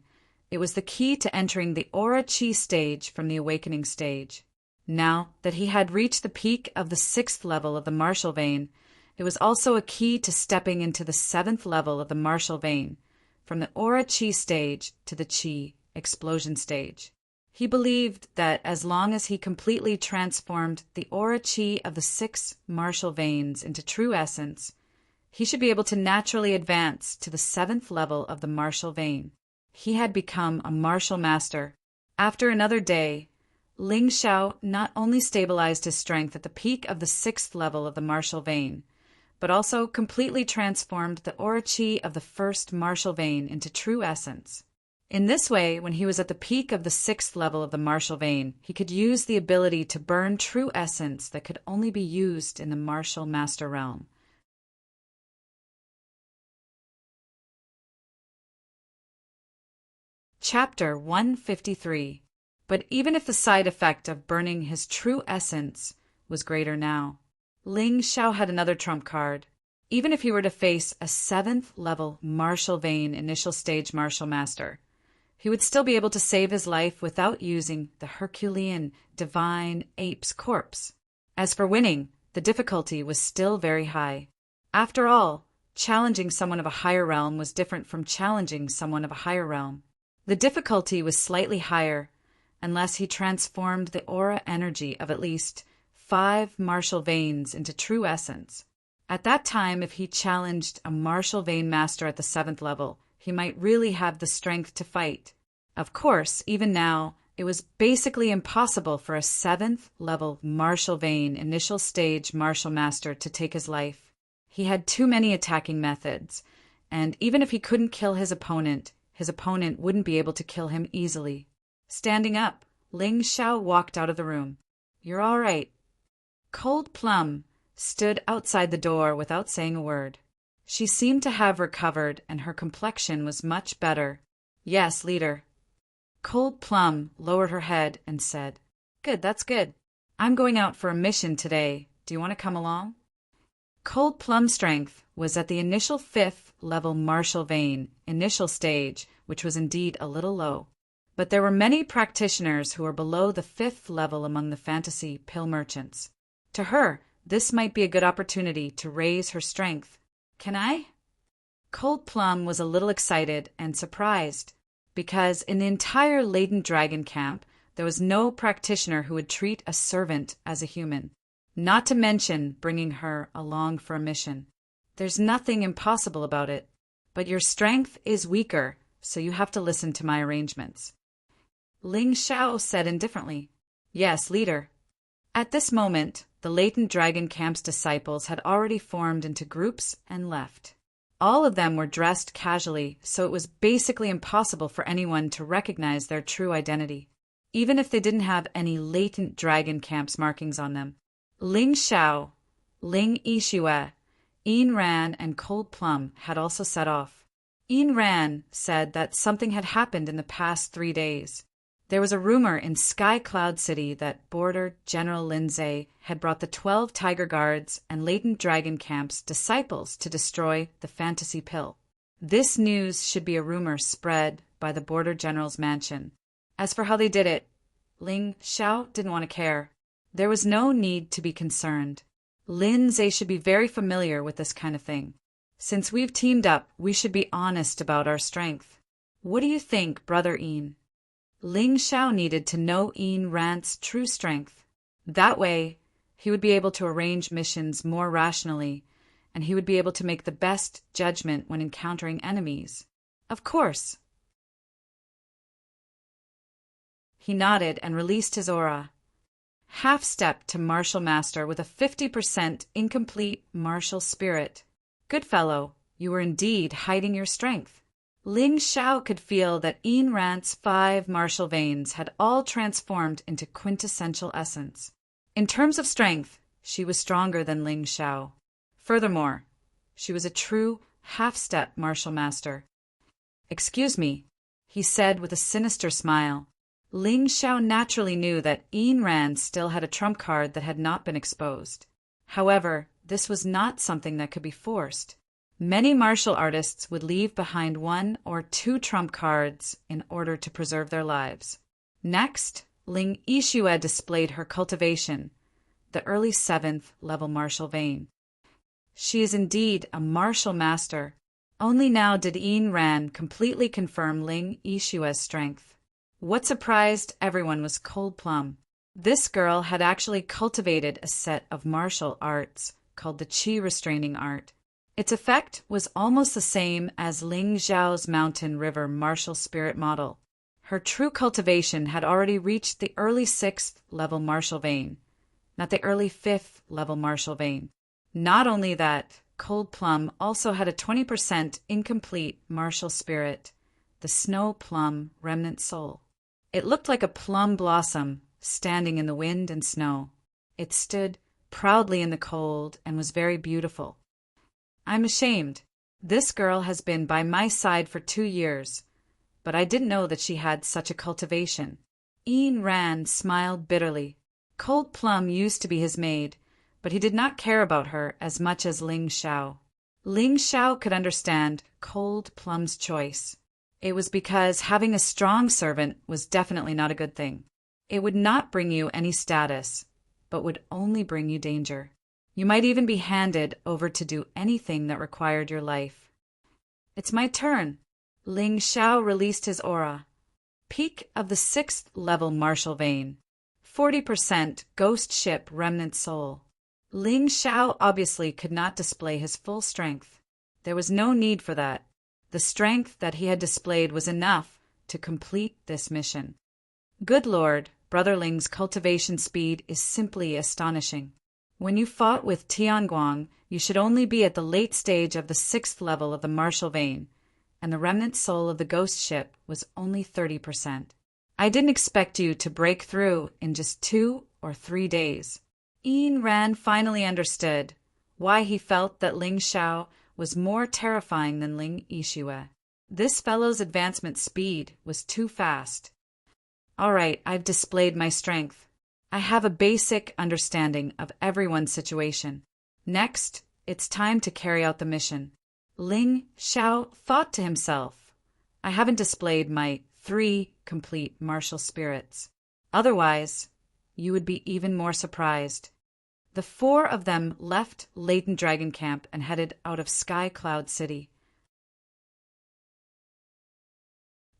it was the key to entering the aura qi stage from the awakening stage. Now that he had reached the peak of the 6th level of the martial vein, it was also a key to stepping into the 7th level of the martial vein, from the aura qi stage to the qi explosion stage. He believed that as long as he completely transformed the aura qi of the 6 martial veins into true essence, he should be able to naturally advance to the 7th level of the martial vein. He had become a martial master. After another day, Ling Xiao not only stabilized his strength at the peak of the 6th level of the martial vein, but also completely transformed the aura qi of the 1st martial vein into true essence. In this way, when he was at the peak of the 6th level of the martial vein, he could use the ability to burn true essence that could only be used in the martial master realm. Chapter 153. But even if the side effect of burning his true essence was greater now, Ling Xiao had another trump card. Even if he were to face a 7th level martial vein initial stage martial master, he would still be able to save his life without using the Herculean divine ape's corpse. As for winning, the difficulty was still very high. After all, challenging someone of a higher realm was different from challenging someone of a higher realm. The difficulty was slightly higher unless he transformed the aura energy of at least 5 martial veins into true essence. At that time, if he challenged a martial vein master at the 7th level, he might really have the strength to fight. Of course, even now, it was basically impossible for a 7th level martial vein initial stage martial master to take his life. He had too many attacking methods, and even if he couldn't kill his opponent wouldn't be able to kill him easily. Standing up, Ling Xiao walked out of the room. "You're all right." Cold Plum stood outside the door without saying a word. She seemed to have recovered, and her complexion was much better. "Yes, leader." Cold Plum lowered her head and said, "Good, that's good. I'm going out for a mission today. Do you want to come along?" Cold Plum's strength was at the initial 5th level martial vein initial stage, which was indeed a little low. But there were many practitioners who were below the 5th level among the fantasy pill merchants. To her, this might be a good opportunity to raise her strength. Can I? Cold Plum was a little excited and surprised, because in the entire laden dragon camp, there was no practitioner who would treat a servant as a human, not to mention bringing her along for a mission. There's nothing impossible about it, but your strength is weaker, so you have to listen to my arrangements. Ling Xiao said indifferently, Yes, leader. At this moment, the latent dragon camp's disciples had already formed into groups and left. All of them were dressed casually, so it was basically impossible for anyone to recognize their true identity, even if they didn't have any latent dragon camp's markings on them. Ling Xiao, Ling Yixue, Yin Ran, and Cold Plum had also set off. Yin Ran said that something had happened in the past 3 days. There was a rumor in Sky Cloud City that Border General Lindsay had brought the 12 Tiger Guards and latent dragon camp's disciples to destroy the fantasy pill. This news should be a rumor spread by the Border General's mansion. As for how they did it, Ling Xiao didn't want to care. There was no need to be concerned. Lindsay should be very familiar with this kind of thing. Since we've teamed up, we should be honest about our strength. What do you think, Brother Yin? Ling Xiao needed to know Yin Ran's true strength. That way, he would be able to arrange missions more rationally, and he would be able to make the best judgment when encountering enemies. Of course. He nodded and released his aura. Half-step to Martial Master with a 50% incomplete martial spirit. Good fellow, you were indeed hiding your strength. Ling Xiao could feel that Yin Ran's 5 martial veins had all transformed into quintessential essence. In terms of strength, she was stronger than Ling Xiao. Furthermore, she was a true half-step martial master. Excuse me, he said with a sinister smile. Ling Xiao naturally knew that Yin Ran still had a trump card that had not been exposed. However, this was not something that could be forced. Many martial artists would leave behind 1 or 2 trump cards in order to preserve their lives. Next, Ling Yixue displayed her cultivation, the early 7th level martial vein. She is indeed a martial master. Only now did Yin Ran completely confirm Ling Yixue's strength. What surprised everyone was Cold Plum. This girl had actually cultivated a set of martial arts called the Qi Restraining Art. Its effect was almost the same as Ling Xiao's Mountain River martial spirit model. Her true cultivation had already reached the early 6th level martial vein, not the early 5th level martial vein. Not only that, Cold Plum also had a 20% incomplete martial spirit, the Snow Plum Remnant Soul. It looked like a plum blossom standing in the wind and snow. It stood proudly in the cold and was very beautiful. I'm ashamed. This girl has been by my side for 2 years, but I didn't know that she had such a cultivation. Yin Ran smiled bitterly. Cold Plum used to be his maid, but he did not care about her as much as Ling Xiao. Ling Xiao could understand Cold Plum's choice. It was because having a strong servant was definitely not a good thing. It would not bring you any status, but would only bring you danger. You might even be handed over to do anything that required your life. It's my turn. Ling Xiao released his aura. Peak of the 6th level martial vein. 40% ghost ship remnant soul. Ling Xiao obviously could not display his full strength. There was no need for that. The strength that he had displayed was enough to complete this mission. Good Lord, Brother Ling's cultivation speed is simply astonishing. When you fought with Tianguang, you should only be at the late stage of the 6th level of the martial vein, and the remnant soul of the ghost ship was only 30%. I didn't expect you to break through in just 2 or 3 days. Yin Ran finally understood why he felt that Ling Xiao was more terrifying than Ling Yixue. This fellow's advancement speed was too fast. All right, I've displayed my strength. I have a basic understanding of everyone's situation. Next, it's time to carry out the mission. Ling Xiao thought to himself, I haven't displayed my 3 complete martial spirits. Otherwise, you would be even more surprised. The four of them left Latent Dragon Camp and headed out of Sky Cloud City.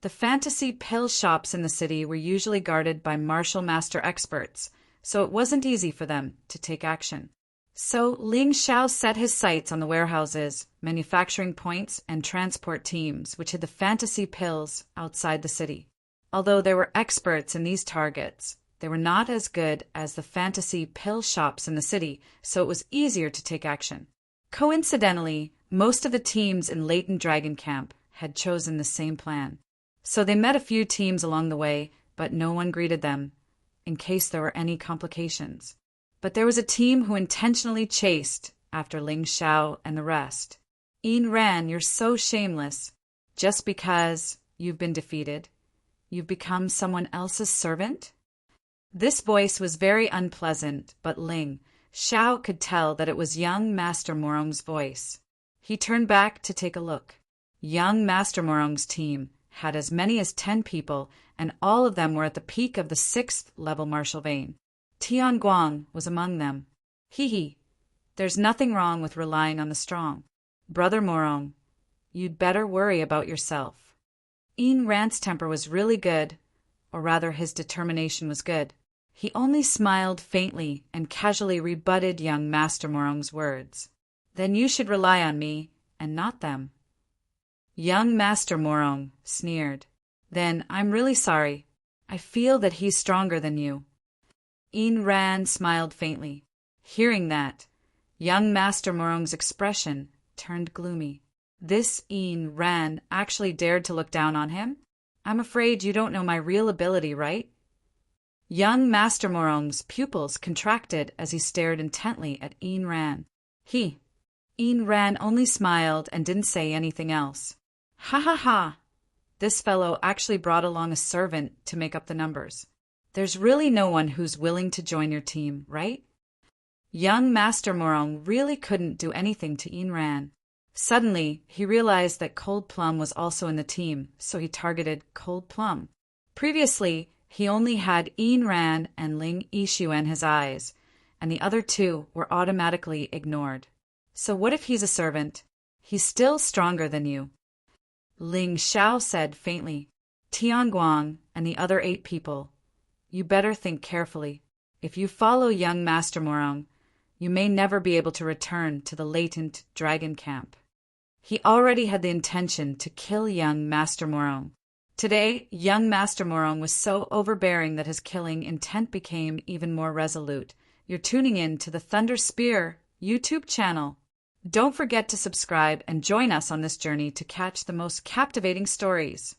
The fantasy pill shops in the city were usually guarded by martial master experts, so it wasn't easy for them to take action. So Ling Xiao set his sights on the warehouses, manufacturing points, and transport teams which hid the fantasy pills outside the city. Although there were experts in these targets, they were not as good as the fantasy pill shops in the city, so it was easier to take action. Coincidentally, most of the teams in Latent Dragon Camp had chosen the same plan. So they met a few teams along the way, but no one greeted them, in case there were any complications. But there was a team who intentionally chased after Ling Xiao and the rest. Yin Ran, you're so shameless. Just because you've been defeated, you've become someone else's servant? This voice was very unpleasant, but Ling Xiao could tell that it was young Master Morong's voice. He turned back to take a look. Young Master Morong's team had as many as 10 people, and all of them were at the peak of the 6th level martial vein. Tian Guang was among them. Hee, there's nothing wrong with relying on the strong. Brother Morong, you'd better worry about yourself. Yin Ran's temper was really good, or rather his determination was good. He only smiled faintly and casually rebutted young Master Morong's words. Then you should rely on me, and not them. Young Master Morong sneered. Then I'm really sorry. I feel that he's stronger than you. Yin Ran smiled faintly. Hearing that, young Master Morong's expression turned gloomy. This Yin Ran actually dared to look down on him? I'm afraid you don't know my real ability, right? Young Master Morong's pupils contracted as he stared intently at Yin Ran. Yin Ran only smiled and didn't say anything else. Ha ha ha! This fellow actually brought along a servant to make up the numbers. There's really no one who's willing to join your team, right? Young Master Morong really couldn't do anything to Yin Ran. Suddenly, he realized that Cold Plum was also in the team, so he targeted Cold Plum. Previously, he only had Yin Ran and Ling Yixu in his eyes, and the other two were automatically ignored. So what if he's a servant? He's still stronger than you. Ling Xiao said faintly. Tian Guang and the other 8 people, you better think carefully. If you follow young Master Morong, you may never be able to return to the Latent Dragon Camp. He already had the intention to kill young Master Morong. Today, young Master Morong was so overbearing that his killing intent became even more resolute. You're tuning in to the Thunder Spear YouTube channel. Don't forget to subscribe and join us on this journey to catch the most captivating stories.